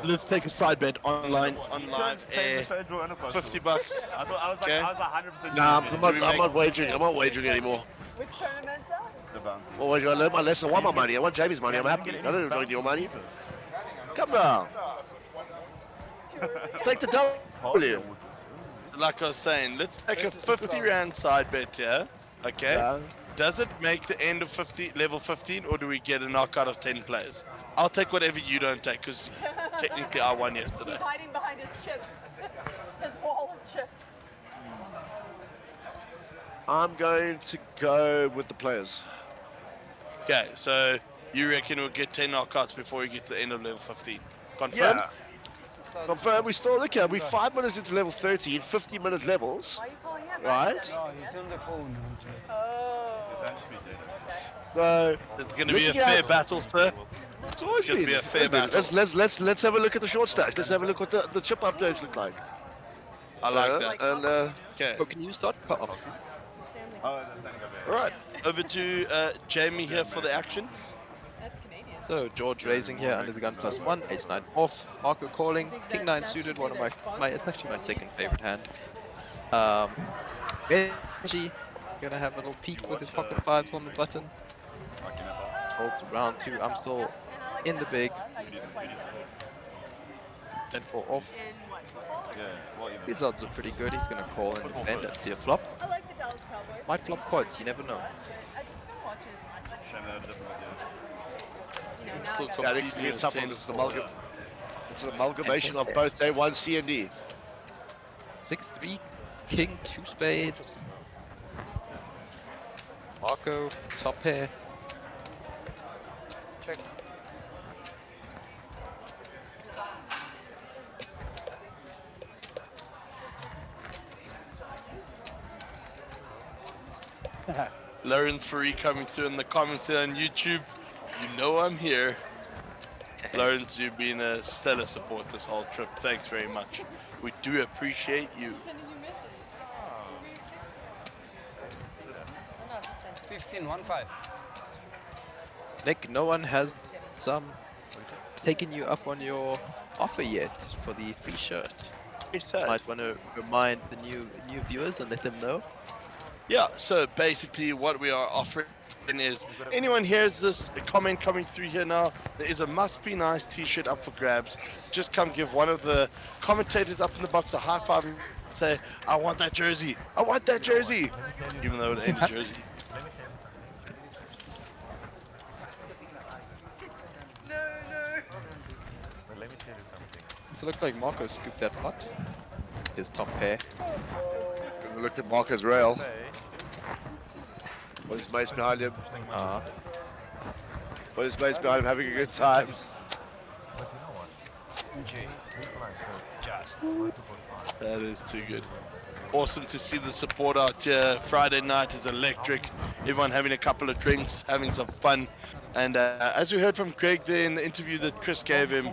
Let's take a side bet on live air. $50. I was Okay. 100% Nah, I'm not wagering. I'm not wagering anymore. Which tournament, sir? The bounty. Well, I learned my lesson. I want my money. I want Jamie's money. I'm happy. I don't need your money. Come now. Take the W. Like I was saying, let's take a 50 rand side bet here. Okay. Yeah. Does it make the end of level 15, or do we get a knockout of 10 players? I'll take whatever you don't take, because technically I won yesterday. He's hiding behind his chips. His wall of chips. I'm going to go with the players. Okay, so you reckon we'll get 10 knockouts before we get to the end of level 15? Confirm? Yeah. Confirm. We still look at. We're 5 minutes into level 13, 50-minute levels. Why are you calling him? Right? No, he's on the phone. So it's going to be a fair battle, sir. It's always going to be a fair battle. Let's have a look at the short stacks. Let's have a look what the chip updates look like. I like that. And okay. Oh, can you start? Right. Over to Jamie here for the action. That's Canadian. So George raising here under the gun +1, ace-9 off, Marco calling, king-9 suited, one of my it's actually my second favorite hand. Reggie gonna have a little peek with his pocket fives on the button. Folds round 2, I'm still in the big. 10-4 off. His odds are pretty good. He's gonna call and defend and see a flop. I like the Dallas Cowboys. Might flop quads, you never know. I just don't watch it as much. You know, now Still I gotta yeah, it's gonna be a tough one. It's an amalgamation of both day 1 C and D. 6-3, king, 2 spades. Marco, top pair. Check. Lawrence Faree coming through in the comments there on YouTube. You know I'm here. Lawrence, you've been a stellar support this whole trip. Thanks very much. We do appreciate you. 15-1-5. Nick, no one has taken you up on your offer yet for the free shirt. Might want to remind the new viewers and let them know. Yeah, so basically what we are offering is, anyone hears this comment coming through here now, there is a Must Be Nice t-shirt up for grabs. Just come give one of the commentators up in the box a high five and say, I want that jersey, I want that jersey, even though it ain't a jersey. But let me tell you something. So it looks like Marco scooped that pot. His top pair. Look at Marco's rail. What is mates behind him? What is mates behind him having a good time? But you know what? That is too good. Awesome to see the support out here. Friday night is electric. Everyone having a couple of drinks, having some fun. And as we heard from Greg there in the interview that Chris gave him,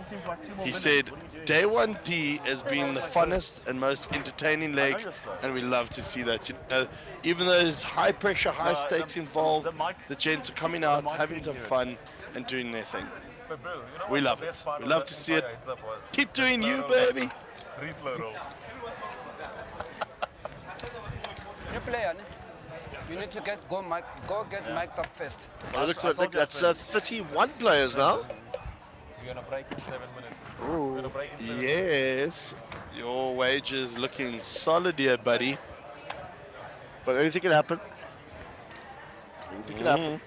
he said, Day 1D has been the funnest and most entertaining leg, and we love to see that. You know, even though there's high pressure, high stakes involved, the gents are coming out, having some fun, and doing their thing. We love it. We love to see it. Keep doing you, baby. You play, Annie. You need to go get mic'd up first. Oh, look, that's 31 players now. We're gonna break in 7 minutes. Ooh, yes. Your wager's looking solid here, buddy. But anything can happen. Anything can happen.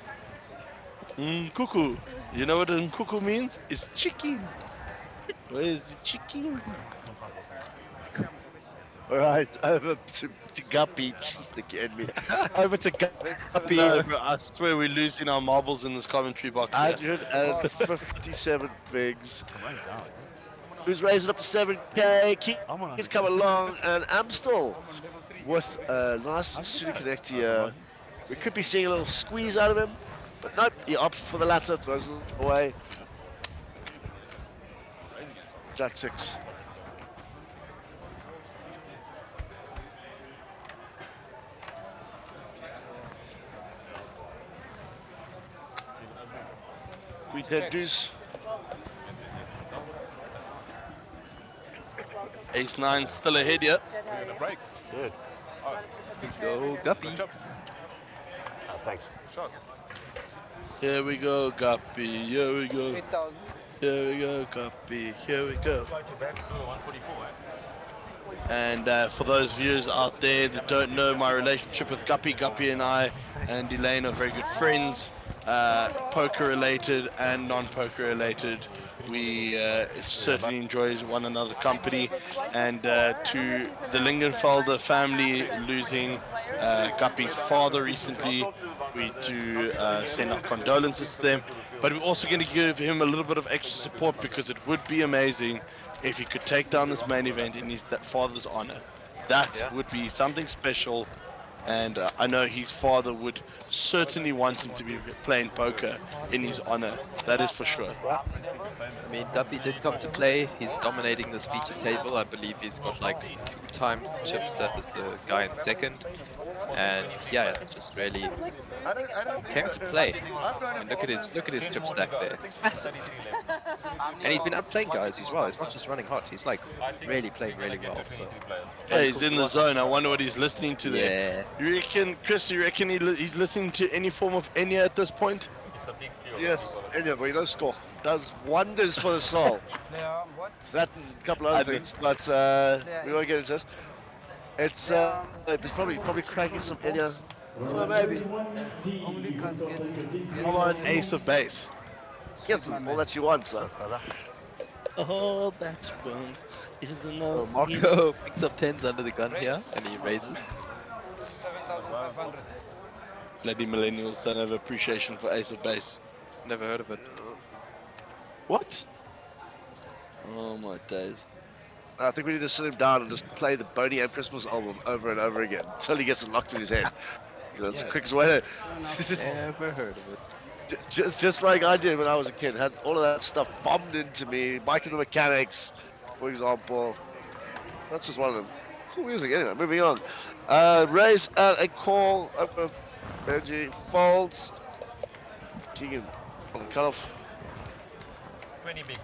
Cuckoo. You know what cuckoo means? It's chicken. Where's the chicken? All right, over to Guppy. She's the kidding me. Over to Guppy. No, I swear we're losing our marbles in this commentary box. 157 bigs. Who's raising up to 7K? He's come along, and Amstel with a nice shooting connect here. We could be seeing a little squeeze out of him, but nope, he opts for the latter, throws it away. Jack 6. Queen 10 deuce. Ace 9 still ahead here. Break. Good. Go, Guppy. Oh, thanks. Here we go, Guppy. Here we go. 8,000. Here we go, Guppy. Here we go. And for those viewers out there that don't know my relationship with Guppy, Guppy and I and Elaine are very good friends, poker related and non-poker related. We certainly enjoy one another's company, and to the Lingenfelder family losing Guppy's father recently, we do send our condolences to them, but we're also going to give him a little bit of extra support because it would be amazing if he could take down this main event in his father's honor. That would be something special, and I know his father would certainly want him to be playing poker in his honor. That is for sure. I mean, Guppy did come to play. He's dominating this feature table. I believe he's got like 2 times the chips that is the guy in second. And yeah, it's just really came to play. And look at his chip stack there. It's massive. And he's been outplaying guys as well. He's not just running hot. He's like really playing really well. So yeah, he's in the zone. I wonder what he's listening to there. Yeah. You reckon, Chris? You reckon he's listening to any form of Enya at this point? Yes, Enya, but you know, score does wonders for the soul. That and a couple of other things, but we won't get into it. It's probably cracking some Enya. Well, maybe. Come on, ace of base. Yes, all that you want, so. All that you want is enough. So Marco picks up 10s under the gun here, and he raises. 7,500. Bloody millennials don't have appreciation for ace of base. Never heard of it. What? Oh my days. I think we need to sit him down and just play the Boney M Christmas album over and over again until he gets it locked in his head. You know, it's the quickest way to... Never heard of it. Just like I did when I was a kid. Had all of that stuff bombed into me. Mike and the Mechanics, for example. That's just one of them. Cool music, anyway. Moving on. Raise and a call. Benji folds. Keegan on the cutoff. 20 bigs.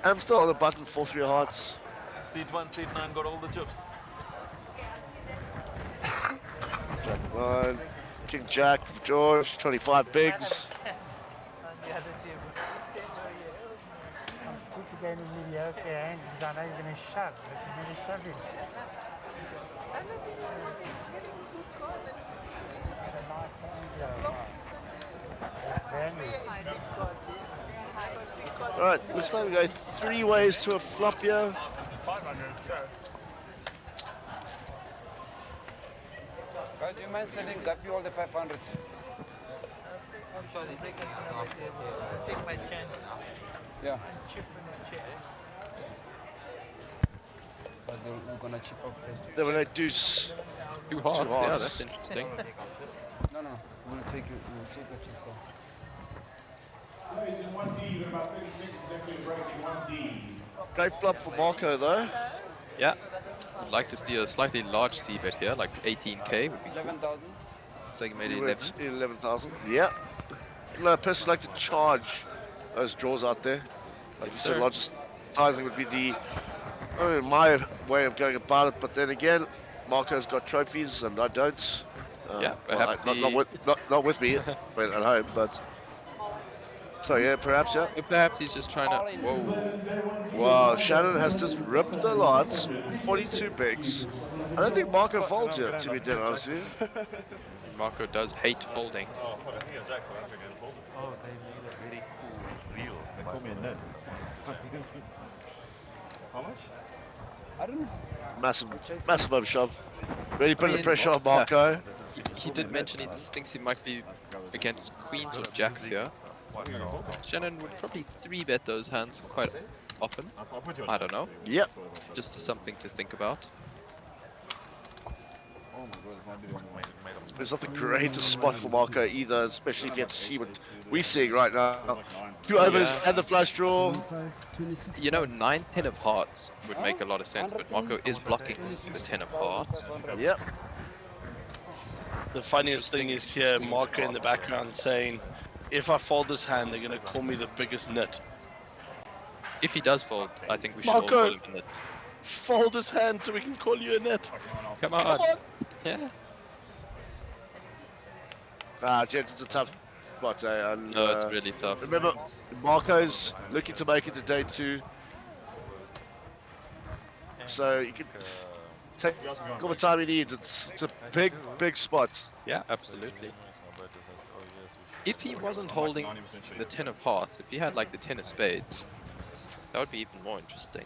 I'm still on the button, 4-3 hearts. Seat 1, seat 9 got all the chips. Jack 9. King Jack, George, 25 bigs. Alright, looks like we go 3 ways to a flop here. 500, sure. Guys, do you mind selling Guppy all the 500s? Take my chance. Yeah. But we're gonna chip up first. Then when they deuce. Two hearts. Yeah, that's interesting. No. We'll take your chips though. Ladies, in 1D, you've got about 30 seconds left in break in 1D. Great flop for Marco though. Yeah. I'd like to see a slightly large c-bet here, like 18k would be cool. 11,000. So you made You 11. went 11,000. Yeah. No, personally like to charge those draws out there. Like Yes, so sir. large sizing would be my way of going about it. But then again, Marco's got trophies and I don't. Yeah, well, perhaps not with me, but at home. But so yeah, perhaps yeah. Perhaps he's just trying to. Whoa. Wow, Shannon has just ripped the lots. 42 bigs. I don't think Marco folds here, to be dead honest with you. Marco does hate folding. Oh, fuck, I think of Jack's when I forget folders. Oh, they made a really cool reel. They call me a nerd. How much? I don't know. Massive overshove. Really putting the pressure on Marco. He did mention he thinks he might be against queens or jacks here. Shannon would probably 3-bet those hands quite often. I don't know. Yep. Just something to think about. There's not the greatest spot for Marco either, especially if you have to see what we're seeing right now. 2 overs and the flush draw. You know, 9-10 of hearts would make a lot of sense, but Marco is blocking the 10 of hearts. Yep. The funniest thing is here, Marco in the background saying, if I fold this hand, they're going to call me the biggest nit. If he does fold, I think we should all call him a nit. Fold his hand so we can call you a nit. Come on. Yeah. Gents, it's a tough spot, eh? And, No, it's really tough. Remember, Marco's looking to make it to day 2. So you can take all the time he needs. It's a big spot. Yeah, absolutely. If he wasn't holding the 10 of hearts, if he had like the 10 of spades, that would be even more interesting.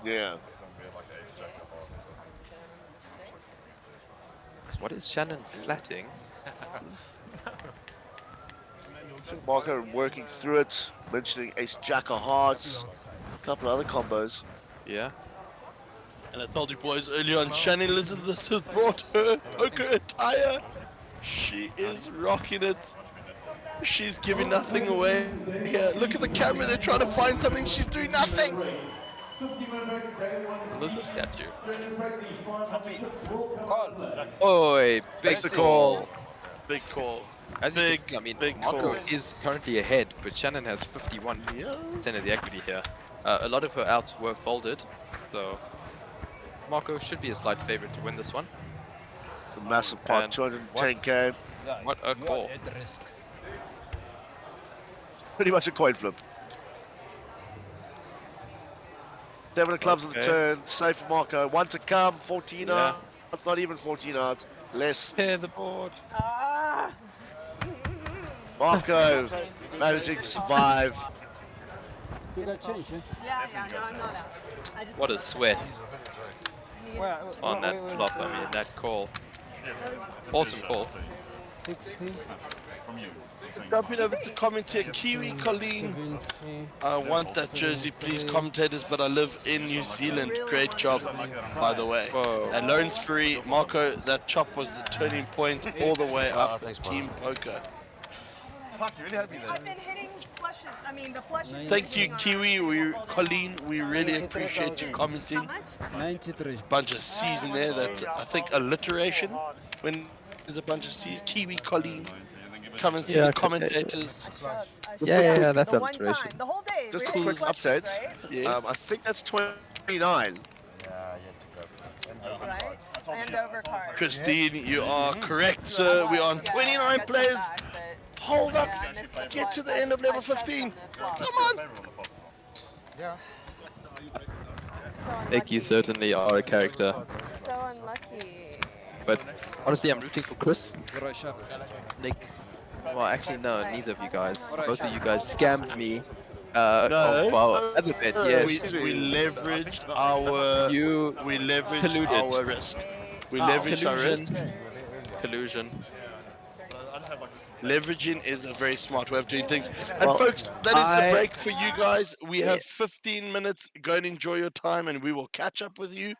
Yeah. So what is Shannon flatting? Marco working through it, mentioning ace jack of hearts, a couple of other combos. Yeah. And I told you boys earlier on, Shannon Elizabeth has brought her poker attire. She is rocking it. She's giving nothing away. Yeah, look at the camera, they're trying to find something, she's doing nothing. There's a statue. Call. Oi, big call. Big call. As you can see, I mean, Marco is currently ahead, but Shannon has 51% of the equity here. A lot of her outs were folded, so Marco should be a slight favorite to win this one. A massive pot, 210k. What a call. Pretty much a coin flip. 7 of clubs on the turn, safe for Marco. 1 to come, 14 out. That's not even 14 out. Less. Pair the board. Marco managing to survive. You got change, eh? Yeah, no, I'm not out. I just What a sweat on that flop, I mean, that call. Awesome call. 60. Jumping over to comment here, Kiwi Colleen. I want that jersey, please, commentators, but I live in New Zealand. Great job, by the way. Whoa. And Lawrence Free, Marco, that chop was the turning point all the way up. Team Poker. Fuck, you really happy there? I've been hitting flushes. I mean, the flushes. Thank you, Kiwi. Colleen, we really appreciate you commenting. 93. Bunch of C's in there. That's, I think, alliteration. When there's a bunch of C's. Kiwi, Colleen. Come and see the commentators. Yeah, that's alliteration. The whole day. Just a quick update. Yes. I think that's 29. Right? And overcard. Christine, you are correct, sir. We are on 29 players. Hold up. Get to the end of level 15. Come on. Nick, you certainly are a character. So unlucky. But honestly, I'm rooting for Chris. Nick, well, actually, no, neither of you guys. Both of you guys scammed me. Of our other bet, yes. We leveraged our. We leveraged colluded. our risk. We leveraged our risk. Collusion. leveraging is a very smart way of doing things. And Well, folks, that is the I- break for you guys. We have 15 minutes. Go and enjoy your time, and we will catch up with you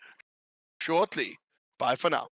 shortly. Bye for now.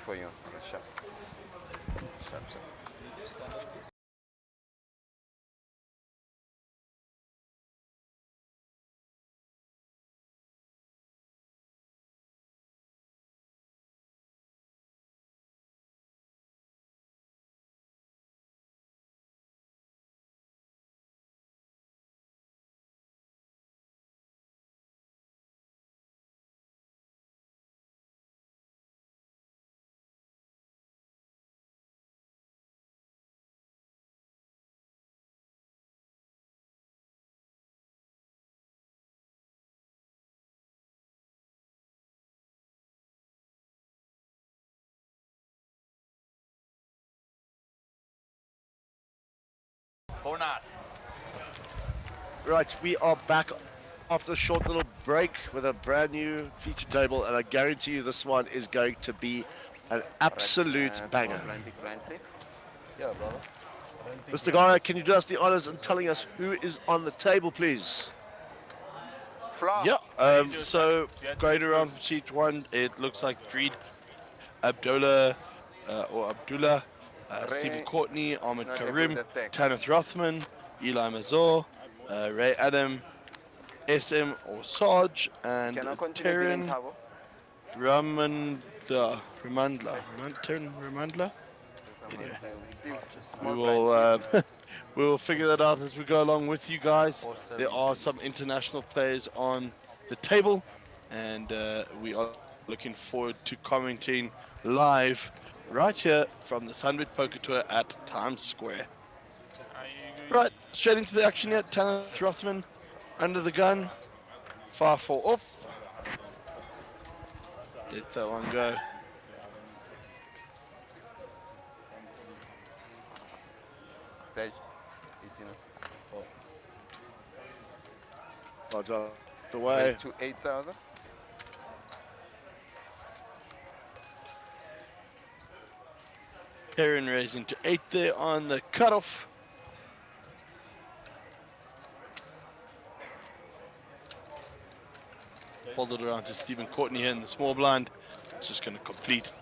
for you. Sharp. Sharp, sharp. Bonus. Right, we are back after a short little break with a brand new feature table, and I guarantee you this one is going to be an absolute banger. Blind, big blind, please. Yeah, brother. Mr. Gara, can you do us the honors and telling us who is on the table, please? Yeah. So going around from sheet one, it looks like Dreed, Abdullah, Stephen Courtney, Ahmed not a Karim, good stack. Tanith Rothman, Eli Mazur, Ray Adam, SM or Sarge, and Can I continue bidding, Terran Tabo? Terran Ramandla. We Small will blind, please. we will figure that out as we go along with you guys. There are some international players on the table, and we are looking forward to commenting live right here from the SunBet Poker Tour at Times Square. Right, straight into the action here. Tanith Rothman under the gun, 5-4 off. Let that one go. Sage, easy enough. Roger. The way. Raise to 8,000. Terran raising to 8 there on the cutoff. Folded around to Stephen Courtney here in the small blind. It's just going to complete.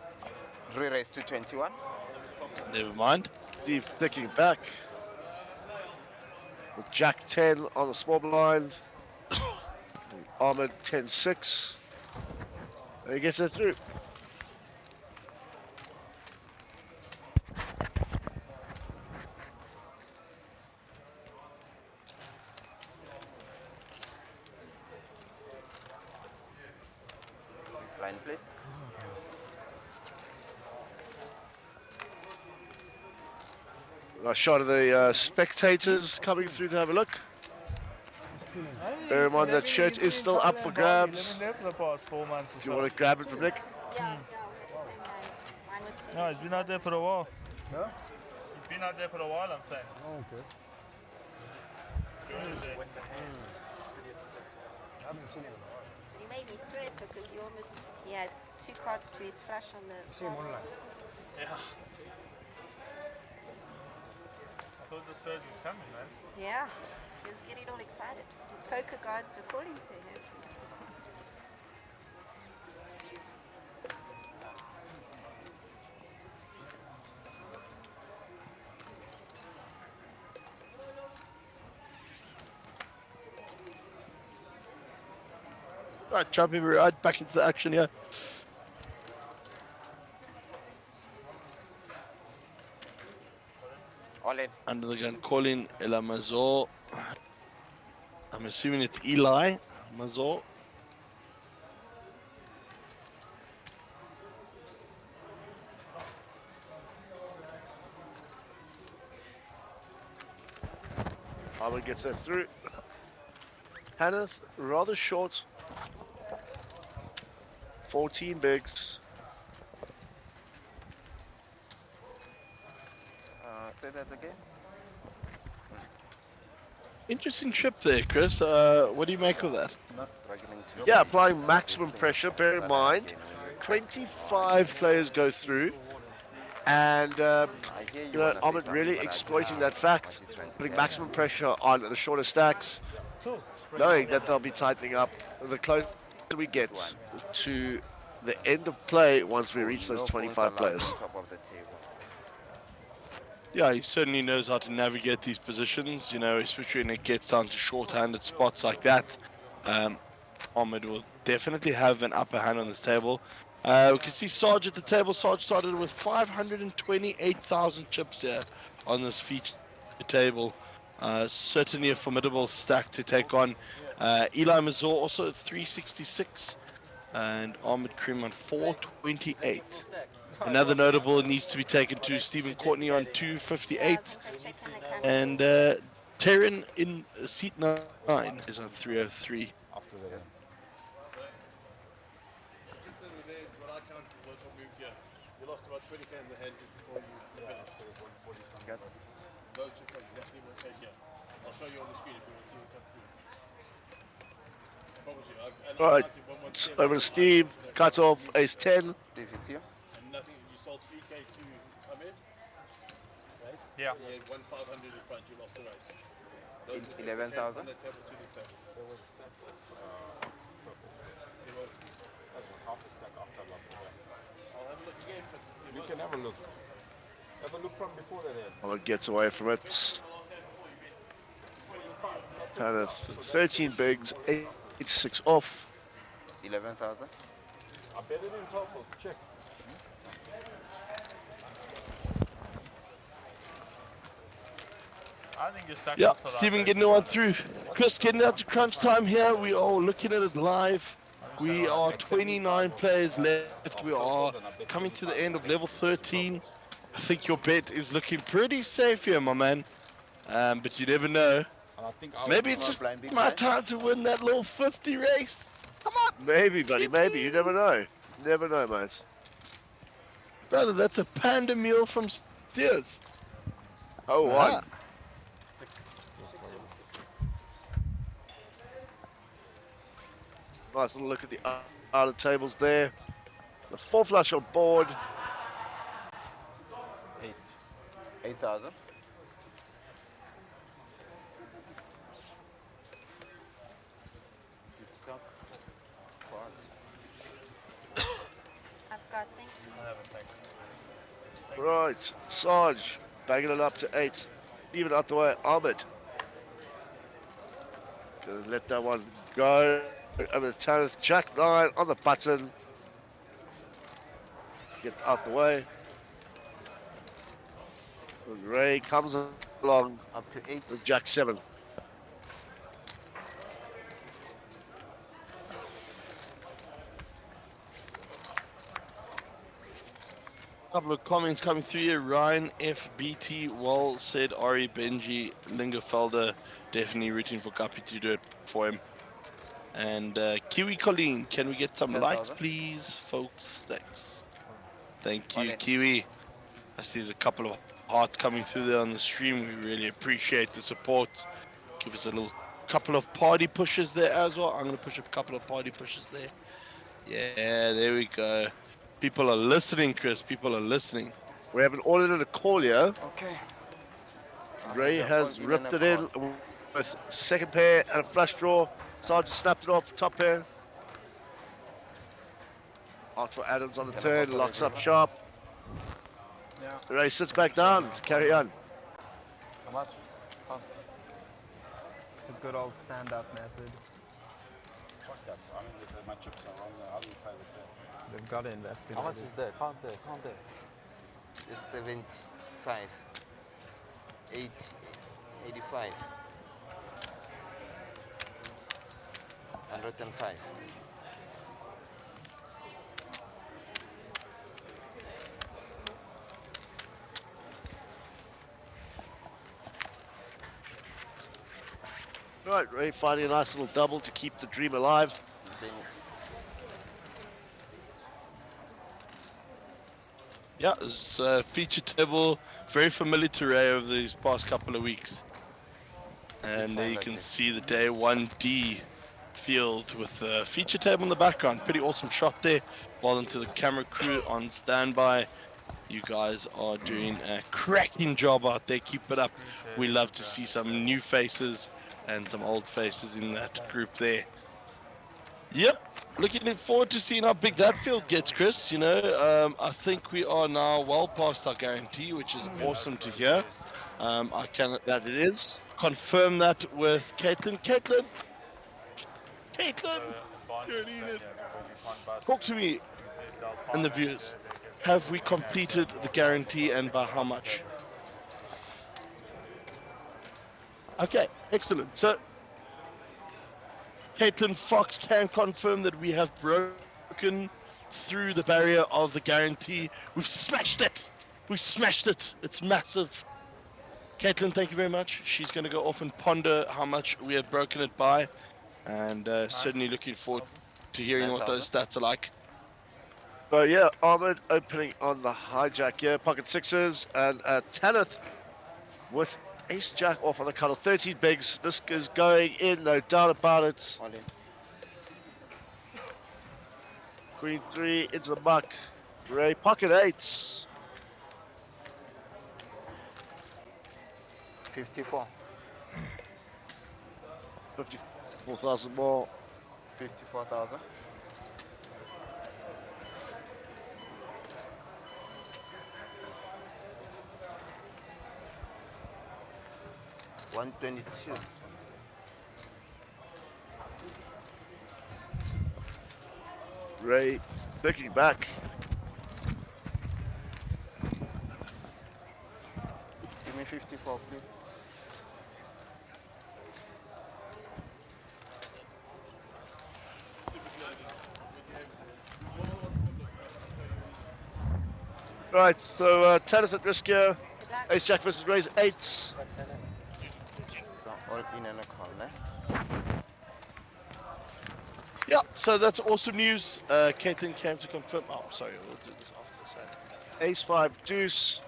Re-raise to 21. Never mind. Steve sticking back. With Jack 10 on the small blind. Ahmed 10-6. And he gets it through. Blind, please. A shot of the spectators coming through to have a look. Bear in mind that shirt is still up for grabs. There for the past 4 months or If you want to grab it from Nick. No, he's been out there for a while. Yeah? He's been out there for a while, I'm saying. Oh, okay. He made me sweat because he had 2 cards to his flush on the. See him online. Yeah. I thought the Spurs was coming, man. Yeah, he was getting all excited. His poker gods were calling to him. Right, jumping right back into the action here. All in. Under the gun, calling Ela Mazor. I'm assuming it's Eli Mazor. Ahmed gets that through. Hanneth, rather short. 14 bigs. Say that again. Interesting trip there, Chris. What do you make of that? Yeah, applying maximum pressure. Bear in mind, 25 players go through. And Ahmed really exploiting that fact, putting maximum pressure on the shorter stacks, knowing that they'll be tightening up the closer we get to the end of play once we reach those No phones 25 allowed players. on top of the table. Yeah, he certainly knows how to navigate these positions, you know, especially when it gets down to short-handed spots like that. Ahmed will definitely have an upper hand on this table. We can see Sarge at the table. Sarge started with 528,000 chips here on this feature table. Certainly a formidable stack to take on. Eli Mazur also at 366 and Ahmed Krim on 428. Another notable needs to be taken to Stephen Courtney on 258. And Terran in seat 9 is on 303. After the game. You lost about 20k in the hand just before you finished. So it was 140 something. No, it's okay. Exactly what I said here. I'll show you on the screen if you want to see it come through. Promise you. All right, over to Steve. Cuts off ace 10. Steve, it's you. And nothing. You sold 3k to Ahmed. Race? Yeah. You had 1,500 in front. You lost the race. 11,000. You can have a look. Have a look from before that end. Well, it gets away from it. Kind of 13 bigs, 8-6 off. 11,000. I bet it in total. Check. I think you're stuck. Yeah, Stephen getting one through. Chris getting out to crunch time here. We are looking at it live. We are 29 players left. We are coming to the end of level 13. I think your bet is looking pretty safe here, my man. But you never know. Maybe it's just my time to win that little 50 race. Come on. Maybe, buddy, maybe. You never know. Never know, mate. Brother, that's a panda meal from Steers. Oh, what? Nice little look at the other tables there. The 4 flush on board. 8,000. I've got things. Right, Sarge banging it up to 8. Even out the way, Ahmed. Gonna let that one go. Over the Tanith, Jack 9 on the button. Gets out the way. And Ray comes along up to 8 with Jack 7. Couple of comments coming through here. Ryan FBT, well said. Ari Benji Lingerfelder, definitely rooting for Guppy to do it for him. And Kiwi Colleen, can we get some 10,000. likes, please, folks? Thanks. Thank you, Kiwi. I see there's a couple of hearts coming through there on the stream. We really appreciate the support. Give us a little couple of party pushes there as well. I'm going to push a couple of party pushes there. Yeah, there we go. People are listening, Chris. People are listening. We have an order to call here. Okay. Ray has ripped it in with second pair and a flush draw. Sarge snapped it off, top pair. Out for Adams on the turn, locks up sharp. Yeah. Ray sits back down to carry on. How much? The good old stand-up method. Fuck that. I mean, my chips are wrong there. How do you play this in? They've got to invest in How much it. is there? Count there, count there. It's 75. 85. 105. Right, Ray finding a nice little double to keep the dream alive. Yeah, it's a feature table, very familiar to Ray over these past couple of weeks. And there you can see the day 1D field with the feature table in the background. Pretty awesome shot there. Well done to the camera crew on standby. You guys are doing a cracking job out there. Keep it up. We love to see some new faces and some old faces in that group there. Yep. Looking forward to seeing how big that field gets, Chris. You know, I think we are now well past our guarantee, which is awesome to hear. I can that it is confirm that with Caitlin. Caitlin, you're needed. Talk to me and the viewers. Have we completed the guarantee, and by how much? Okay, excellent. So, Caitlin Fox can confirm that we have broken through the barrier of the guarantee. We've smashed it. We smashed it. It's massive. Caitlin, thank you very much. She's going to go off and ponder how much we have broken it by, and certainly looking forward to hearing what those stats are like. So yeah, Ahmed opening on the hijack here, pocket sixes, and Tanith with ace jack off on the cuddle, 13 bigs. This is going in, no doubt about it. All in. Queen 3 into the muck. Ray, pocket eights. 54. 54,000 more. 54,000. $122. Ray looking back. Give me 54, please. Right, so Tanith at risk here. Ace jack versus Ray's eights. So all in and a call, eh? Yeah, so that's awesome news. Caitlin came to confirm. Oh, sorry, we'll do this after this. Ace 5 deuce.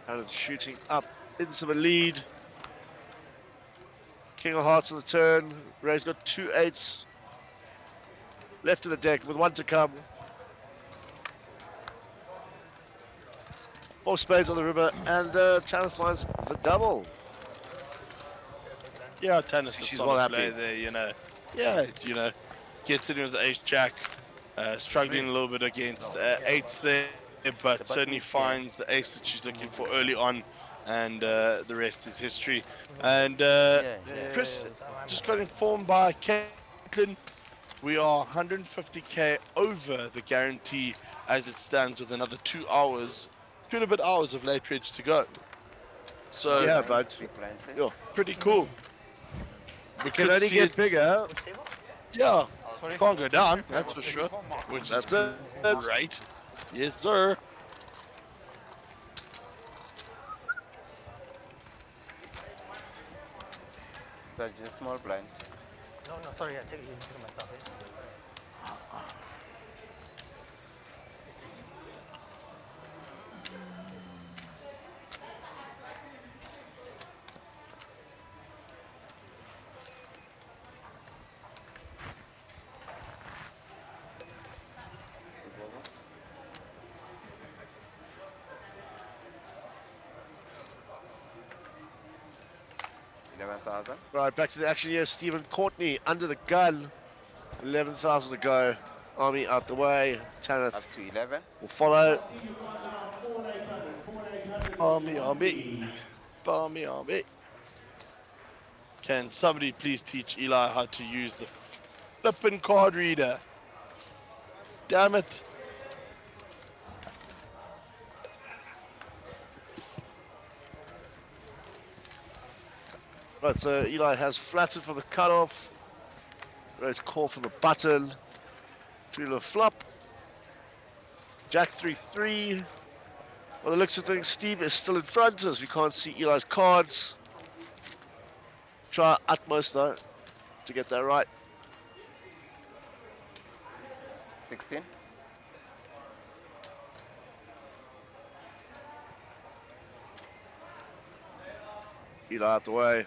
And it's shooting up into the lead. King of hearts on the turn. Ray's got 2 eights left in the deck with 1 to come. 4 spades on the river, and Tanith finds the double. Yeah, tennis. She's She's well well happy. there, you know. Yeah, you know, gets in with the ace jack, struggling a little bit against eights there, but certainly finds the ace that she's looking for early on, and the rest is history. And Chris, just got informed by Caitlin, we are 150k over the guarantee as it stands, with another 2 hours, 2 and a bit hours of late reg to go. So Yeah, but pretty cool. We can could only see get it- bigger. Yeah, can't go down, that's for sure. Which That's is it. great. Yes, sir. Such a small blind. No, sorry, I take it into myself. Right, back to the action here. Stephen Courtney under the gun. 11,000 to go. Army out the way. Tanith up to 11. Will follow. Army. Can somebody please teach Eli how to use the flippin' card reader? Damn it. Right, so Eli has flattened from the cutoff. Ray's call from the button. 3 little flop. Jack 3-3. Well, the looks of things, Steve is still in front as we can't see Eli's cards. Try our utmost though to get that right. 16. Eli out the way.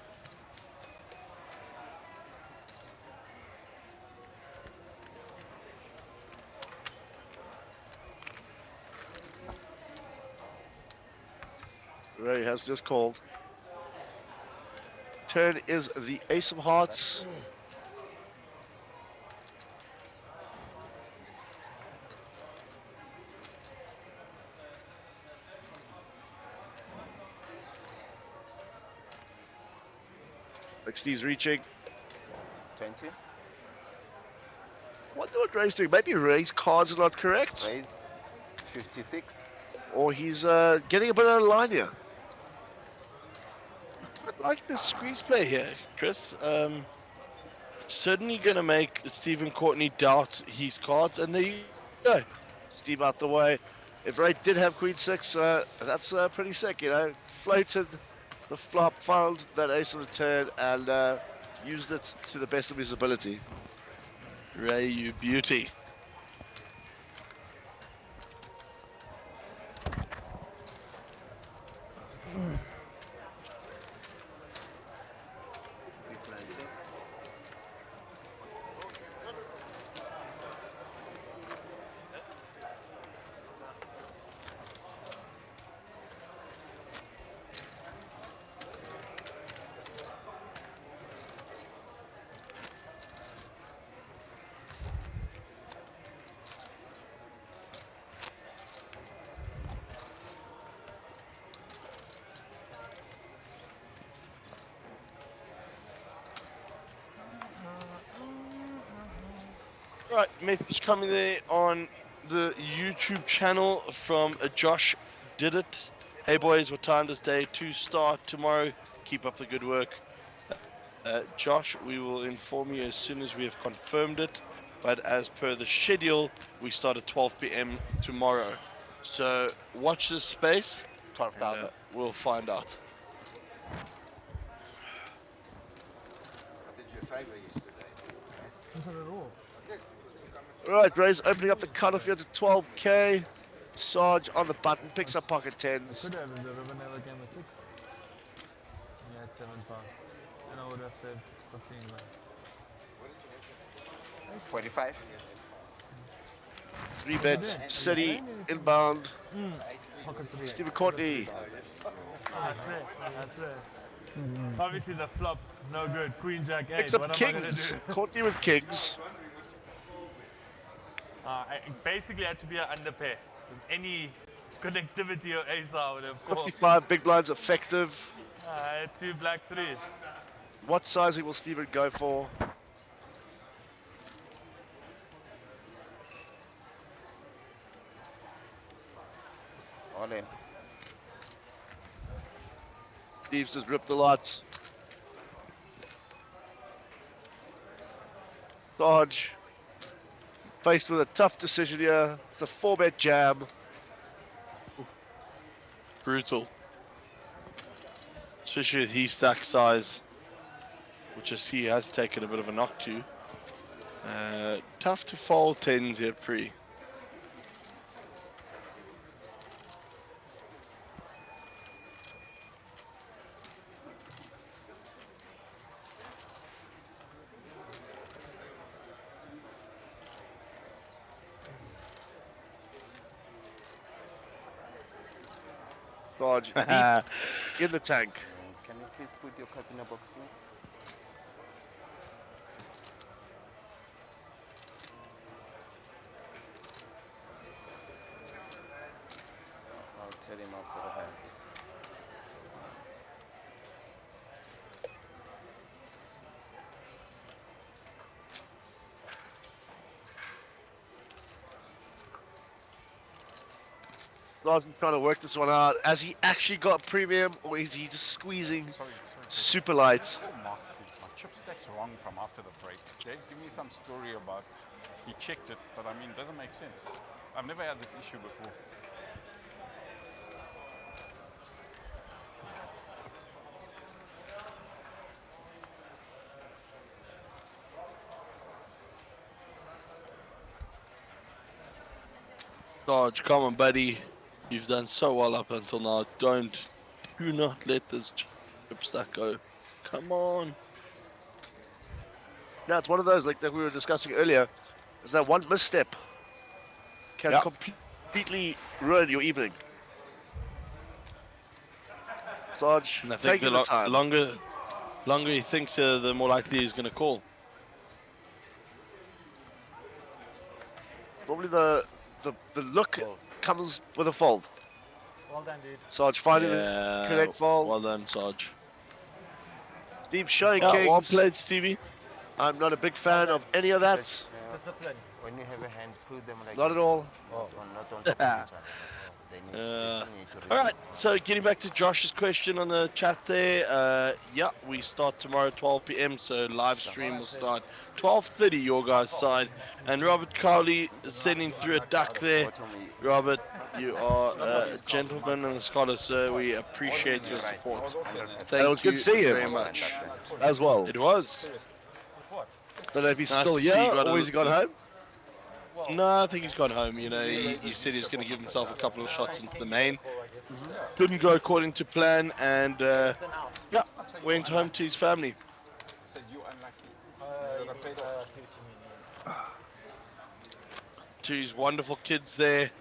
Ray has just called. Turn is the ace of hearts. like Steve's reaching. 20. Wonder what Ray's doing. Maybe Ray's cards are not correct. Raise 56. Or he's getting a bit out of line here. I like the squeeze play here, Chris. Certainly going to make Stephen Courtney doubt his cards, and there you go. Steve out the way. If Ray did have Queen 6, that's pretty sick, you know. Floated the flop, found that ace on the turn, and used it to the best of his ability. Ray, you beauty. Right, message coming there on the YouTube channel from Josh Did It. Hey boys, what time does day 2 start tomorrow? Keep up the good work. Josh, we will inform you as soon as we have confirmed it. But as per the schedule, we start at 12 p.m. tomorrow. So watch this space. 12,000. We'll find out. I did you a favour yesterday. Right, Ray's opening up the cutoff here to 12k. Sarge on the button, picks up pocket tens. Could have, if the river never came at 6. Yeah, at 7 pounds. And I would have said 15, but 25. 3 bets, City, inbound. Stephen Courtney. That's right. That's right. Obviously the flop, no good. Queen Jack 8. Picks up What am I gonna kings. do? Courtney with kings. I basically had to be an underpair. Because any connectivity or ace I would have called. 55 big blinds effective. I had 2 black 3s. What sizing will Stephen go for? All in. Steve's just ripped a lot. Dodge. Faced with a tough decision here. It's a 4-bet jam. Brutal. Especially with his stack size, which I see has taken a bit of a knock to. Tough to fold 10s here pre. Dodge deep in the tank. Can you please put your cards in a box, please? I'll tell him after the hand. Larson trying to work this one out. Has he actually got premium, or is he just squeezing super light? My chip stack's wrong from after the break. James, give me some story about he checked it, but I mean, it doesn't make sense. I've never had this issue before. Dodge, come on, buddy. You've done so well up until now. Do not let this chip stack go. Come on. Now it's one of those like that we were discussing earlier. Is that one misstep can completely ruin your evening. Sarge, And I think taking the time. longer he thinks, the more likely he's going to call. Probably the look comes with a fold. Well done, dude. Sarge finding the correct fold. Well done, Sarge. Steve showing Yeah, well kings. played, Stevie. I'm not a big fan of any of that. Discipline. When you have a hand, put them like Not this. at all. Not on top of each other. They still need to All right, receive. so getting back to Josh's question on the chat there, yeah, we start tomorrow 12 p.m. So live stream will start 12:30 your guys' side. And Robert Cowley is sending through a duck there. Robert, you are a gentleman and a scholar, sir. We appreciate your support. And it was Thank good you to see him very much. as well. It was. Don't know if he's Nice still to see you here got or has he gone home. No, I think he's gone home. You know, he said he was going to give himself a couple of shots into the main. Couldn't go according to plan, and yeah, went home to his family. To his wonderful kids there.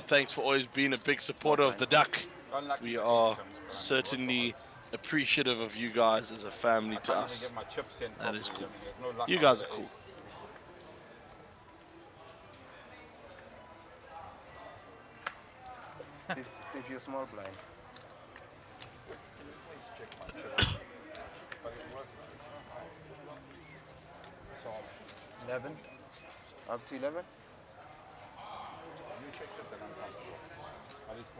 Thanks for always being a big supporter of the Duck. We are certainly appreciative of you guys as a family to us. That is cool. You guys are cool. Steve, you're small blind. 11. Up to 11?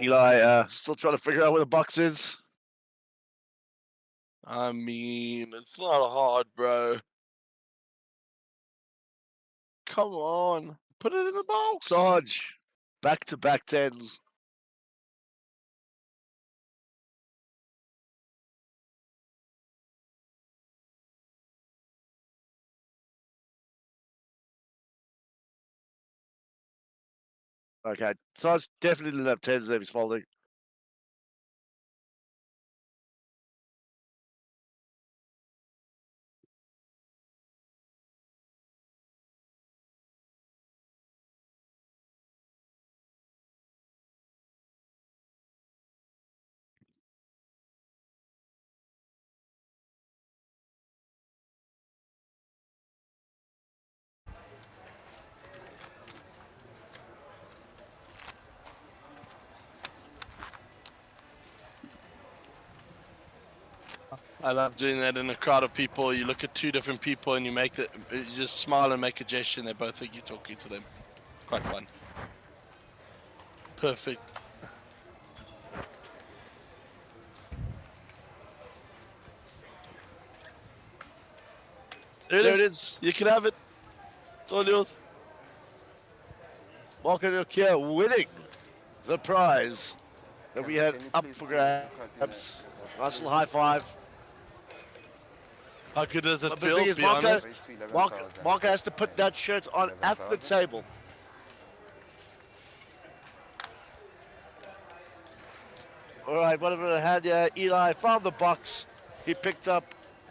Eli still trying to figure out where the box is. I mean, it's not hard, bro. Come on. Put it in the box. Dodge. Back-to-back tens. Okay, Sarge definitely didn't have tens there if he's folding. I love doing that in a crowd of people. You look at two different people and you just smile and make a gesture, and they both think you're talking to them. Quite fun. Perfect. There it is. You can have it. It's all yours. Marco Nokia winning the prize that we had up for grabs. Nice little high five. How good does it But the feel, thing is, be honest? Marco has to put that shirt on at the table. All right, whatever I had here, Eli found the box. He picked up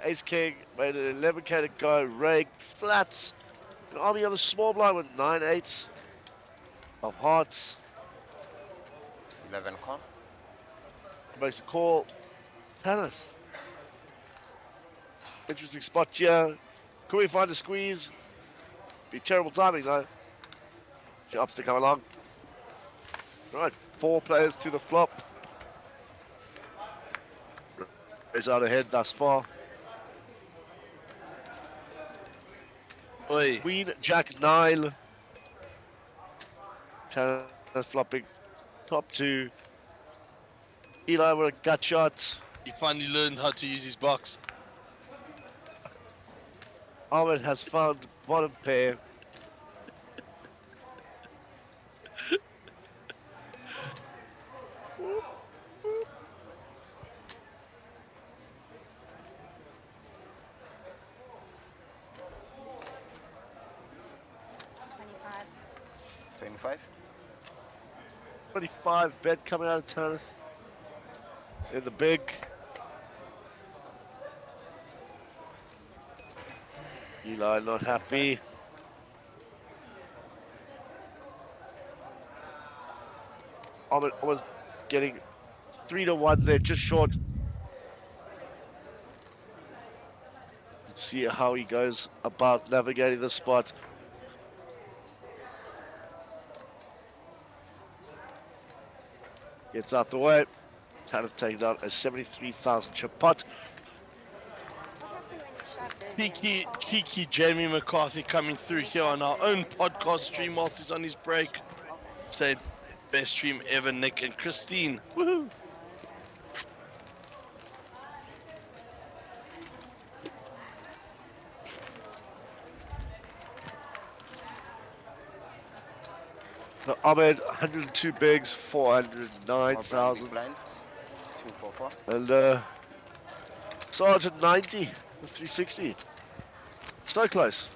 Ace King, made an 11K to go, rigged, flats. An army on the small blind with 9-8 of hearts. 11 con. Makes a call. 10th. Interesting spot here. Could we find a squeeze? Be terrible timing though. The ups to come along. All right, 4 players to the flop. Is out ahead thus far. Oi. Queen, Jack 9. Tanner flopping. Top 2. Eli with a gut shot. He finally learned how to use his box. Ahmed has found bottom pair. $25. 25? 25 bet coming out of Tanner. In the big. Eli not happy. Ahmed was getting 3-1 there, just short. Let's see how he goes about navigating the spot. Gets out the way. Tanner taking down a 73,000 chip pot. Kiki Jamie McCarthy coming through here on our own podcast stream whilst he's on his break. Said best stream ever, Nick and Christine. Woohoo! So Ahmed, 102 bigs, 409,000. Blind. 244. And Sergeant 90, 360. So close.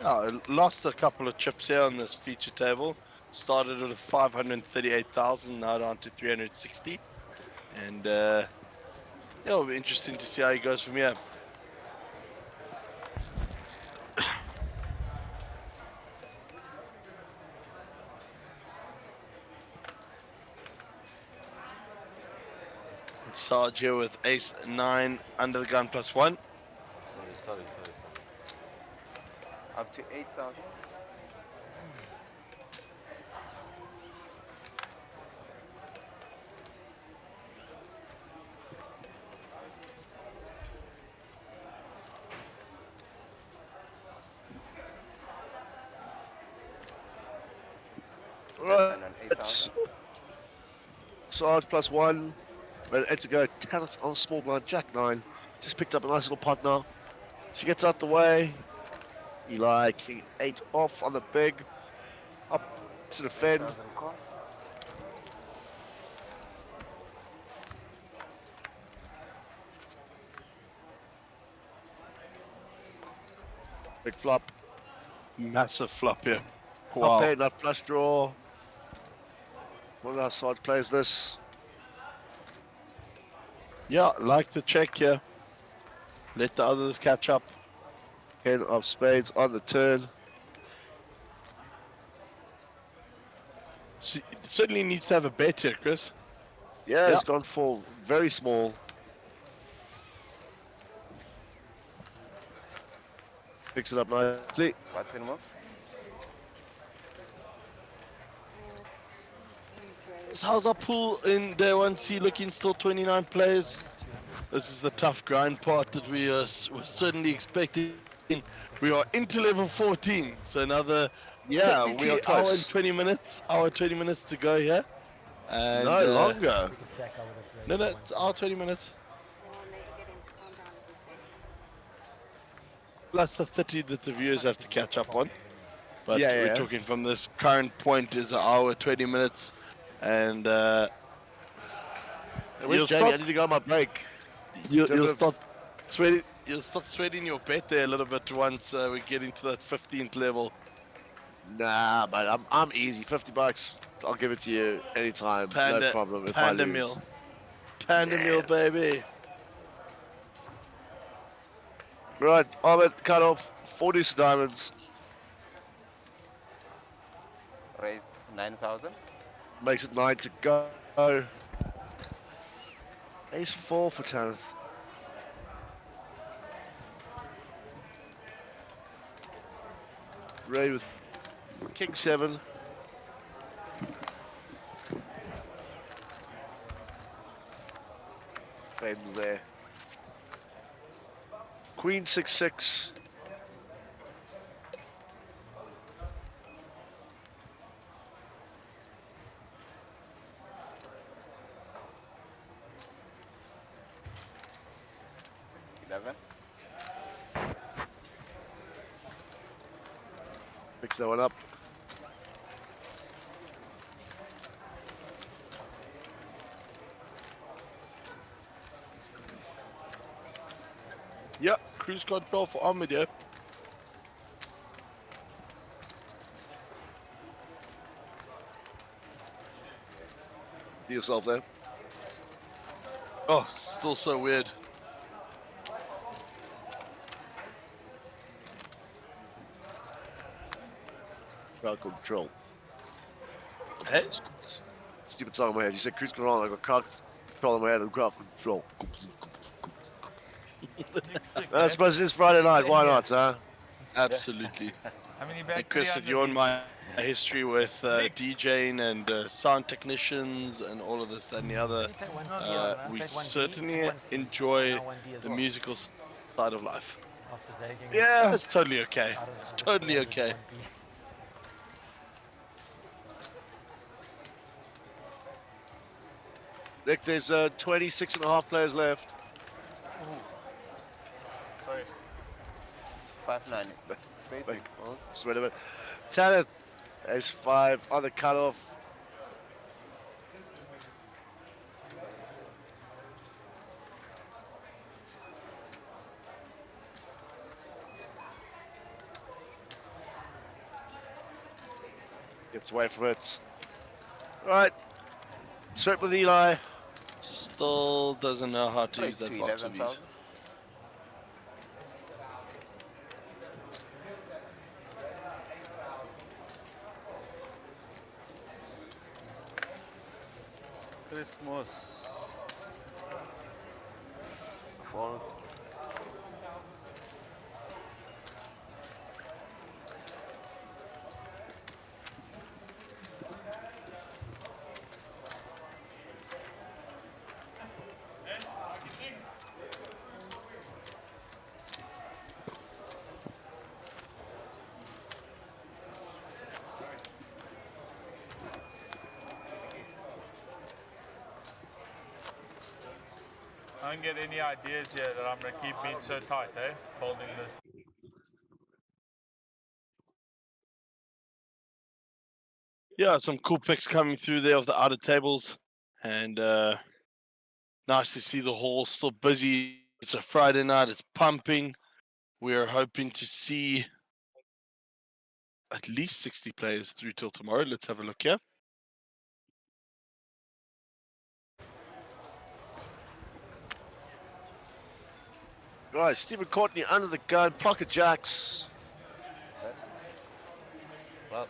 I lost a couple of chips here on this feature table. Started with 538,000, now down to 360. And yeah, it'll be interesting to see how he goes from here. Sarge here with ace 9 under the gun +1. Sorry. Up to 8,000. Right. Sarge +1. Ready to go. 10th on small blind, Jack 9. Just picked up a nice little pot now. She gets out the way. Eli, King 8 off on the big. Up to defend. Big flop. Massive flop here. Top pair, not flush draw. One of our side plays this. Yeah, like the check here. Let the others catch up. 10 of spades on the turn. Certainly needs to have a bet here, Chris. Yeah, it's gone for very small. Picks it up nicely. What 10 moves? So how's our pool in day 1C looking? Still 29 players. This is the tough grind part that we are certainly expecting. We are into level 14, so another we are hour close. and 20 minutes. Hour 20 minutes to go here. And, No, longer. No, it's hour 20 minutes. Plus the 30 that the viewers have to catch up on. But we're talking from this current point is an hour 20 minutes. And Where's Jamie? I need to go on my break. You'll start sweating. You'll start sweating your bet there a little bit once we get into that 15th level. Nah, but I'm easy. $50. I'll give it to you anytime. No problem. If Panda I lose. meal. Panda meal, baby. Right, Ahmed, cut off. 4 deuce of diamonds. Raise 9,000. Makes it 9 to go. Ace 4 for 10th. Ray with King 7. Bend there. Queen 6-6. Picks that one up. Yep, cruise control for Ahmed, yeah. Do yourself there. Oh, still so weird. Crowd control. Hey? Stupid song in my head. You said cruise control, I got crowd control in my head and crowd control. I suppose it is Friday night, why not, huh? Absolutely. How many And back Chris, if you want my history with DJing and sound technicians and all of this, that and the other, we certainly enjoy the musical side of life. After taking Yeah. That's totally okay. I don't It's understand totally this okay. 1p. Nick, there's 26 and a half players left. Sorry. 5-9. Spades Wait. exposed. Just wait a minute. Tanner, ace 5 on the cutoff. Gets away from it. All right. Sweat with Eli. Still doesn't know how to Plays use to that box of ease. 11,000. Christmas. Fold. I don't get any ideas here that I'm going to keep being so tight, eh? Folding this. Yeah, some cool picks coming through there of the outer tables. And nice to see the hall still busy. It's a Friday night, it's pumping. We're hoping to see at least 60 players through till tomorrow. Let's have a look here. Right, Stephen Courtney under the gun, pocket jacks. Well,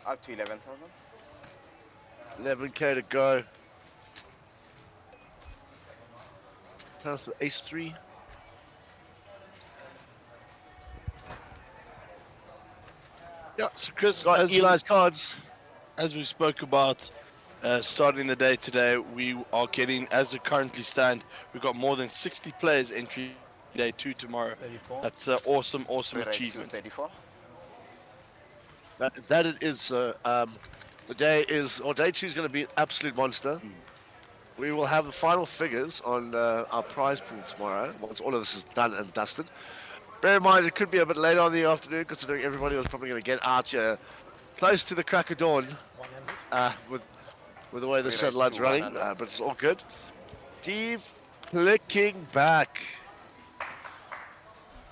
up to 11,000. 11k to go. Pass for ace 3. Yeah, so Chris, Got Eli's cards. As we spoke about starting the day today, we are getting, as it currently stand, we've got more than 60 players entering day 2 tomorrow. 34. That's an awesome Raise to achievement. 34. That it is. The day is, or day 2 is going to be an absolute monster. We will have the final figures on our prize pool tomorrow once all of this is done and dusted. Bear in mind, it could be a bit later on in the afternoon, considering everybody was probably going to get out here close to the crack of dawn with the way the satellite's running, but it's all good. Steve clicking back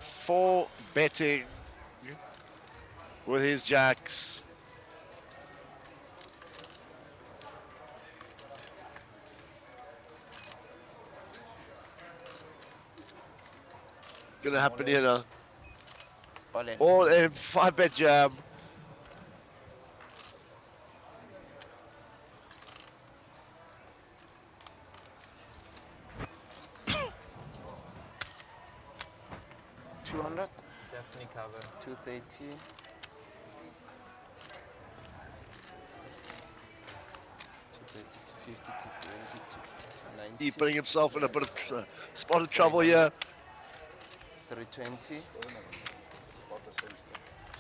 for betting with his jacks. Gonna happen here now. All in 5-bet jam. Definitely cover. 230. 250, 270, He's putting himself in a bit of spot of trouble here. 320.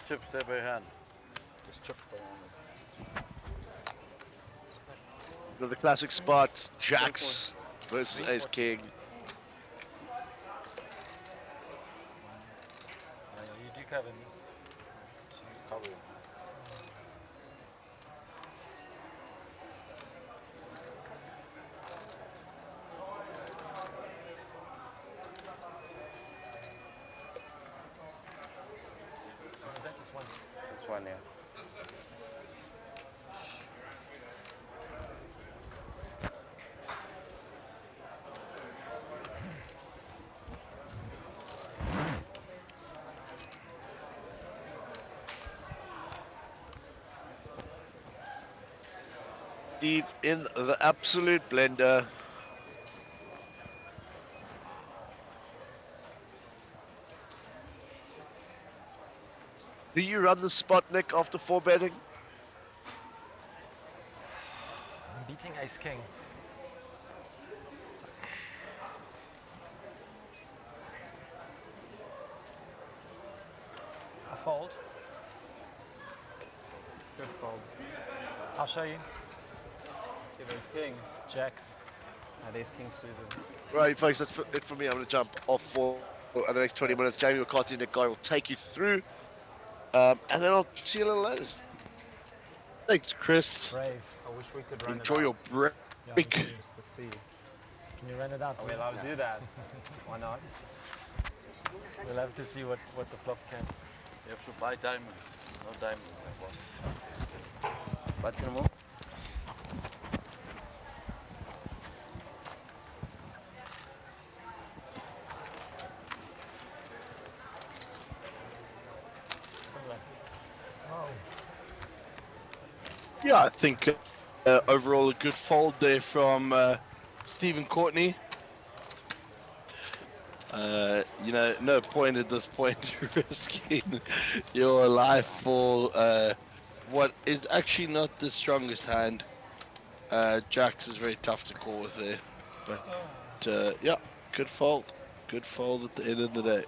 Chips there by hand. Just chips by hand. With the classic spot, jacks versus ace king. You do cover me. Cover. This one, yeah. Steve in the absolute blender. Do you run the spot, Nick, after 4 betting? Beat Betting ace king. I fold. Good fold. I'll show you. Give ace king. Jacks. And ace king suited. Right, folks, that's it for me. I'm going to jump off for the next 20 minutes. Jamie McCarthy and Nick Guy will take you through, and then I'll see you a little later. Thanks, Chris. Brave. I wish we could run Enjoy it out. your break. Yeah, me too, just to see. Can you run it out? Are we allowed to do that? Why not? We'll have to see what the flop can. You have to buy diamonds. No diamonds, I bought. Button moves. Oh. Yeah, I think overall a good fold there from Stephen Courtney. No point at this point risking your life for what is actually not the strongest hand. Jacks is very tough to call with there. But yeah, good fold. Good fold at the end of the day.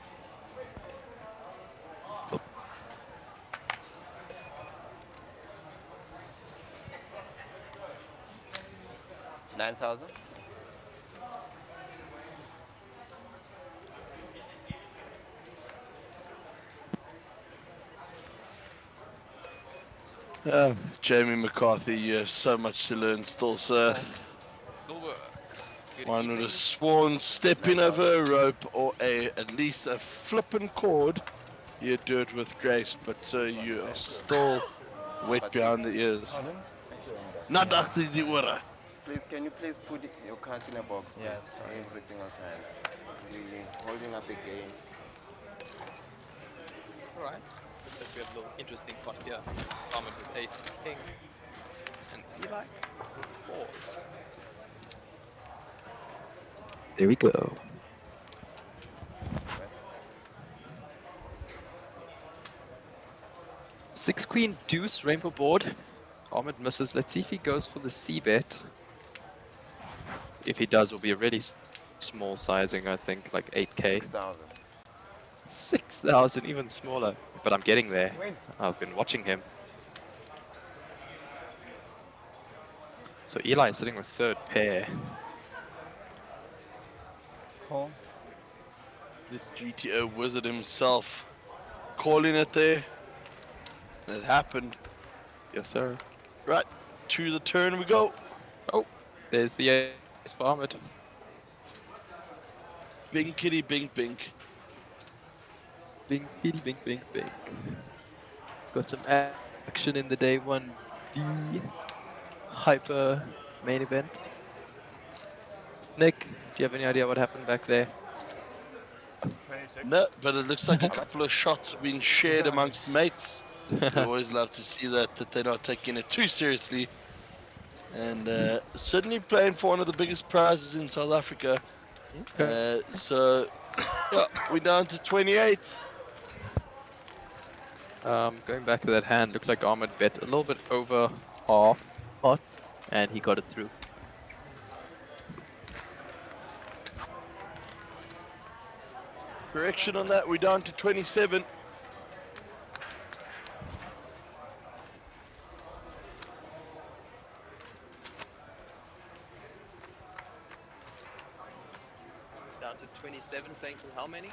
$9,000. Jamie McCarthy, you have so much to learn still, sir. One would have sworn stepping over a rope or at least a flippin' cord, you'd do it with grace, but sir, you are still wet behind the ears. Not after the order. Please, can you please put your cards in a box, please? Yes, sorry. Every single time. It's really holding up the game. Alright. Looks like we have a little interesting pot here. Ahmed with 8 king. And Eli with 4s. There we go. Six queen deuce rainbow board. Ahmed misses. Let's see if he goes for the C bet. If he does, it will be a really small sizing, I think, like 8k. 6,000. 6,000, even smaller. But I'm getting there. I've been watching him. So Eli is sitting with third pair. Call. The GTO wizard himself calling it there. And it happened. Yes, sir. Right, to the turn we go. Oh, there's the ace for Ahmed. Bing kitty bing bink. Bing, kitty, bing, bing, bing. Got some action in the day 1B hyper main event. Nick, do you have any idea what happened back there? 26. No, but it looks like a couple of shots have been shared amongst mates. We always love to see that they're not taking it too seriously. And certainly playing for one of the biggest prizes in South Africa. So, yeah, we're down to 28. Going back to that hand, looked like Ahmed bet a little bit over half pot, and he got it through. Correction on that, we're down to 27. Down to 27, playing till how many?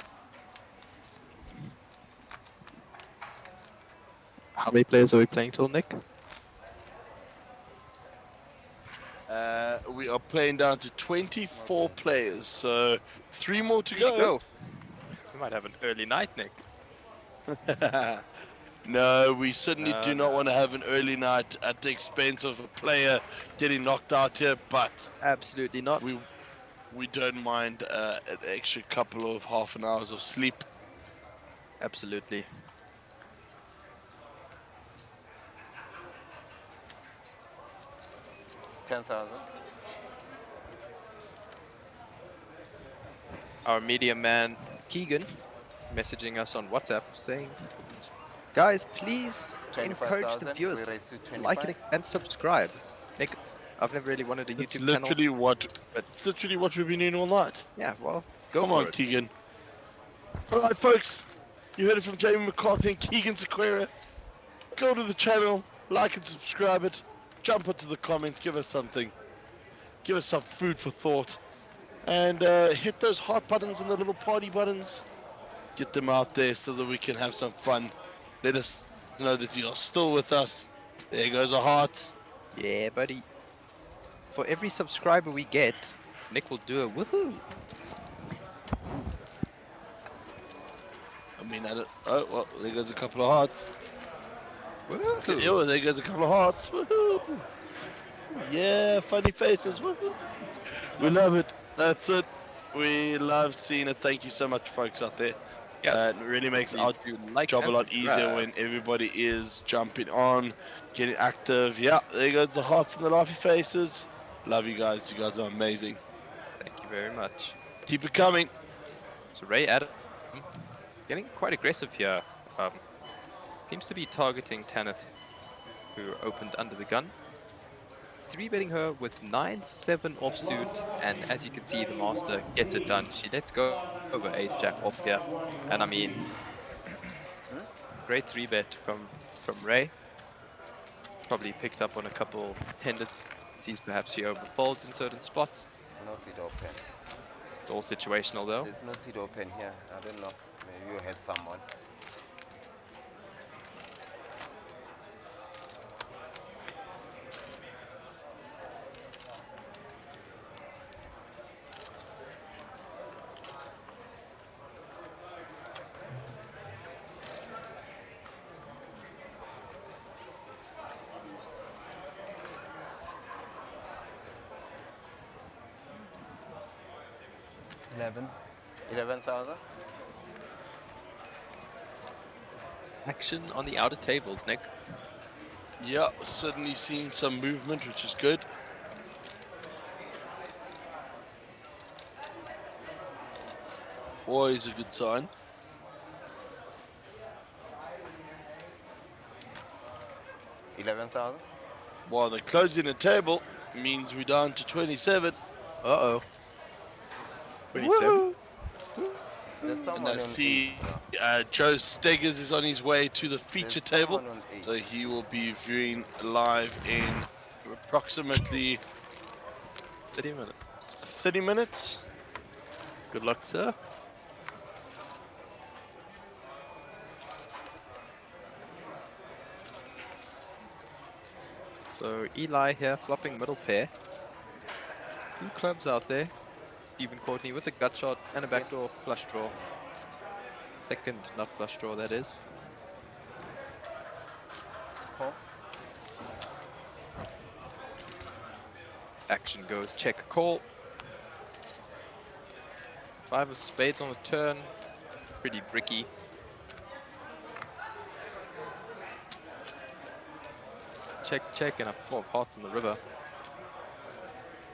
How many players are we playing till, Nick? We are playing down to 24 players, so 3 more to go. We might have an early night, Nick. No, we certainly do not want to have an early night at the expense of a player getting knocked out here, but absolutely not. We don't mind an extra couple of half an hours of sleep. Absolutely. $10,000. Our media man, Keegan, messaging us on WhatsApp saying, guys, please encourage the 25,000, viewers we to raised to like 25. it and subscribe. Nick, I've never really wanted a It's YouTube channel. literally what. But It's literally what we've been doing all night. yeah, well, go Come for on, it. Keegan. All right, folks. You heard it from Jamie McCarthy and Keegan Sequeira. Go to the channel, like and subscribe it. Jump into the comments, give us something. Give us some food for thought. And hit those heart buttons and the little party buttons. Get them out there so that we can have some fun. Let us know that you're still with us. There goes a heart. Yeah, buddy. For every subscriber we get, Nick will do a woohoo. I mean, I don't. Oh, well, there goes a couple of hearts. Woohoo. Oh, there goes a couple of hearts. Woohoo! Yeah, funny faces. Woohoo! We love it. That's it. We love seeing it. Thank you so much, folks out there. Yes. It really makes our Like job a and lot easier subscribe. when everybody is jumping on, getting active. Yeah, there goes the hearts and the laughy faces. Love you guys. You guys are amazing. Thank you very much. Keep it coming. So Ray Adam getting quite aggressive here. Seems to be targeting Tanith, who opened under the gun. 3-betting her with 9-7 offsuit, and as you can see, the master gets it done. She lets go over ace-jack off here, and I mean, great 3-bet from Ray. Probably picked up on a couple tendencies, perhaps she overfolds in certain spots. No seat open. It's all situational though. There's no seat open here. I don't know. Maybe you had someone. $11,000. 11,000. Action on the outer tables, Nick. Yeah, certainly seeing some movement, which is good. Always a good sign. $11,000. While they're closing the table, means we're down to 27. Uh-oh. 27? There's And someone I on see 8. Joe Steggers is on his way to the feature table. someone on 8. So he will be viewing live in approximately 30 minutes. 30 minutes. Good luck, sir. So Eli here, flopping middle pair. 2 clubs out there. Stephen Courtney with a gut shot and a backdoor flush draw. Second, not flush draw, that is. Action goes check call. 5 of spades on the turn. Pretty bricky. Check, check, and a 4 of hearts on the river.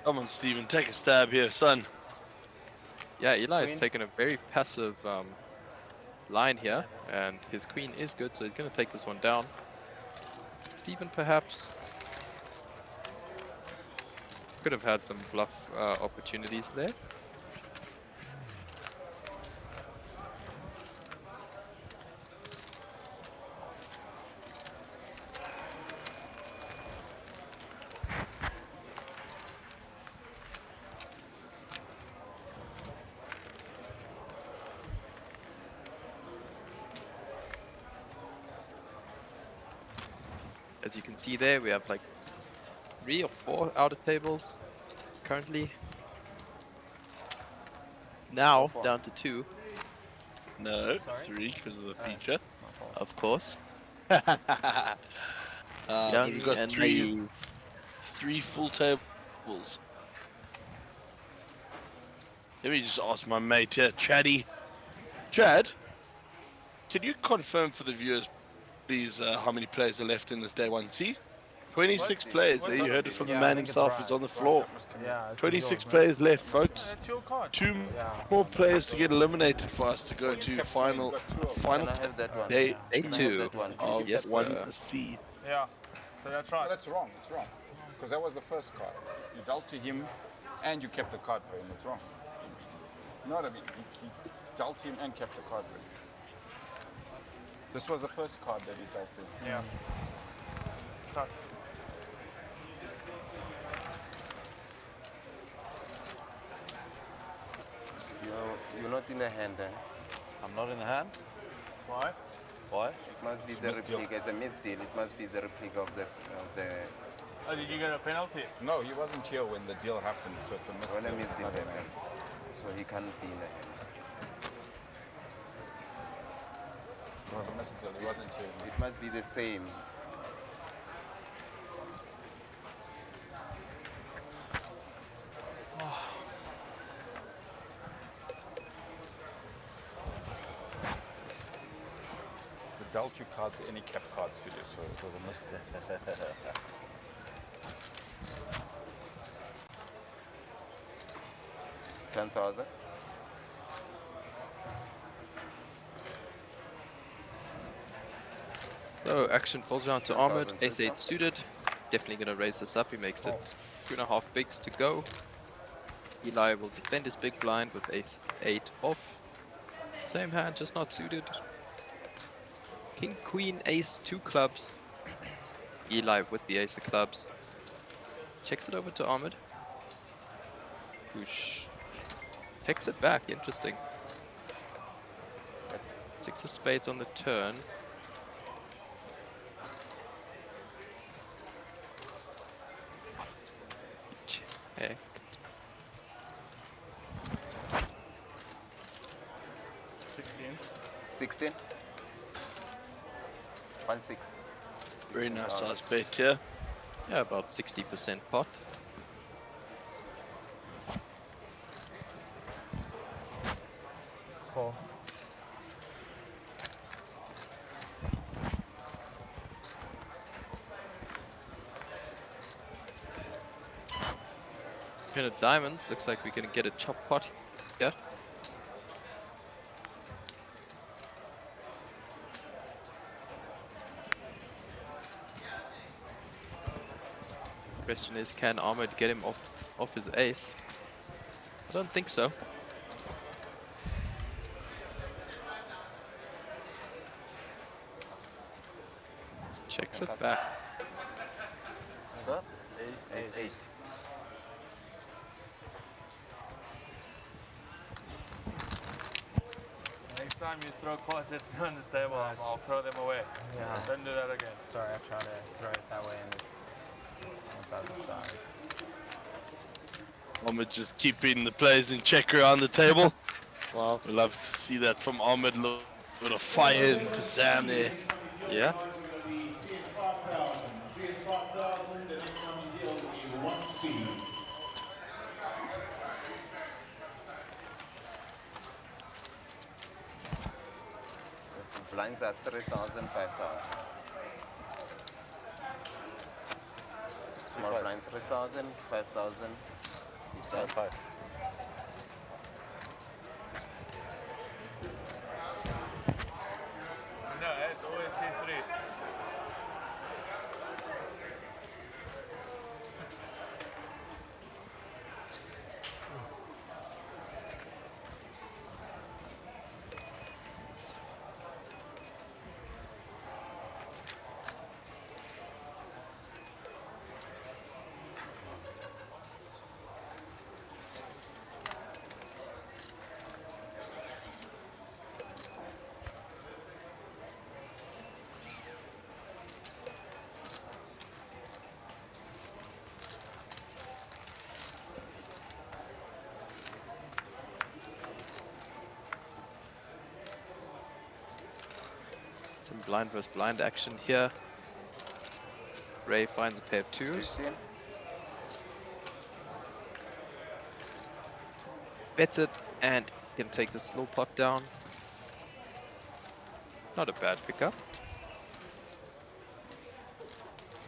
Come on, Stephen, take a stab here, son. Yeah, Eli Queen. is taking a very passive line here, and his queen is good, so he's going to take this one down. Stephen perhaps could have had some bluff opportunities there. As you can see there, we have like 3 or 4 outer tables currently. Now down to 2. No, 3 because of the feature. Of course. But Young we've got and three naive. full tables. Let me just ask my mate here, Chaddy. Chad, can you confirm for the viewers, please, how many players are left in this day 1C? 26 players. There, you heard it from the man himself who's on the floor. Yeah, 26 players left, folks. 2 more players to get eliminated for us to go to final Can I have that one? day Can I have 2 that one? of Yes, 1C. Yeah, so that's right. That's wrong. It's wrong. Because that was the first card. You dealt to him, and you kept the card for him. It's wrong. You know what I mean? He dealt to him and kept the card for him. This was the first card that he dealt to him. Yeah. Cut. You're not in the hand, eh? I'm not in the hand. Why? Why? It must be It's the misdeal. replica. It's a misdeal. It must be the replica of the. Oh, did you get a penalty? No, he wasn't here when the deal happened, so it's a misdeal. When a misdeal not in the happened. So he can't be in the hand. It was a misdeal. He wasn't here. It must be the same. He dealt you cards and he kept cards to you, so it was a misdeal. 10,000. So action falls down to Armored, 10,000 ace 8 suited. Definitely going to raise this up. He makes it 2.5 bigs to go. Eli will defend his big blind with ace 8 off. Same hand, just not suited. King, queen, ace, 2 clubs. Eli with the ace of clubs. Checks it over to Armored. Whoosh. Takes it back, interesting. 6 of spades on the turn. Check. 16. 1 6. Very nice size bet here. Yeah, about 60% pot. Call. Queen of diamonds, looks like we're gonna get a chop pot here. Question is, can Armored get him off his ace? I don't think so. Checks it back. What's up? Ace 8. Next time you throw cards at me on the table, I'll throw them away. Yeah. Don't do that again. Sorry, I tried to throw it that way and it's on the other side. Ahmed just keeping the players in check around the table. Wow, we love to see that from Ahmed. A little bit of fire and pizzazz there. Yeah. 3,500. The next one deal will be 1C. Blinds are 3,000, 5,000. Small blind 3,000, 5,000. 5. No, it's always C3. Some blind versus blind action here. Ray finds a pair of 2s. Bets it and can take the slow pot down. Not a bad pickup.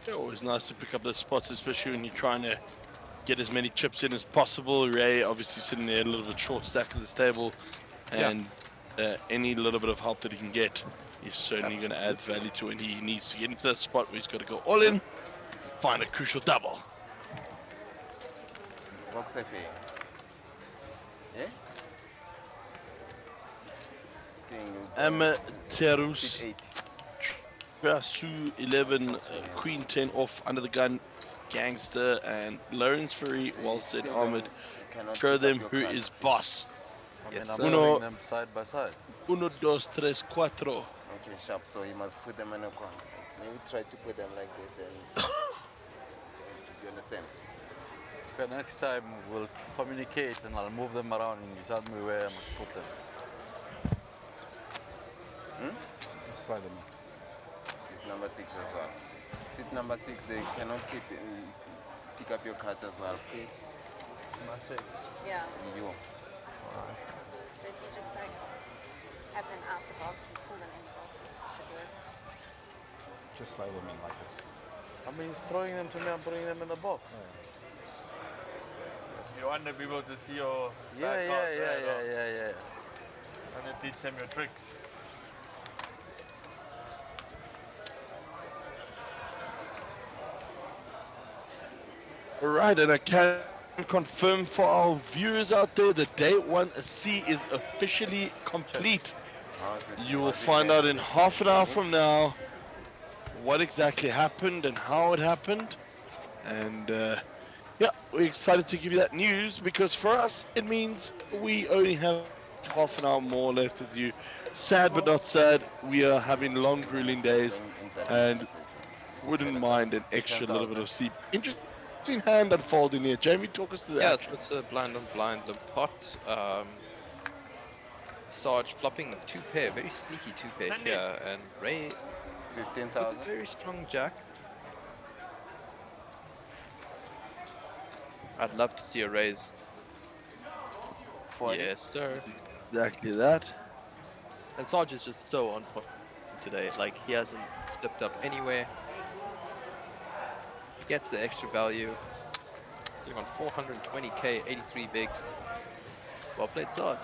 Yeah, always nice to pick up the spots, especially when you're trying to get as many chips in as possible. Ray obviously sitting there a little bit short stacked at this table, and any little bit of help that he can get is certainly going to add value to when he needs to get into that spot where he's got to go all in, find a crucial double. Box FA. Yeah? Amateurs. Trasu 11, Queen 10 off under the gun. Gangster and Lawrence Fury. Well said, Ahmed. Show them who is boss. I mean, Yes, I'm sir. putting them side by side. Uno, dos, tres, cuatro. Okay, sharp. So you must put them in a corner. Maybe try to put them like this and you understand? Okay, next time we'll communicate and I'll move them around and you tell me where I must put them. Just slide them in. Seat number 6 as well. Seat number 6, they cannot pick up your cards as well, please. Number 6. Yeah. You. So if you just like have them out the box and pull them in the box, should work. Just slide them in like this. I mean, he's throwing them to me, I'm putting them in the box. You want the people to see your Yeah, bad yeah, cards, yeah, right? yeah, yeah, yeah. And you teach them your tricks. All right, and I can confirm for our viewers out there that day 1C is officially complete. You will find out in half an hour from now what exactly happened and how it happened. And yeah, we're excited to give you that news because for us, it means we only have half an hour more left with you. Sad but not sad, we are having long, grueling days and wouldn't mind an extra little bit of sleep. Interesting hand unfolding here. Jamie, talk us through that. Yeah, it's a blind on blind the pot. Sarge flopping 2 pair, very sneaky 2 pair here, and Ray 15,000. Very strong jack. I'd love to see a raise. 40. Yes, sir. Exactly that. And Sarge is just so on point today. Like, he hasn't slipped up anywhere. Gets the extra value. Sitting on 420k, 83 bigs. Well played, Sarge.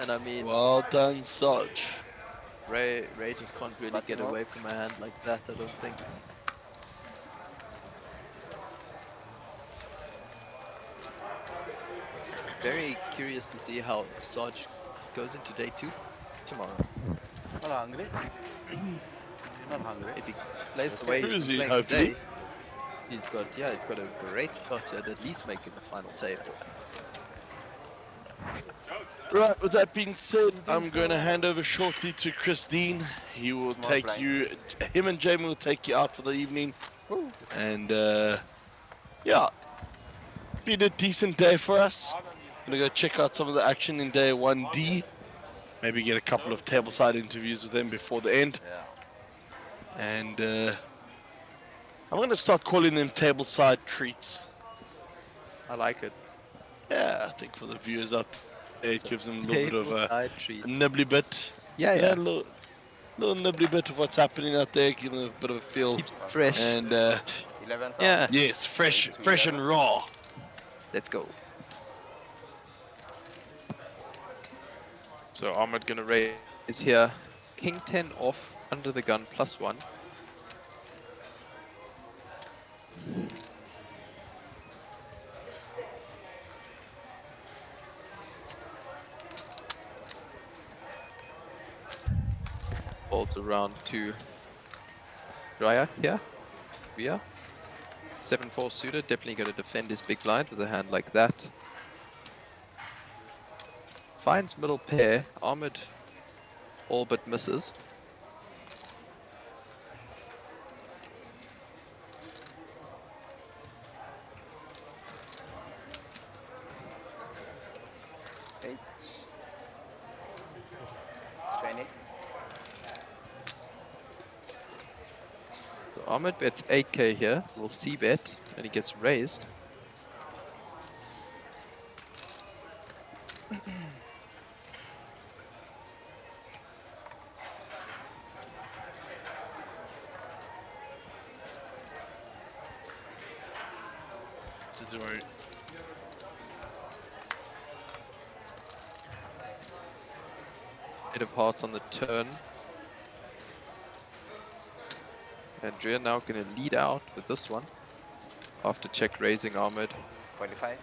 And I mean, well done, Sarge. Ray just can't really get away from a hand like that, I don't think. Very curious to see how Sarge goes into day 2 tomorrow. Not hungry. Not hungry. If he plays the way he's been playing today, he's got a great shot at least making the final table. Right, with that being said, I'm going to hand over shortly to Christine. He will take you, him and Jamie will take you out for the evening. And yeah, been a decent day for us. Gonna go check out some of the action in day 1D. Maybe get a couple of tableside interviews with them before the end. And I'm gonna start calling them tableside treats. I like it. Yeah, I think for the viewers out there, it gives them a little bit of a treats. nibbly bit. Yeah. A little nibbly bit of what's happening out there, give them a bit of a feel. Keeps fresh. And 11,000. Yeah. yes, fresh and raw. Let's go. So Ahmed gonna raise here. King 10 off, under the gun, +1. Folds around to Raya here. Ria. 7-4 suited, definitely going to defend his big blind with a hand like that. Finds middle pair, Ahmed all but misses. So Ahmed bets 8k here, we'll see bet, and he gets raised. Bit of hearts on the turn. Andrea now going to lead out with this one after check raising Ahmed. 45.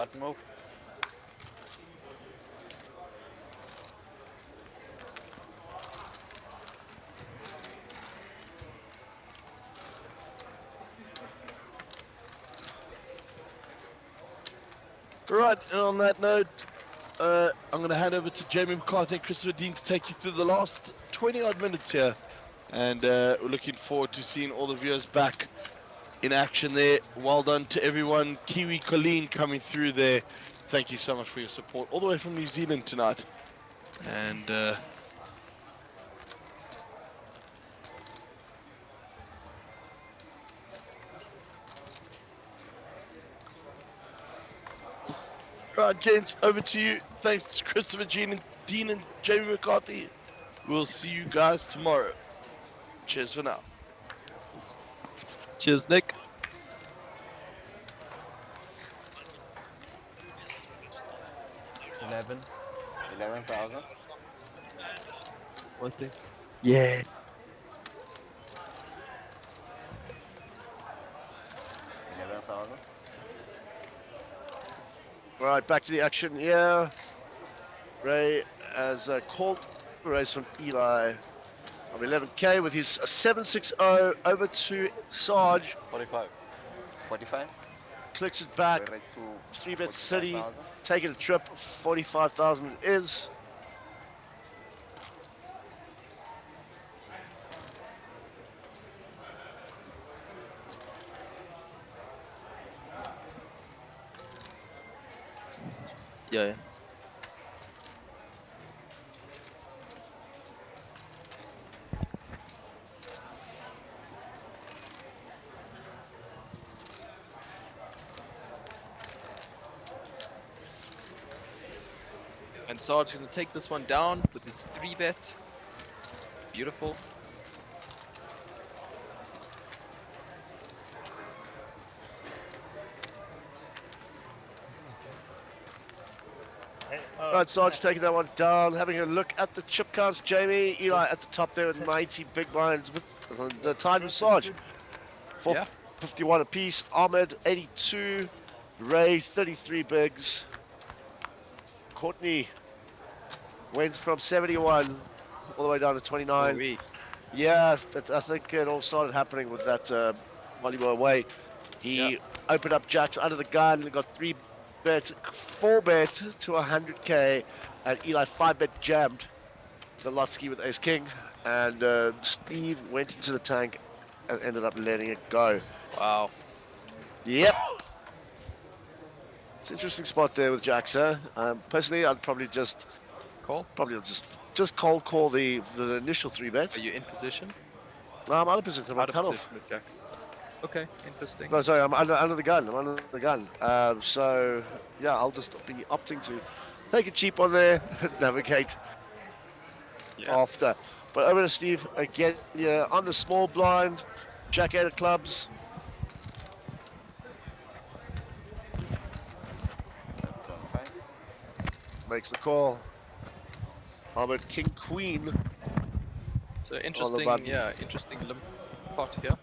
Button move. Right, and on that note, I'm going to hand over to Jamie McCarthy and Christopher Dean to take you through the last 20 odd minutes here. And we're looking forward to seeing all the viewers back in action there. Well done to everyone. Kiwi Colleen coming through there. Thank you so much for your support all the way from New Zealand tonight. And right, gents, over to you. Thanks to Christopher Dean and Jamie McCarthy. We'll see you guys tomorrow. Cheers for now. Cheers, Nick. $11,000. 1 thing. Yeah. 11,000. Right, back to the action here. Ray has called the race from Eli of 11K with his 760 over to Sarge. 45. 45. Clicks it back. Race to 3-bet City. 45,000. Taking a trip. 45,000 it is. Yeah. And Sarge going to take this one down with his 3-bet. Beautiful. Right, Sarge taking that one down, having a look at the chip counts. Jamie, Eli at the top there with 90 big blinds with the time with Sarge. 51 apiece. Ahmed, 82. Ray, 33 bigs. Courtney wins from 71 all the way down to 29. Yeah, I think it all started happening with that while you were away. He opened up jacks under the gun and got 4-bet to 100K, and Eli 5-bet jammed the Lotsky with Ace King, and Steve went into the tank and ended up letting it go. Wow. Yep. It's an interesting spot there with jacks, huh? Personally, I'd probably just call. Just cold call the initial 3-bets. Are you in position? No, I'm out of position. I'm Out cut of off. position with Jack. Okay, interesting. No, sorry, I'm under the gun. I'm under the gun. So, yeah, I'll just be opting to take it cheap on there and navigate after. But over to Steve again. Yeah, on the small blind, Jack 8 of clubs. Makes the call. Ahmed King Queen. So interesting, interesting limp pot here.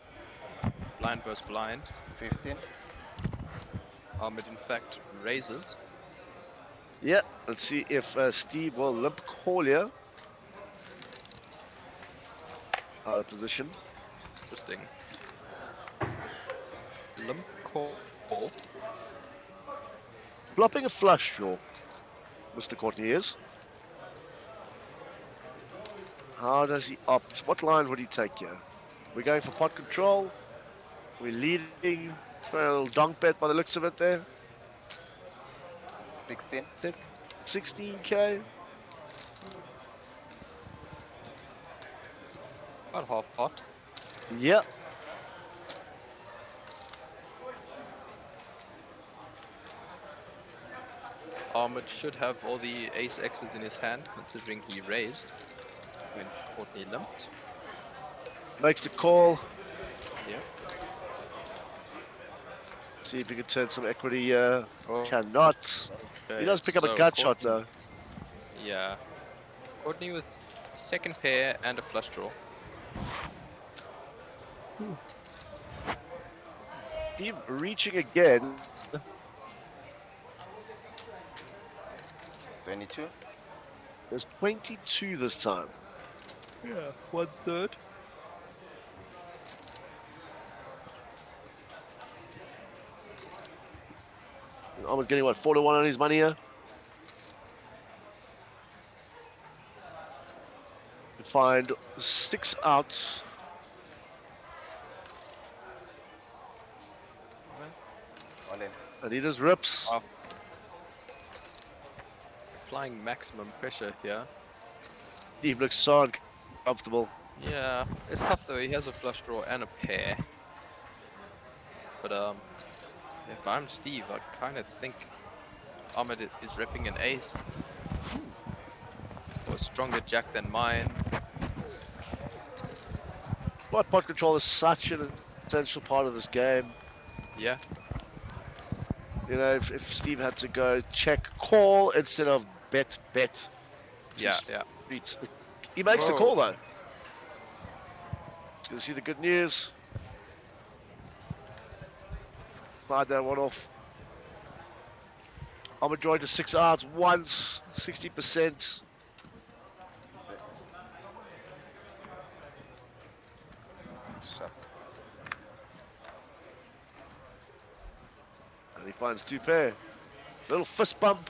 Blind versus blind. 15. Ahmed, in fact, raises. Yeah, let's see if Steve will limp call here. Out of position. Interesting. Limp call. Flopping a flush draw. Mr. Courtney is. How does he opt? What line would he take here? We're going for pot control. We're leading. A little donk bet by the looks of it there. 16. 16K. About half pot. Yep. Ahmed should have all the ace X's in his hand, considering he raised when Courtney limped. Makes the call. Yeah. See if he can turn some equity. Cannot. He does pick up a gut shot though. Yeah. Courtney with second pair and a flush draw. Steve reaching again 22. There's 22 this time. Yeah, 1/3. Ahmed's getting what, 4 to 1 on his money here? Find 6 outs. All in. And he just rips. Wow. Applying maximum pressure here. Steve looks so uncomfortable. Yeah, it's tough though. He has a flush draw and a pair. But if I'm Steve, I kind of think Ahmed is repping an ace. Or a stronger jack than mine. But pot control is such an essential part of this game. Yeah. You know, if Steve had to go check, call instead of bet. Yeah, yeah. He makes the Whoa. call though. He's going to see the good news. Slide that one off. I'm enjoying to 6 outs once, 60%. And he finds 2 pair. Little fist bump.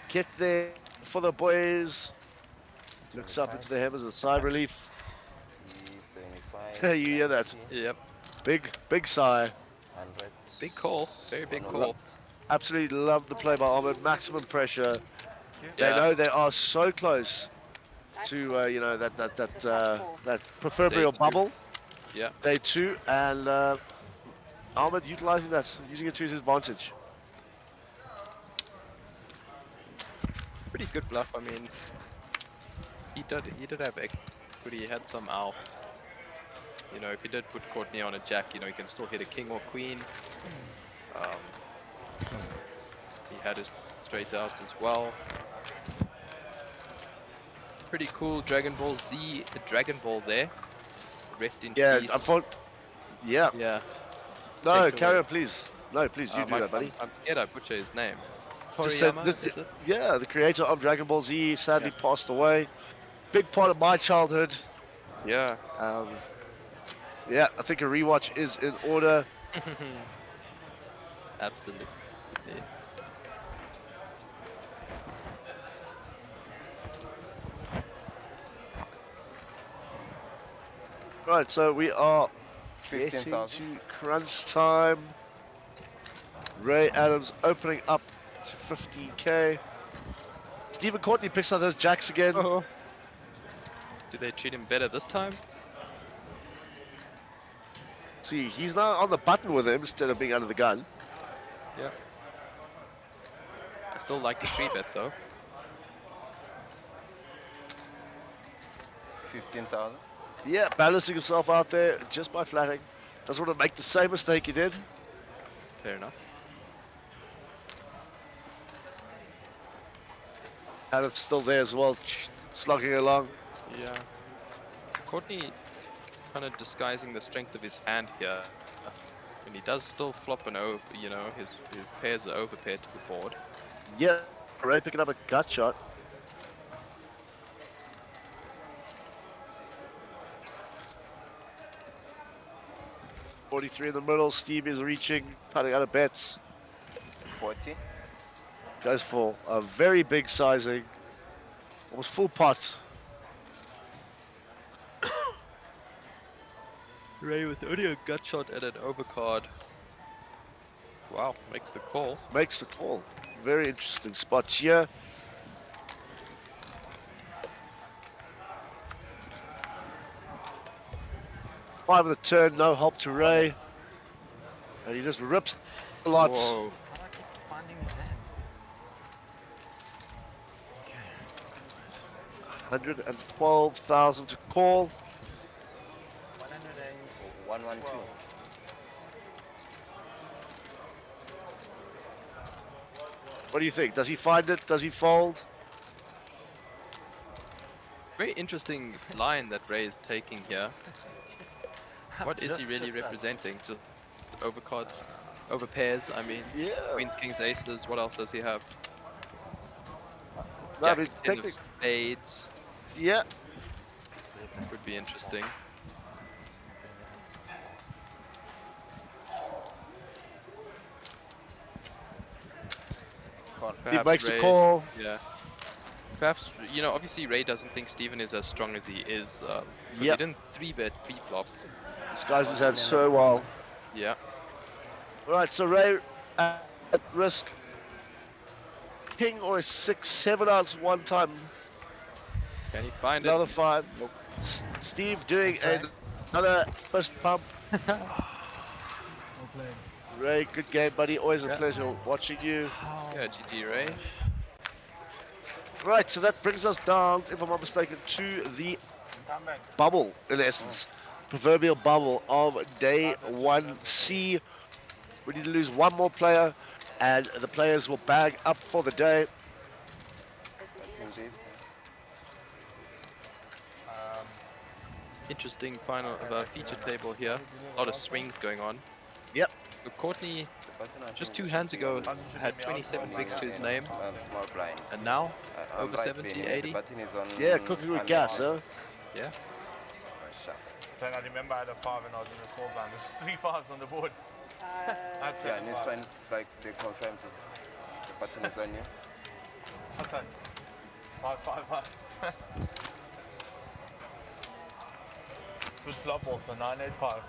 Get there for the boys. Looks up into the heavens with a sigh of relief. You hear that? Yep. Big sigh. Big call. Very big call. Absolutely love the play by Ahmed. Maximum pressure. They Yeah. know they are so close to you know that proverbial Day 2. bubble. Yeah. Day 2, and Ahmed utilizing that, using it to his advantage. Pretty good bluff. I mean, he did have equity. He had some outs. You know, if he did put Courtney on a jack, you know, he can still hit a king or queen. He had his straight outs as well. Pretty cool Dragon Ball Z Dragon Ball there. Rest in Yeah, peace. yeah. Yeah. No, Take it carry away. on, please. No, please, you do that, buddy. I'm scared I butcher his name. Just said Toriyama, this- is it? yeah, the creator of Dragon Ball Z sadly passed away. Big part of my childhood. Yeah. Yeah, I think a rewatch is in order. Absolutely. Right, so we are 15,000. getting to crunch time. Ray Adams opening up to 15k. Stephen Courtney picks up those jacks again. Do they treat him better this time? See, he's now on the button with him instead of being under the gun. Yeah. I still like the 3-bet though. 15,000. Yeah, balancing himself out there just by flatting. Doesn't want to make the same mistake he did. Fair enough. Adam's still there as well, slugging along. Yeah. So Courtney kind of disguising the strength of his hand here. And he does still flop an over, you know, his pairs are overpaired to the board. Yeah, Ray picking up a gut shot. $43 in the middle. Steve is reaching, cutting out of bets. 40. Goes for a very big sizing. Almost full pot. Ray with only a gut shot and an overcard. Wow, makes the call. Makes the call. Very interesting spot here. Five of the turn, no help to Ray. And he just rips a lot. Whoa. Finding his hands. 112,000 to call. 112. What do you think? Does he find it? Does he fold? Very interesting line that Ray is taking here. What is he Just really chipped that. representing? Just overcards, overpairs, I mean. Yeah. Queens, kings, aces, what else does he have? No, I Jack mean, 10 of technically, spades yeah. would be interesting. He Perhaps makes the Ray, call. yeah. Perhaps, you know, obviously Ray doesn't think Steven is as strong as he is, because he Yep. didn't 3-bet pre-flop. Disguised his hand so well. Yeah. Right, so Ray at risk. King or a 6-7 ounce one time. Can he find Another it? 5. Nope. Steve doing Thanks, another fist pump. Well played. Ray, good game, buddy. Always a Yeah. pleasure watching you. Yeah, GG Ray. Right, so that brings us down, if I'm not mistaken, to the bubble, in essence. Proverbial bubble of day 1C. We need to lose one more player, and the players will bag up for the day. Interesting final feature table here. A lot of swings going on. Yep. So Courtney, just 2 hands ago, had 27 bigs to his name. Small blind. And now, I'm over right 70, being, 80. The button is on. Yeah, cooking with gas, huh? Yeah. Then I remember I had a 5 and I was in a small blind. There's 3 5s on the board. That's Yeah, and it's when like they confirm the button is on you. What's that? 5 5 5. Good flop also. 9 8 5.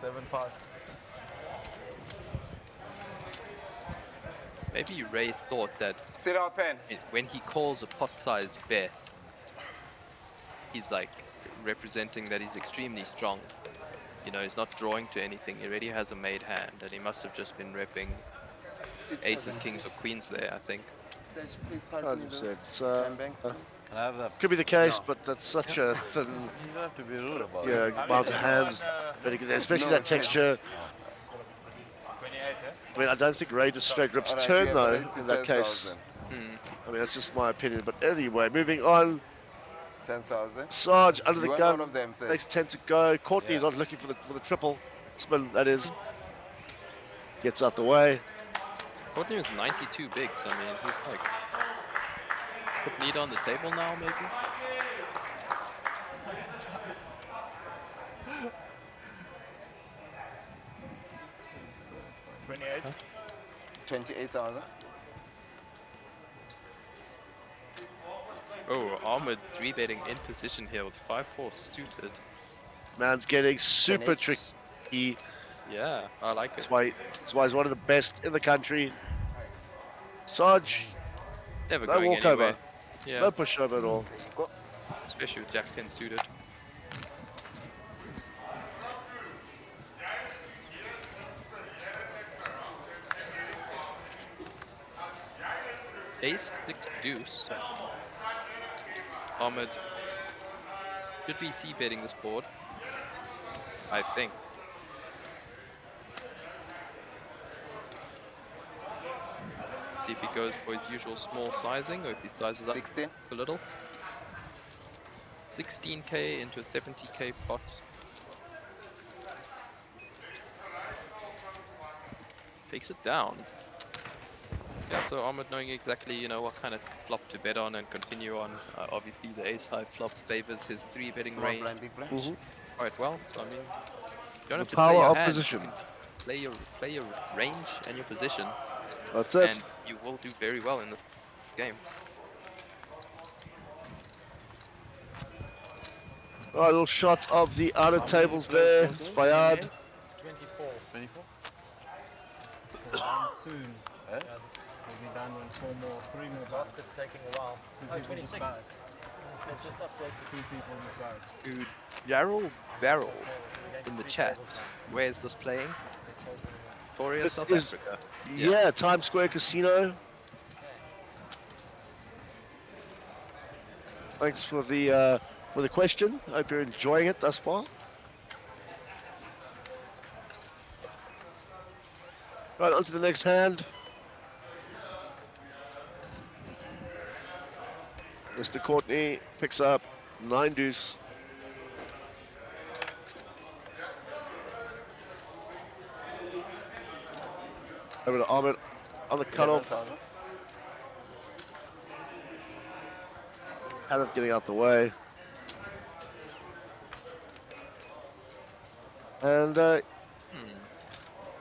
7 5. Maybe Ray thought that Sit out, pen. when he calls a pot-sized bet, he's like representing that he's extremely strong. You know, he's not drawing to anything. He already has a made hand, and he must have just been repping aces, kings, or queens there, I think. Serge, please pass me 100%. those 10 banks, please. Can I have that? Could be the case, but that's such a thin, You don't have to be rude about yeah, it. amount of hands. But especially that texture. 28, eh? I mean, I don't think Ray just straight rips Alright, turn yeah, though but it's in that case. 10,000. I mean, that's just my opinion. But anyway, moving on. 10,000. Sarge under You the want gun. all of them, Serge? Makes 10 to go. Courtney not looking for the triple spin. That is. Gets out the way. Courtney with 92 bigs. I mean, he's like put lead on the table now, maybe. 28. 28,000. Oh, Ahmed 3-betting in position here with 5-4 suited. Man's getting super tricky. Yeah, I like it. That's why he's one of the best in the country. Sarge, Never no going walkover. anywhere. Yeah. No pushover at all. Especially with Jack 10 suited. Ace 6 deuce. Ahmed should be c-betting this board, I think. See if he goes for his usual small sizing or if he sizes up 16. a little. 16k into a 70k pot. Takes it down. Yeah, so Ahmed knowing exactly, you know, what kind of flop to bet on and continue on. Obviously, the ace-high flop favors his 3-betting Small range blind, big blind. quite well. So I mean, you don't have to power play your of hand, position. you can play your range and your position. That's it. And you will do very well in this game. All right, little shot of the outer tables there. It's Fayad. 24. 24? Soon. Yeah, this will be done in 3 more baskets taking a while. 26. Just update 2 people in the Dude, Yarrow Barrel in the chat. Where is this playing? Victoria, This South is- Africa. Yeah, Times Square Casino. Thanks for the question. Hope you're enjoying it thus far. Right, on to the next hand. Mr. Courtney picks up 9 deuce. Over to Ahmed on the cutoff. Kind of getting out the way. And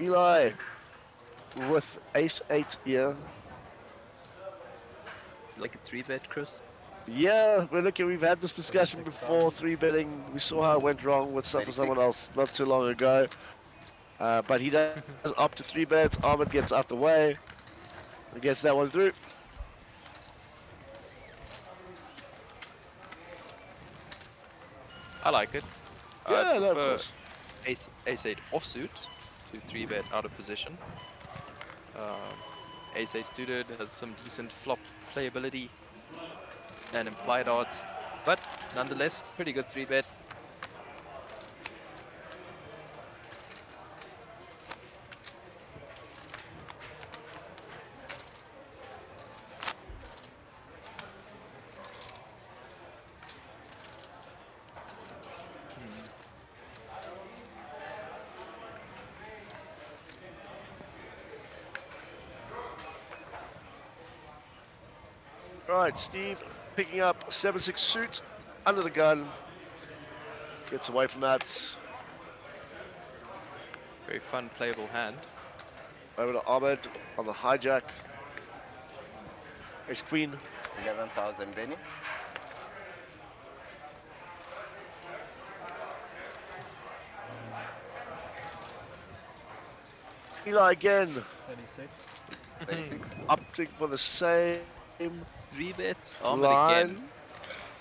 Eli with ace-8 here. Like a 3-bet, Chris? Yeah, we've had this discussion before, 3-betting. We saw how it went wrong with for someone else not too long ago. But he does opt to 3-bet. Ahmed gets out the way and gets that one through. I like it. Yeah, I no, of prefer course. ace-8 offsuit to 3-bet out of position. Ace-8 suited has some decent flop playability and implied odds, but nonetheless, pretty good 3-bet. Right, Steve picking up 7-6 suit under the gun. Gets away from that. Very fun, playable hand. Over to Ahmed on the hijack. Ace Queen. 11,000, Benny. Eli again. 36. 36. Opting for the same 3-bets. Ahmed line. again.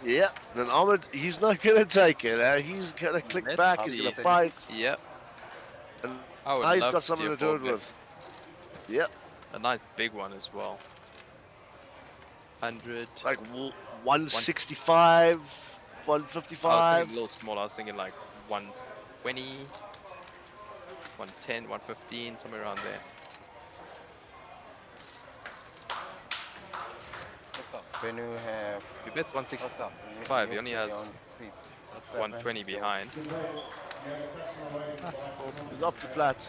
Yeah, then Ahmed, he's not going to take it. He's going to click back. He's going to fight. Yep. And I would now he's love got to see something a to do it 4-bet. with. Yep. A nice big one as well. 100. Like 165, I was 155. thinking a little small. I was thinking like 120, 110, 115, somewhere around there. When you have... We bet 165. He only has 120 behind. He's up to flat.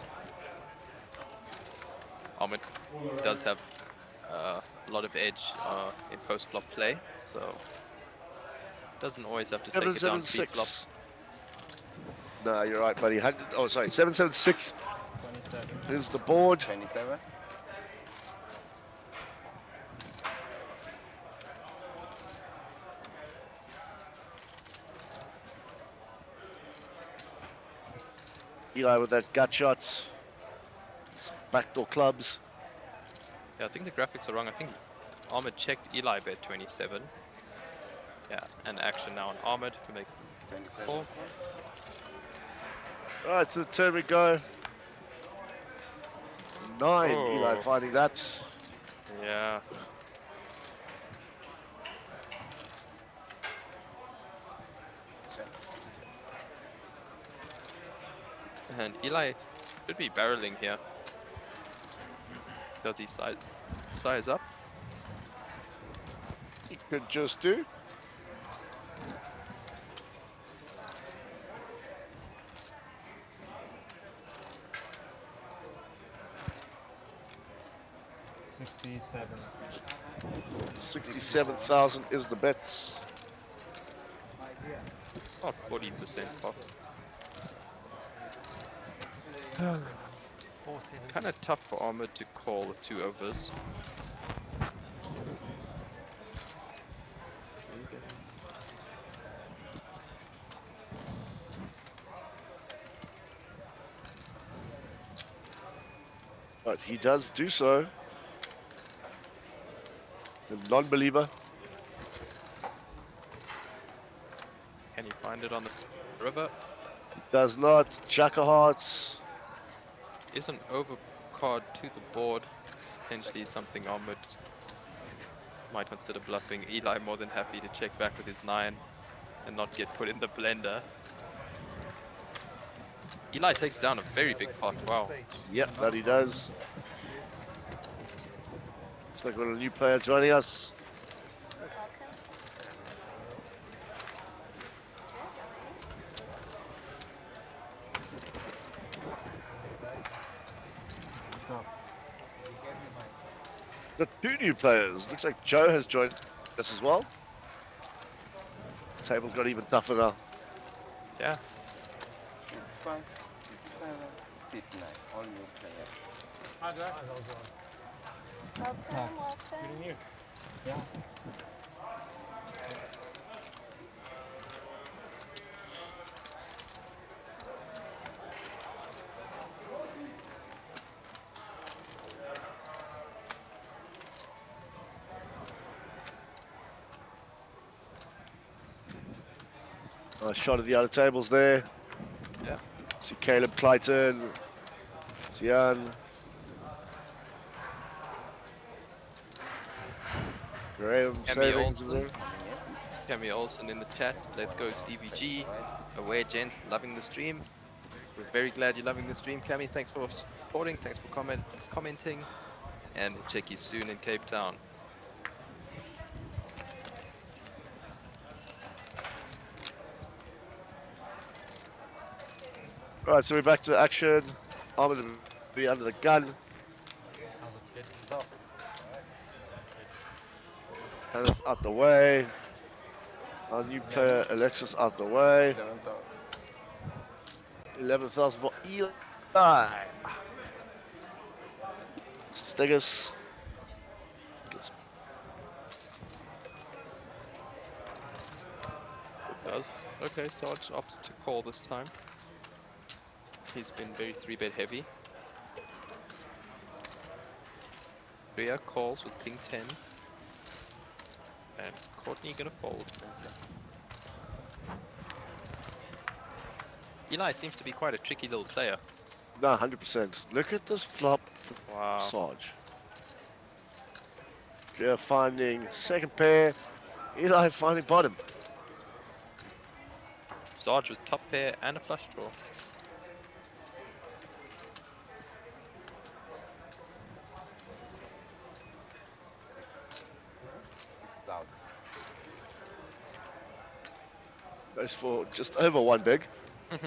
Ahmed does have a lot of edge in post-flop play, so doesn't always have to take it down pre-flop. 776. No, you're right, buddy. 100, oh, sorry, 776 is the board. 27. Eli with that gut shot. Backdoor clubs. Yeah, I think the graphics are wrong. I think Ahmed checked Eli bet 27. Yeah, and action now on Ahmed, who makes the call. Right, to the turn we go. 9, Eli Oh. finding that. Yeah. And Eli should be barreling here. Does he size up? He could just do. $67. 67,000 is the bet. Oh, 40% pot. Kind of tough for Ahmed to call with 2 overs. But he does do so. The non-believer. Can he find it on the river? Does not. Jack of hearts. Is an overcard to the board. Potentially something Ahmed might consider bluffing. Eli more than happy to check back with his 9 and not get put in the blender. Eli takes down a very big pot. Wow. Yep, that he does. Looks like we've got a new player joining us. What's up? Got 2 new players. Looks like Joe has joined us as well. Table's got even tougher now. Yeah. Seat 5, seat 7, seat 9. All new players. Well done, well done. Yeah. Nice shot of the other tables there. Yeah. See Caleb Clayton, Jan. Graham Cami savings Olsen. Cami Olsen in the chat. Let's go Stevie G. Aware gents, loving the stream. We're very glad you're loving the stream, Cami. Thanks for supporting. Thanks for commenting. And we'll check you soon in Cape Town. Right, so we're back to the action. I'm going to be under the gun. And out the way. Our new player, Alexis, out the way. 11,000 for Eli. Stegers. It does. Okay, Sarge opts to call this time. He's been very 3-bet heavy. Rhea calls with king 10. And Courtney gonna fold. Eli seems to be quite a tricky little player. No, 100%. Look at this flop for Wow. Sarge. Rhea finding second pair. Eli finding bottom. Sarge with top pair and a flush draw. Goes for just over one big. And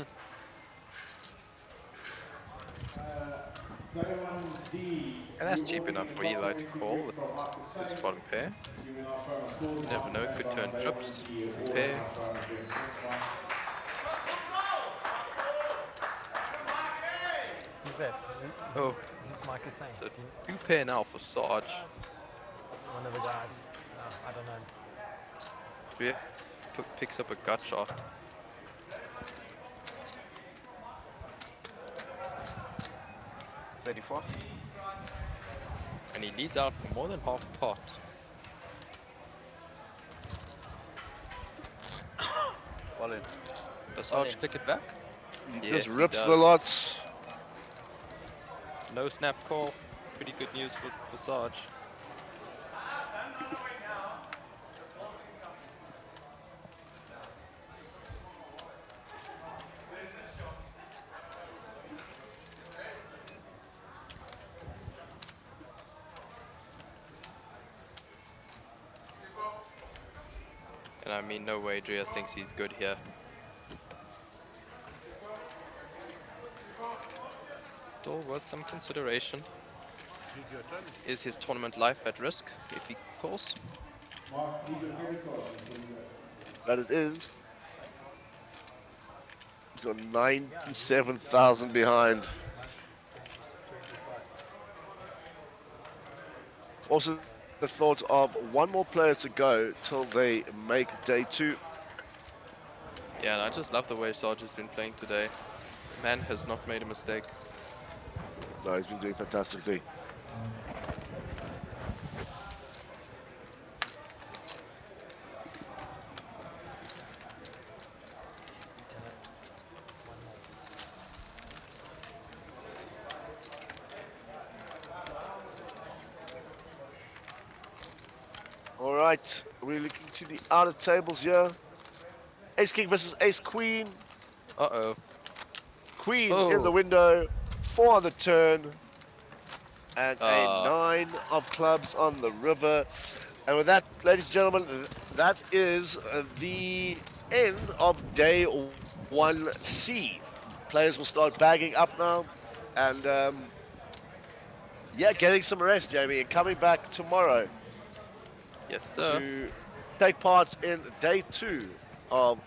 that's cheap enough for Eli to call with his bottom pair. You never know, could turn trips, pair. Who's that? Oh, Who's Mike is saying? So 2 pair now for Sarge. One of the guys. No, I don't know. Yeah, picks up a gut shot. $34. And he leads out for more than half pot. All in. Does Sarge click it back? He Yes, just rips he the does. lots. No snap call. Pretty good news for Sarge. And I mean, no way Drea thinks he's good here. Still worth some consideration. Is his tournament life at risk if he calls? But it is. He's got 97,000 behind. Also, the thought of one more player to go till they make day 2. Yeah, and I just love the way Sarge has been playing today. The man has not made a mistake. No, he's been doing fantastically. All right, we're looking to the outer tables here. Ace King versus Ace Queen. Uh-oh. Queen Oh. in the window, 4 on the turn, and a Ah. 9 of clubs on the river. And with that, ladies and gentlemen, that is the end of day 1C. Players will start bagging up now, and yeah, getting some rest, Jamie, and coming back tomorrow Yes, sir. to take part in day 2 of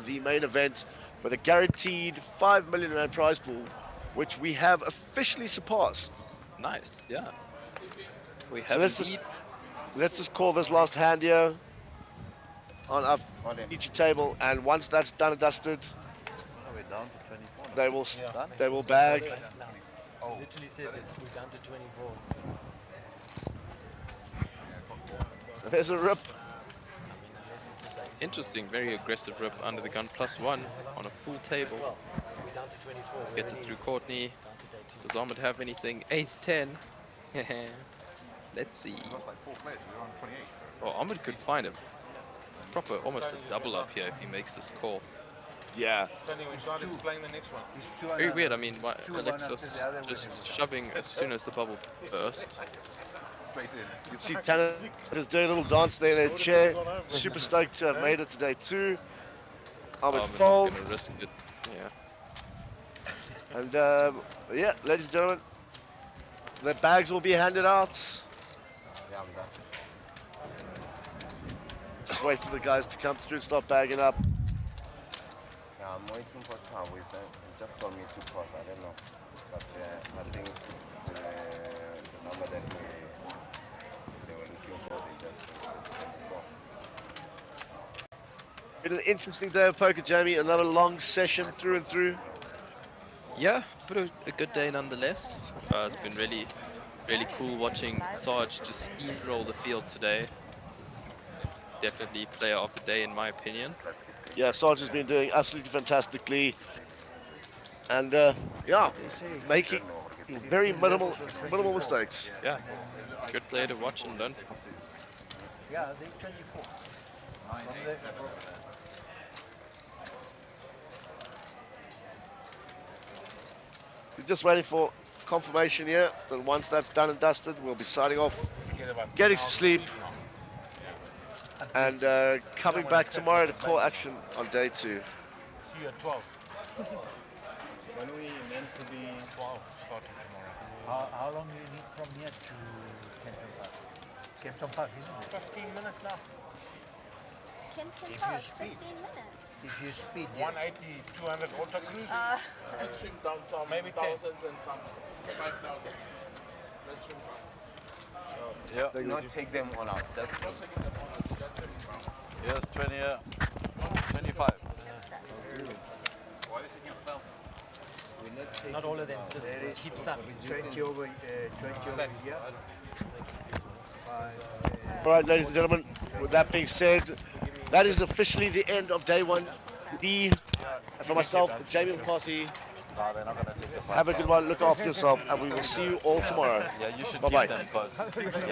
the main event with a guaranteed 5 million rand prize pool, which we have officially surpassed. Nice, yeah. We So have let's just call this last hand here on our feature table, and once that's done and dusted, We're down to 24 now. they will bag. Literally said this, we're down to 24. There's a rip. Interesting, very aggressive rip under the gun, +1 on a full table. Gets it through Courtney. Does Ahmed have anything? Ace-10. Let's see. Oh, Ahmed could find him. Proper, almost a double up here if he makes this call. Yeah. Tony, we started playing the next one. Very weird. I mean, Alexos just shoving as soon as the bubble burst. You can see Tanner is doing a little dance there in a chair. Super stoked to have made it today too. Ahmed Not gonna folds. risk it. Yeah. And yeah, ladies and gentlemen, the bags will be handed out. Just wait for the guys to come through and start bagging up. Yeah, I'm waiting for Cowboys. He just told me to cross. I don't know. But I think the number that they were looking for, they just 24. Been an interesting day of poker, Jamie. Another long session through and through. Yeah, but a good day nonetheless. It's been really cool watching Sarge just steamroll the field today. Definitely player of the day in my opinion. Yeah, Sarge has been doing absolutely fantastically. And yeah, making very minimal mistakes. Yeah, good player to watch and learn. Yeah, they 24. We're just waiting for confirmation here. Then once that's done and dusted, we'll be signing off, getting some sleep, and coming back tomorrow to call action on day 2. See you at 12. When we meant to be 12 starting tomorrow. How long do you need from here to Kempton Park? Kempton Park, isn't it? 15 minutes now. Kempton If Park, you speed. 15 minutes. If you speed, 180, 200 auto cruise. Let's trim down some maybe thousands and some 5,000. Yeah. Do not take them all out. Just Yes, 20, 25. Not all of them, just keep some. 20 over here. All right, ladies and gentlemen, with that being said, that is officially the end of day 1D. And for myself, Jamie McCarthy, have a good one, look after yourself, and we will see you all tomorrow. Yeah, you should Bye-bye. keep them because